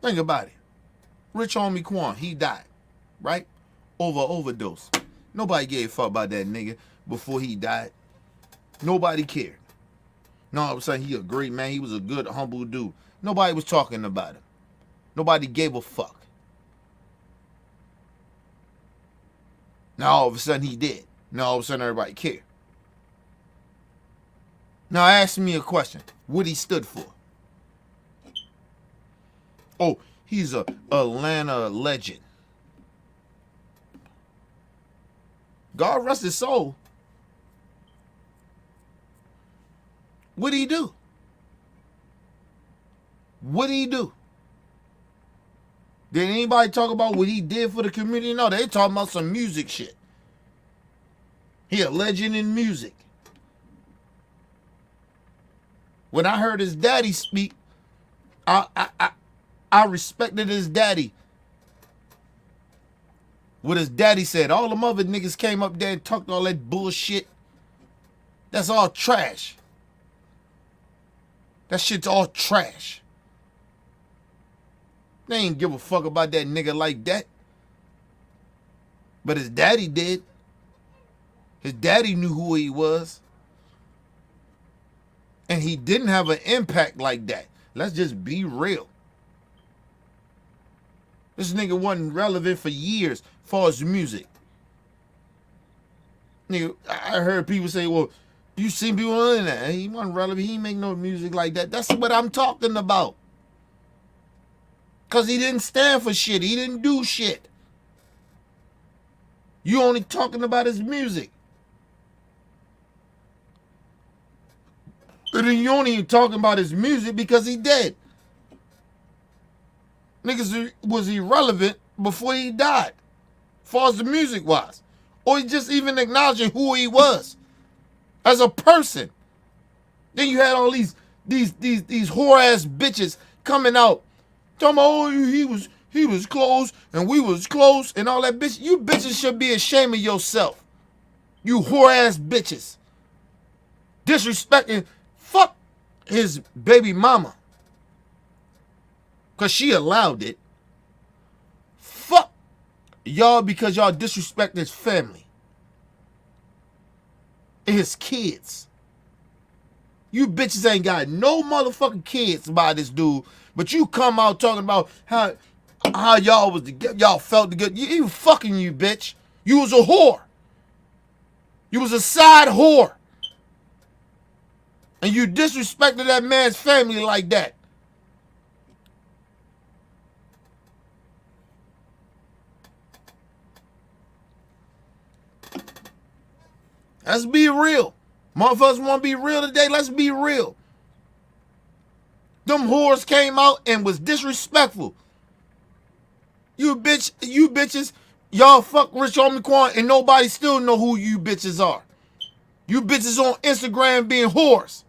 Think about it. Rich homie Quan, he died, right? Over overdose. Nobody gave a fuck about that nigga before he died. Nobody cared. No, all of a sudden he a great man. He was a good, humble dude. Nobody was talking about him. Nobody gave a fuck. Now all of a sudden he did. Now all of a sudden everybody cared. Now ask me a question. What he stood for? Oh, he's a Atlanta legend. God rest his soul. What'd he do? What'd he do? Did anybody talk about what he did for the community? No, they talking about some music shit. He a legend in music. When I heard his daddy speak, I respected his daddy. What his daddy said. All them other niggas came up there and talked all that bullshit. That's all trash. That shit's all trash. They ain't give a fuck about that nigga like that. But his daddy did. His daddy knew who he was. And he didn't have an impact like that. Let's just be real. This nigga wasn't relevant for years as far as music. Nigga, I heard people say, well, you seen people in that. He wasn't relevant. He ain't make no music like that. That's what I'm talking about. Because he didn't stand for shit. He didn't do shit. You only talking about his music. And then you only even talking about his music because he dead. Niggas was irrelevant before he died, as far as the music was. Or he just even acknowledging who he was as a person. Then you had all these whore-ass bitches coming out talking about, oh, he was close and we was close and all that bitch. You bitches should be ashamed of yourself. You whore-ass bitches. Disrespecting, fuck his baby mama. Because she allowed it. Fuck y'all because y'all disrespect his family. And his kids. You bitches ain't got no motherfucking kids by this dude. But you come out talking about how y'all was together, y'all felt together. He was fucking you, bitch. You was a whore. You was a side whore. And you disrespected that man's family like that. Let's be real. Motherfuckers want to be real today. Let's be real. Them whores came out and was disrespectful. You bitches, y'all fuck Rich Homie Quan and nobody still know who you bitches are. You bitches on Instagram being whores.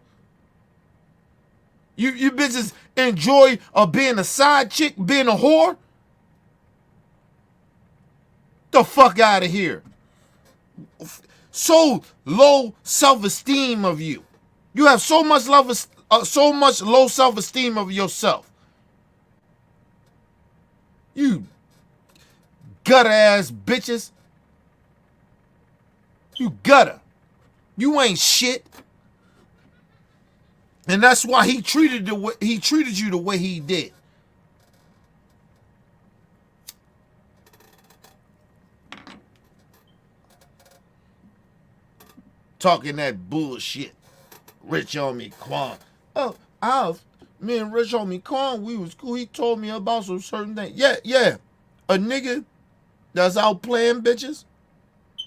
You bitches enjoy being a side chick, being a whore. The fuck out of here. So low self-esteem of you. You have so much low self-esteem of yourself. You gutter ass bitches. You gutter. You ain't shit. And that's why he treated you the way he did. talking that bullshit. Rich Homie Quan. Oh, me and Rich Homie Quan, we was cool. He told me about some certain things. Yeah. A nigga that's out playing bitches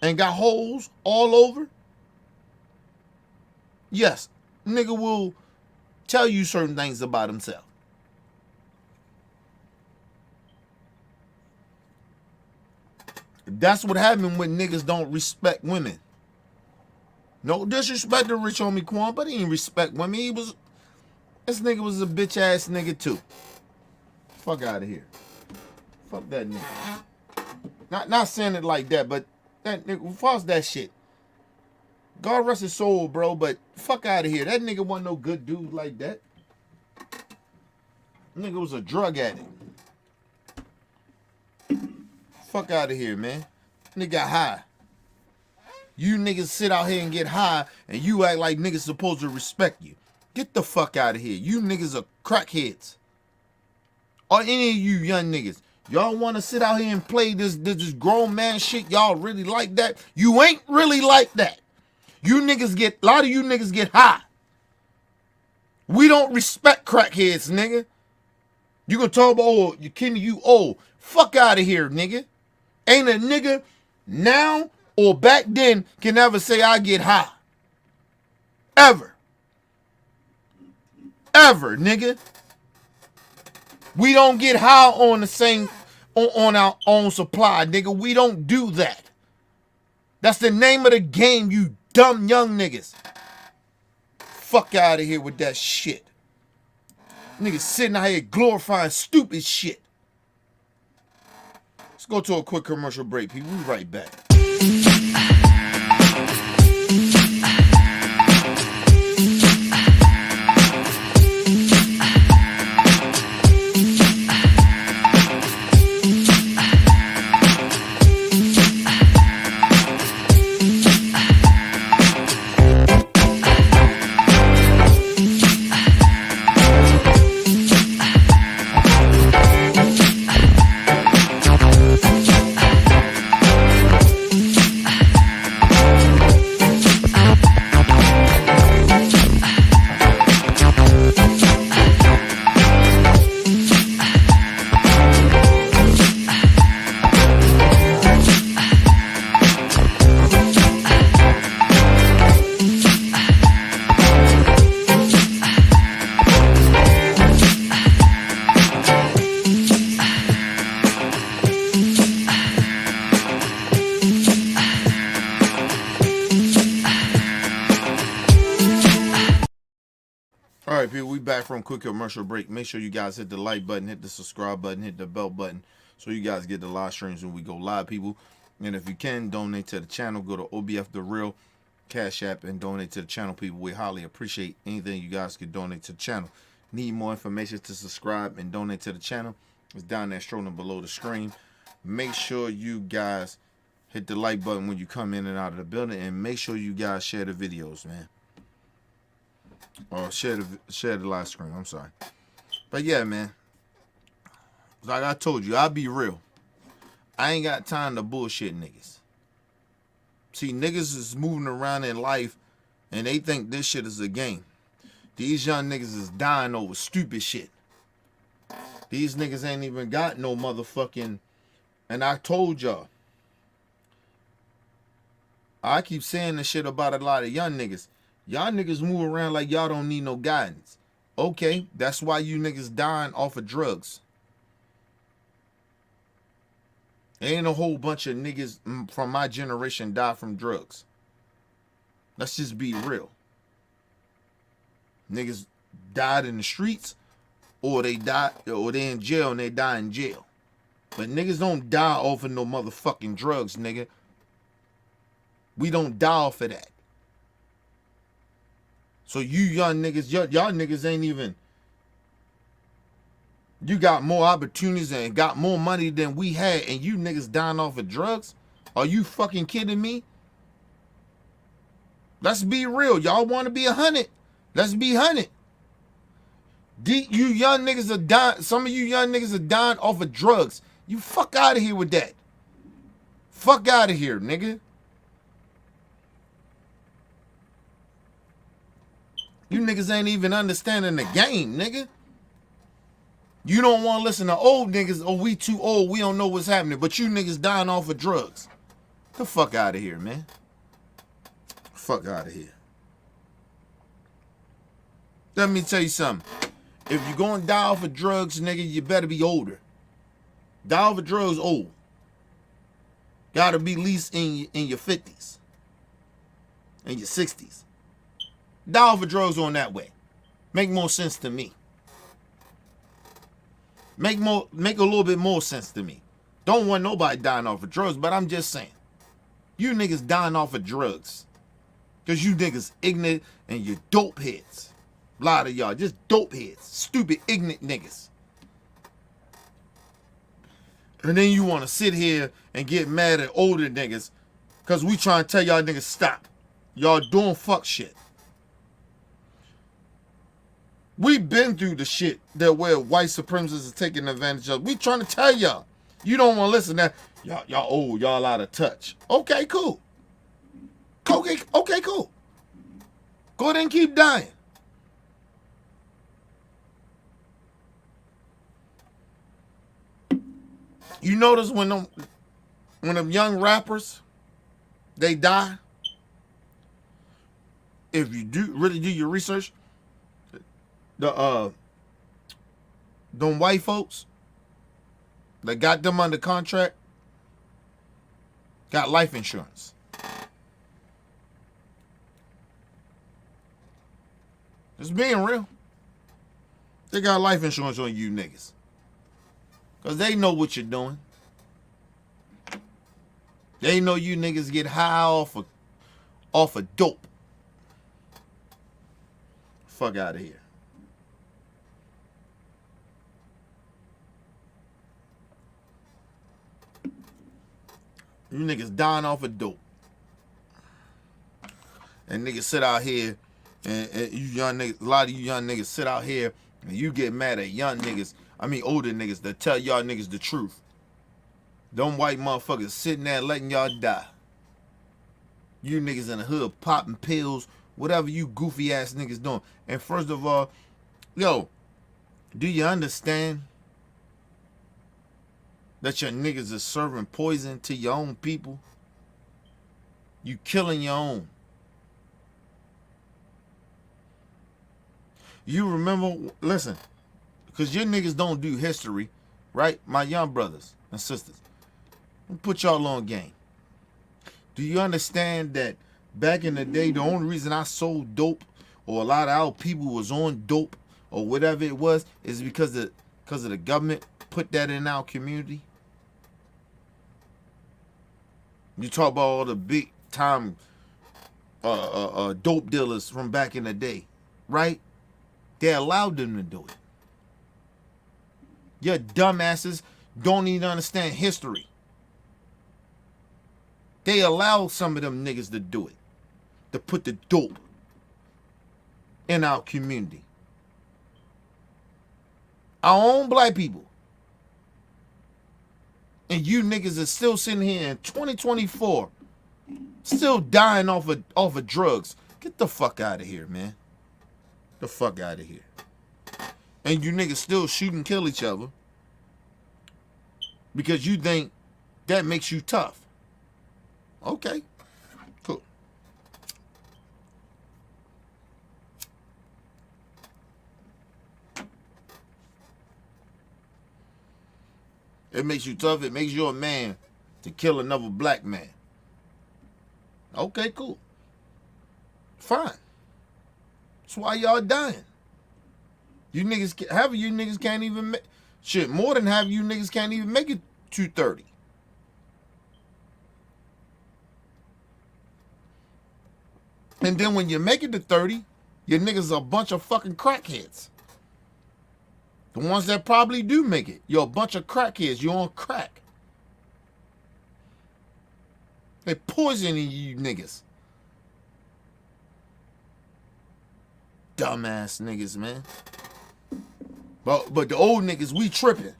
and got holes all over. Yes, nigga will tell you certain things about himself. That's what happened when niggas don't respect women. No disrespect to Rich Homie Quan, but he didn't respect women. This nigga was a bitch ass nigga too. Fuck out of here. Fuck that nigga. Not saying it like that, but that nigga, false that shit. God rest his soul, bro, but fuck out of here. That nigga wasn't no good dude like that. Nigga was a drug addict. Fuck out of here, man. Nigga got high. You niggas sit out here and get high, and you act like niggas supposed to respect you. Get the fuck out of here. You niggas are crackheads. Or any of you young niggas. Y'all want to sit out here and play this grown man shit? Y'all really like that? You ain't really like that. You niggas get, a lot of you niggas get high. We don't respect crackheads, nigga. You gonna talk about, oh, you kidding you old. Fuck out of here, nigga. Ain't a nigga now or back then can ever say I get high. Ever. Ever, nigga. We don't get high on the same, on our own supply, nigga. We don't do that. That's the name of the game, you dumb young niggas. Fuck out of here with that shit. Niggas sitting out here glorifying stupid shit. Let's go to a quick commercial break, people. We'll be right back. All right, people, we back from quick commercial break. Make sure you guys hit the like button, hit the subscribe button, hit the bell button so you guys get the live streams when we go live, people. And if you can, donate to the channel. Go to OBF The Real Cash App and donate to the channel, people. We highly appreciate anything you guys can donate to the channel. Need more information to subscribe and donate to the channel? It's down there strolling below the screen. Make sure you guys hit the like button when you come in and out of the building, and make sure you guys share the videos, man. Or share the live screen. I'm sorry. But yeah, man. Like I told you, I'll be real. I ain't got time to bullshit niggas. See, niggas is moving around in life and they think this shit is a game. These young niggas is dying over stupid shit. These niggas ain't even got no motherfucking... And I told y'all. I keep saying this shit about a lot of young niggas. Y'all niggas move around like y'all don't need no guidance. Okay, that's why you niggas dying off of drugs. Ain't a whole bunch of niggas from my generation die from drugs. Let's just be real. Niggas died in the streets, or they in jail and they die in jail. But niggas don't die off of no motherfucking drugs, nigga. We don't die off of that. So you young niggas, y'all niggas ain't even... You got more opportunities and got more money than we had, and you niggas dying off of drugs? Are you fucking kidding me? Let's be real. Y'all want to be 100? Let's be 100. You young niggas are dying. Some of you young niggas are dying off of drugs. You fuck out of here with that. Fuck out of here, nigga. You niggas ain't even understanding the game, nigga. You don't want to listen to old niggas. Oh, we too old. We don't know what's happening. But you niggas dying off of drugs. Get the fuck out of here, man. Fuck out of here. Let me tell you something. If you're going to die off of drugs, nigga, you better be older. Die off of drugs old. Gotta be at least in your 50s. In your 60s. Die off of drugs on that way. Make more sense to me. Make a little bit more sense to me. Don't want nobody dying off of drugs, but I'm just saying. You niggas dying off of drugs. Because you niggas ignorant and you dope heads. A lot of y'all just dope heads. Stupid, ignorant niggas. And then you want to sit here and get mad at older niggas because we trying to tell y'all niggas stop. Y'all doing fuck shit. We've been through the shit that where white supremacists are taking advantage of. We trying to tell y'all. You don't want to listen to that. Y'all old. Y'all out of touch. Okay, cool. Okay, cool. Go ahead and keep dying. You notice when them young rappers, they die, if you really do your research, them white folks that got them under contract got life insurance. Just being real. They got life insurance on you niggas. Because they know what you're doing. They know you niggas get high off of dope. Fuck out of here. You niggas dying off of dope. And niggas sit out here, and you young niggas, a lot of you young niggas sit out here, and you get mad at young niggas. I mean older niggas that tell y'all niggas the truth. Them white motherfuckers sitting there letting y'all die. You niggas in the hood popping pills, whatever you goofy ass niggas doing. And first of all, yo, do you understand that your niggas are serving poison to your own people? You killing your own. You remember, listen, because your niggas don't do history, right? My young brothers and sisters. I'll put y'all on game. Do you understand that back in the day, the only reason I sold dope or a lot of our people was on dope or whatever it was is because of the government put that in our community? You talk about all the big time dope dealers from back in the day, right? They allowed them to do it. Your dumbasses don't even understand history. They allow some of them niggas to do it. To put the dope in our community. Our own black people. And you niggas are still sitting here in 2024. Still dying off of drugs. Get the fuck out of here, man. The fuck out of here. And you niggas still shoot and kill each other because you think that makes you tough. Okay, cool. It makes you tough. It makes you a man to kill another black man. Okay, cool. Fine. That's why y'all dying. You niggas, half of you niggas can't even make, shit, more than half of you niggas can't even make it to 30. And then when you make it to 30, your niggas are a bunch of fucking crackheads. The ones that probably do make it, you're a bunch of crackheads. You're on crack. They poisoning you niggas. Dumbass niggas, man. But the old niggas, we tripping.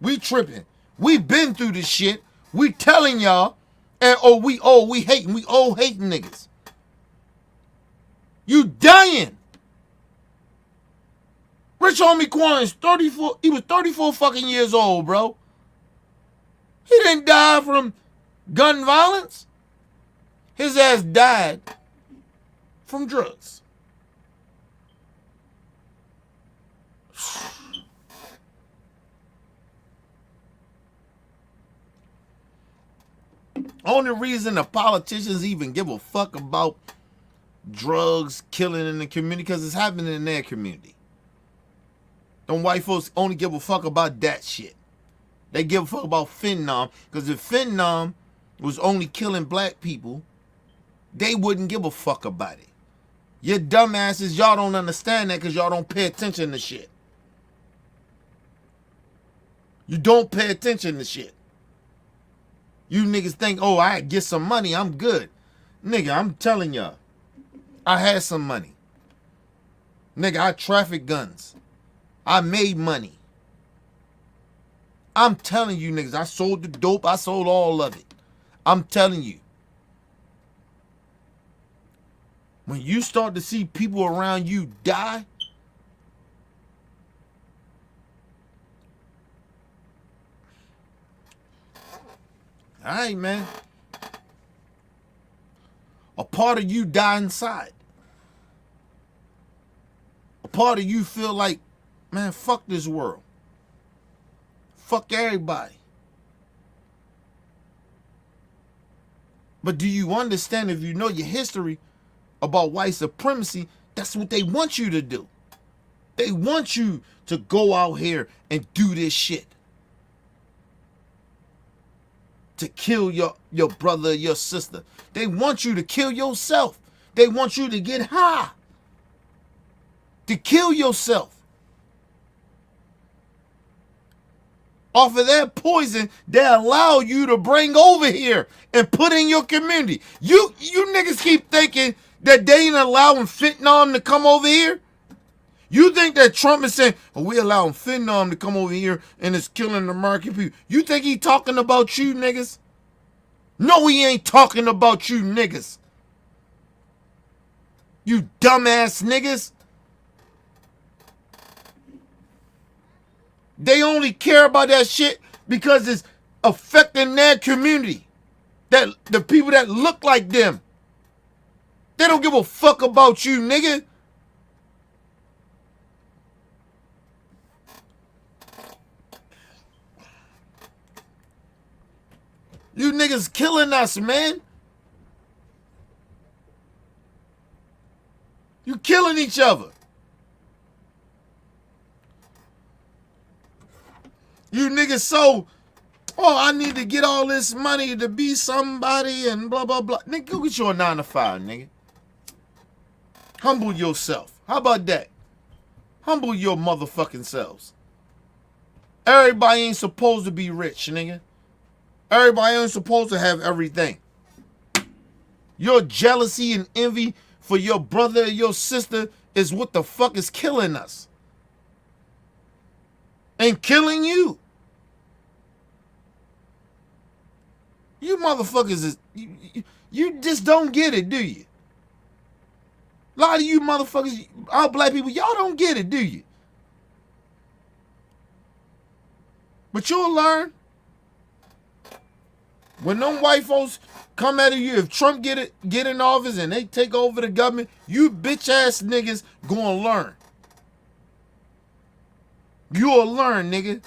We tripping. We been through this shit. We telling y'all, and we hating. We all hating niggas. You dying Rich Homie Quan is 34. He was 34 fucking years old, bro. He didn't die from gun violence. His ass died from drugs. Only reason the politicians even give a fuck about drugs killing in the community because it's happening in their community. Them white folks only give a fuck about that shit. They give a fuck about fentanyl because if fentanyl was only killing black people, they wouldn't give a fuck about it. You dumbasses, y'all don't understand that because y'all don't pay attention to shit. You don't pay attention to shit. You niggas think, oh, I get some money, I'm good. Nigga, I'm telling y'all, I had some money. Nigga, I traffic guns. I made money. I'm telling you niggas, I sold the dope, I sold all of it. I'm telling you. When you start to see people around you die, all right, man. A part of you die inside. A part of you feel like, man, fuck this world. Fuck everybody. But do you understand, if you know your history about white supremacy, that's what they want you to do. They want you to go out here and do this shit. To kill your brother, your sister. They want you to kill yourself. They want you to get high. To kill yourself. Off of that poison they allow you to bring over here and put in your community. You niggas keep thinking that they ain't allowing fentanyl to come over here? You think that Trump is saying, oh, we allowing fentanyl to come over here and it's killing the American people? You think he talking about you niggas? No, he ain't talking about you niggas. You dumbass niggas. They only care about that shit because it's affecting their community. That the people that look like them. They don't give a fuck about you, nigga. You niggas killing us, man. You killing each other. You niggas so, oh, I need to get all this money to be somebody and blah, blah, blah. Nigga, go get your 9 to 5, nigga. Humble yourself. How about that? Humble your motherfucking selves. Everybody ain't supposed to be rich, nigga. Everybody ain't supposed to have everything. Your jealousy and envy for your brother or your sister is what the fuck is killing us. And killing you. You motherfuckers is, you just don't get it, do you? A lot of you motherfuckers, all black people, y'all don't get it, do you? But you'll learn. When them white folks come at you, if Trump get in office and they take over the government, you bitch ass niggas gonna learn. You'll learn, nigga.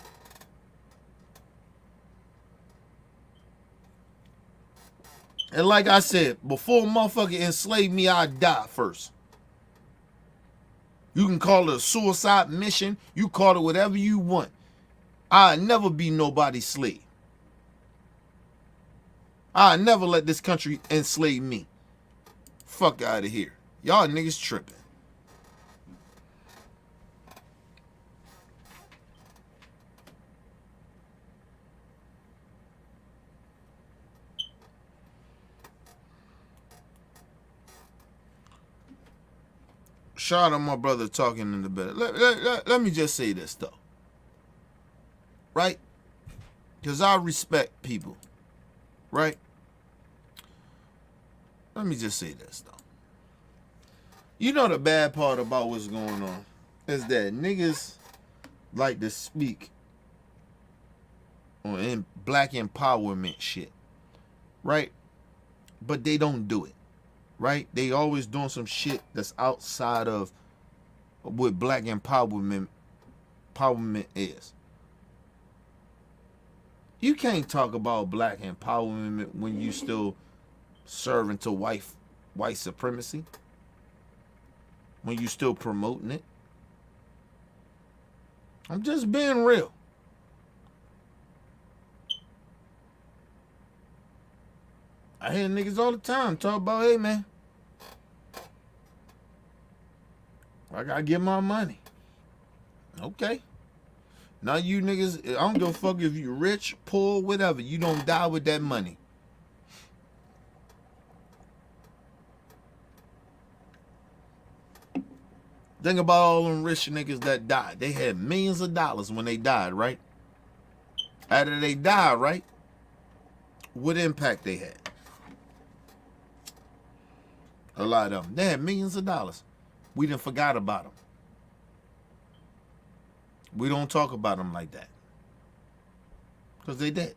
And like I said, before a motherfucker enslave me, I'd die first. You can call it a suicide mission. You call it whatever you want. I'll never be nobody's slave. I'll never let this country enslave me. Fuck out of here. Y'all niggas tripping. Shout out my brother talking in the bed. Let me just say this though. Right? Because I respect people. Right? Let me just say this though. You know the bad part about what's going on. is that niggas like to speak on black empowerment shit, right? But they don't do it, right? They always doing some shit that's outside of what black empowerment is. You can't talk about black empowerment when you still serving to white supremacy, when you still promoting it. I'm just being real. I hear niggas all the time talk about, hey man, I gotta get my money. Okay. Now you niggas, I don't give a fuck if you rich, poor, whatever. You don't die with that money. Think about all them rich niggas that died. They had millions of dollars when they died, right? After they died, right? What impact they had? A lot of them. They had millions of dollars. We done forgot about them. We don't talk about them like that. Because they dead.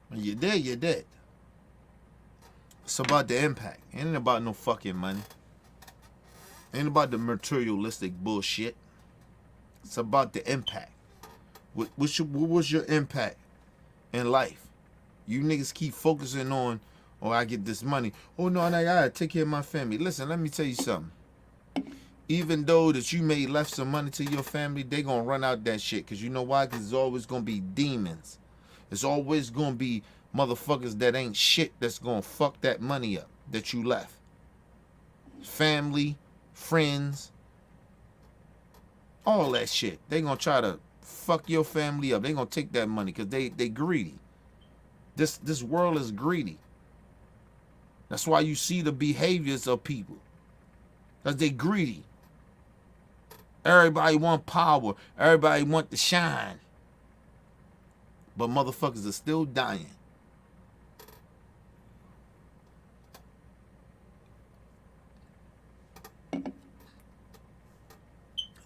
When you're dead, you're dead. It's about the impact. It ain't about no fucking money. Ain't about the materialistic bullshit. It's about the impact. What was your impact in life? You niggas keep focusing on, oh, I get this money. Oh, no, I gotta take care of my family. Listen, let me tell you something. Even though that you may left some money to your family, they gonna run out that shit. Because you know why? Because it's always gonna be demons. It's always gonna be motherfuckers that ain't shit that's gonna fuck that money up that you left. Family, friends, all that shit. They gonna try to fuck your family up. They gonna take that money because they greedy. This world is greedy. That's why you see the behaviors of people. Because they greedy. Everybody want power. Everybody want to shine. But motherfuckers are still dying.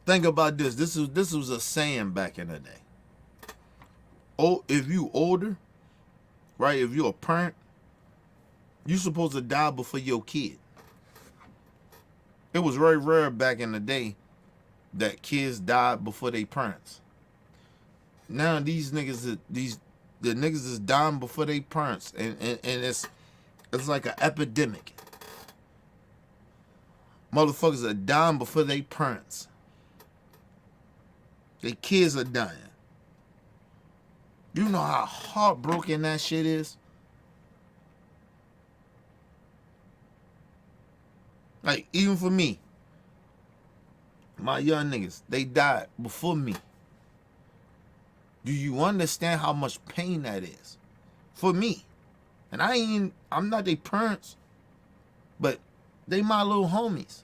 Think about this. This was a saying back in the day. Oh, if you older, right? If you're a parent, you supposed to die before your kid. It was very rare back in the day that kids died before their parents. Now these niggas, the niggas is dying before their parents, and it's like an epidemic. Motherfuckers are dying before their parents. Their kids are dying. You know how heartbroken that shit is? Like, even for me, my young niggas, they died before me. Do you understand how much pain that is? For me. And I'm not their parents, but they my little homies.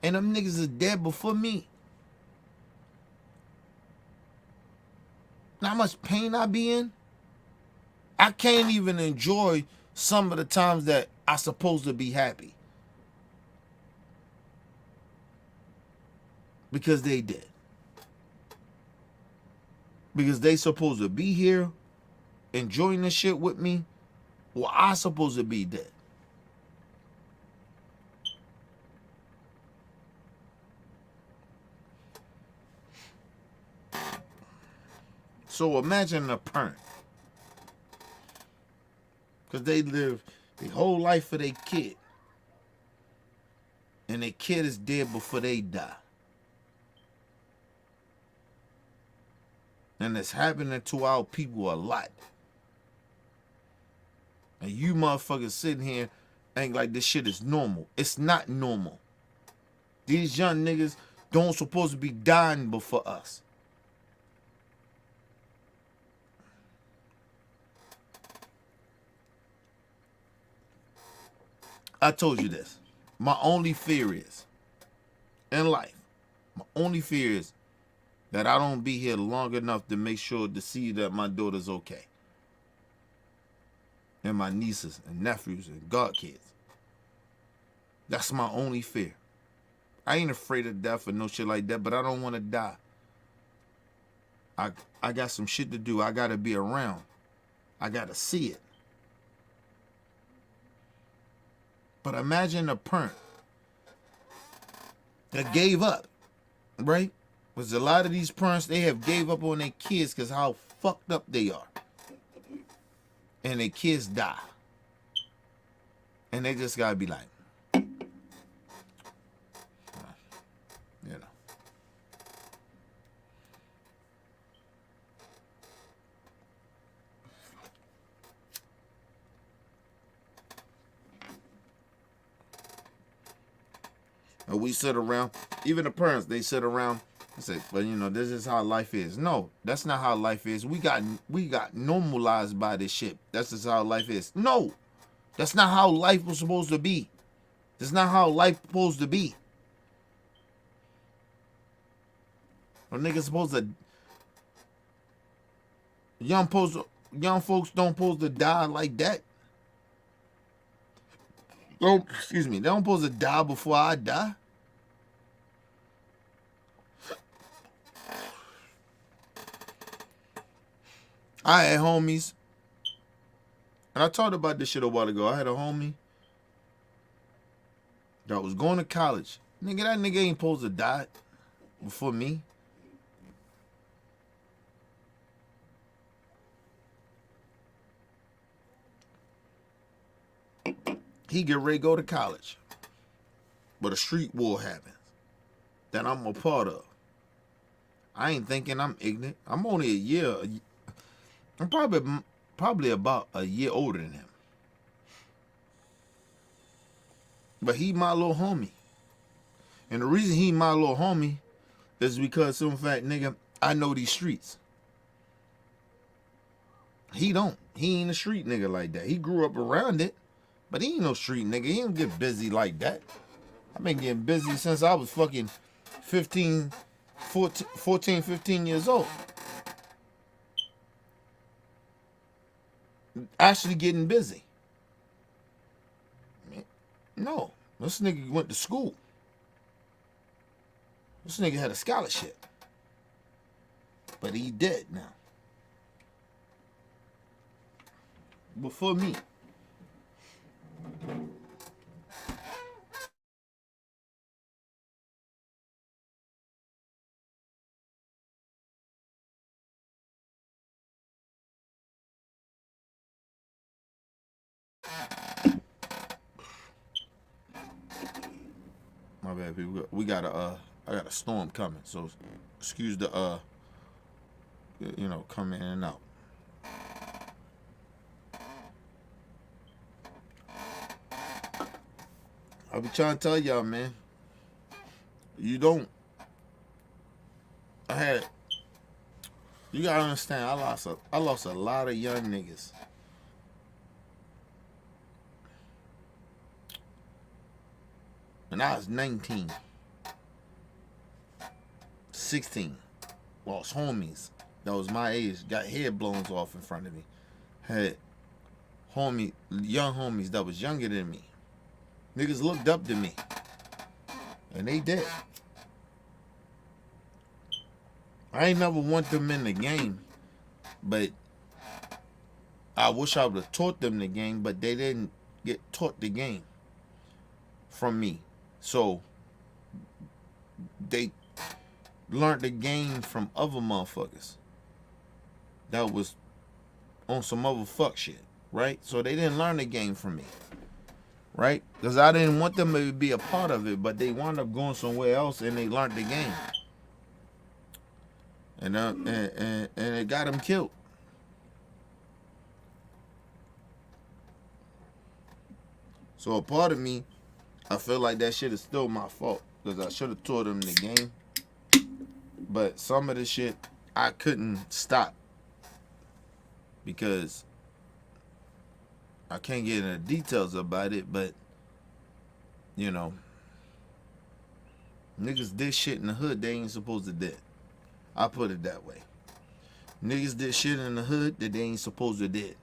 And them niggas is dead before me. Know how much pain I be in? I can't even enjoy some of the times that I supposed to be happy. Because they did. Because they supposed to be here enjoying this shit with me. Well, I supposed to be dead. So imagine a parent. Because they live their whole life for their kid. And their kid is dead before they die. And it's happening to our people a lot. And you motherfuckers sitting here ain't like this shit is normal. It's not normal. These young niggas don't supposed to be dying before us. I told you this. My only fear is, in life, my only fear is that I don't be here long enough to make sure to see that my daughter's okay. And my nieces and nephews and godkids. That's my only fear. I ain't afraid of death or no shit like that, but I don't want to die. I got some shit to do. I gotta be around. I gotta see it. But imagine a parent that gave up, right? Because a lot of these parents, they have gave up on their kids because how fucked up they are. And their kids die. And they just gotta be like, you know. And we sit around, even the parents, they sit around and say, well, you know, this is how life is. No, that's not how life is. We got normalized by this shit. That's just how life is. No, that's not how life was supposed to be. That's not how life supposed to be. A nigga supposed to, young folks don't supposed to die like that. Don't, excuse me, they don't supposed to die before I die. I had homies, and I talked about this shit a while ago. I had a homie that was going to college. Nigga, that nigga ain't supposed to die before me. He get ready to go to college, but a street war happens that I'm a part of. I ain't thinking I'm ignorant. I'm only a year. I'm probably about a year older than him. But he my little homie. And the reason he my little homie is because, in fact, nigga, I know these streets. He don't. He ain't a street nigga like that. He grew up around it, but he ain't no street nigga. He don't get busy like that. I've been getting busy since I was fucking 14, 15 years old. Actually getting busy. No, this nigga went to school. This nigga had a scholarship. But he dead now. Before me. My bad, people. We got I got a storm coming, so excuse the you know, come in and out. I be trying to tell y'all, man. You don't. You gotta understand. I lost a lot of young niggas. When I was 19, 16, lost homies that was my age, got head blown off in front of me. Had young homies that was younger than me. Niggas looked up to me. And they did. I ain't never want them in the game, but I wish I would have taught them the game, but they didn't get taught the game from me. So they learned the game from other motherfuckers that was on some other fuck shit, right? So they didn't learn the game from me, right? Because I didn't want them to be a part of it, but they wound up going somewhere else and they learned the game. And it got them killed. So a part of me, I feel like that shit is still my fault because I should have taught them the game. But some of the shit I couldn't stop because I can't get into details about it, but you know, niggas did shit in the hood they ain't supposed to do. I put it that way. Niggas did shit in the hood that they ain't supposed to do.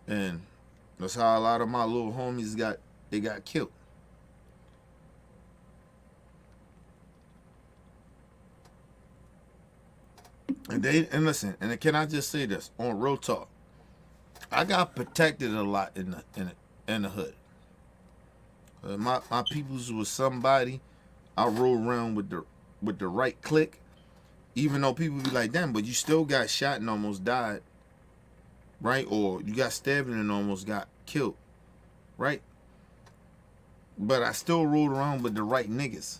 And that's how a lot of my little homies got killed. And listen, and can I just say this on real talk? I got protected a lot in the hood. My peoples was somebody. I roll around with the right click, even though people be like, damn, but you still got shot and almost died, right? Or you got stabbed and almost got killed, right? But I still rolled around with the right niggas.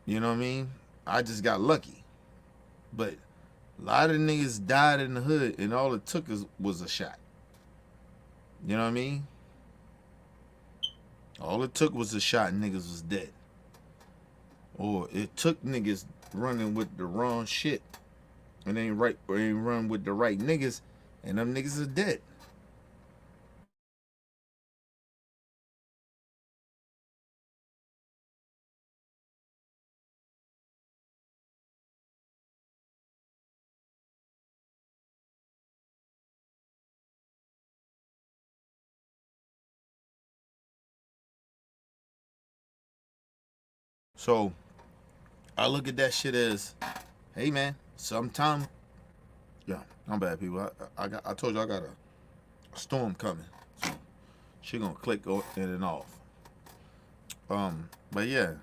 You know what I mean? I just got lucky. But a lot of niggas died in the hood, and all it took was a shot. You know what I mean? All it took was a shot, and niggas was dead. Or it took niggas running with the wrong shit, and ain't run with the right niggas, and them niggas are dead. So I look at that shit as, hey man, sometime, yeah, I'm bad people. I told you I got a storm coming, so she gonna click in and off. But yeah,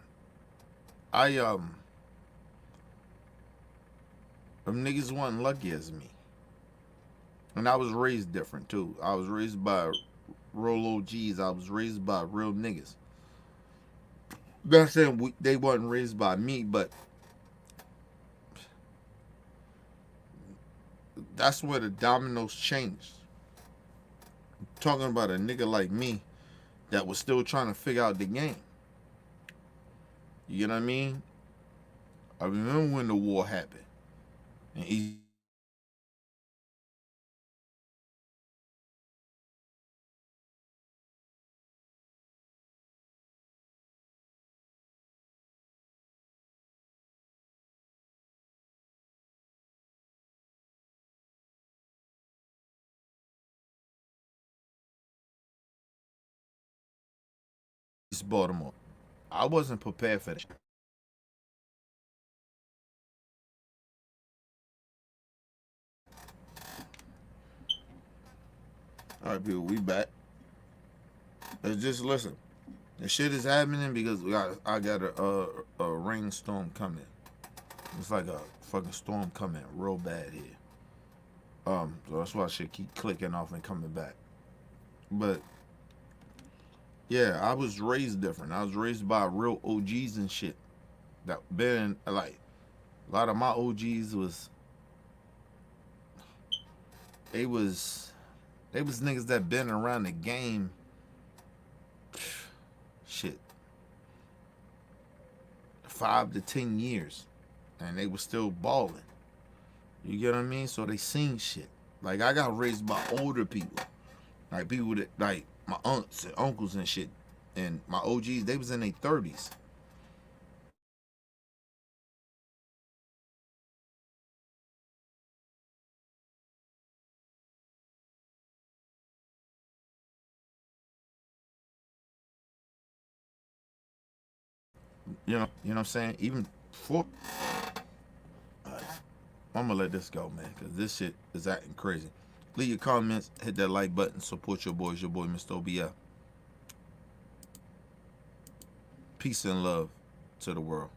them niggas wasn't lucky as me, and I was raised different too. I was raised by real OGs. I was raised by real niggas. Not saying they wasn't raised by me, but that's where the dominoes changed. I'm talking about a nigga like me that was still trying to figure out the game. You know what I mean? I remember when the war happened. And East Baltimore. I wasn't prepared for that. All right, people, we back. Let's just listen. The shit is happening because I got a rainstorm coming. It's like a fucking storm coming real bad here. So that's why I should keep clicking off and coming back. But yeah, I was raised different. I was raised by real OGs and shit. That been like a lot of my OGs was they was niggas that been around the game shit 5 to 10 years, and they was still balling. You get what I mean? So they seen shit. Like I got raised by older people, like people that like my aunts and uncles and shit, and my OGs. They was in their 30s. You know what I'm saying? Even for, I'm gonna let this go, man, because this shit is acting crazy. Leave your comments, hit that like button, support your boys, your boy Mr. OBF. Peace and love to the world.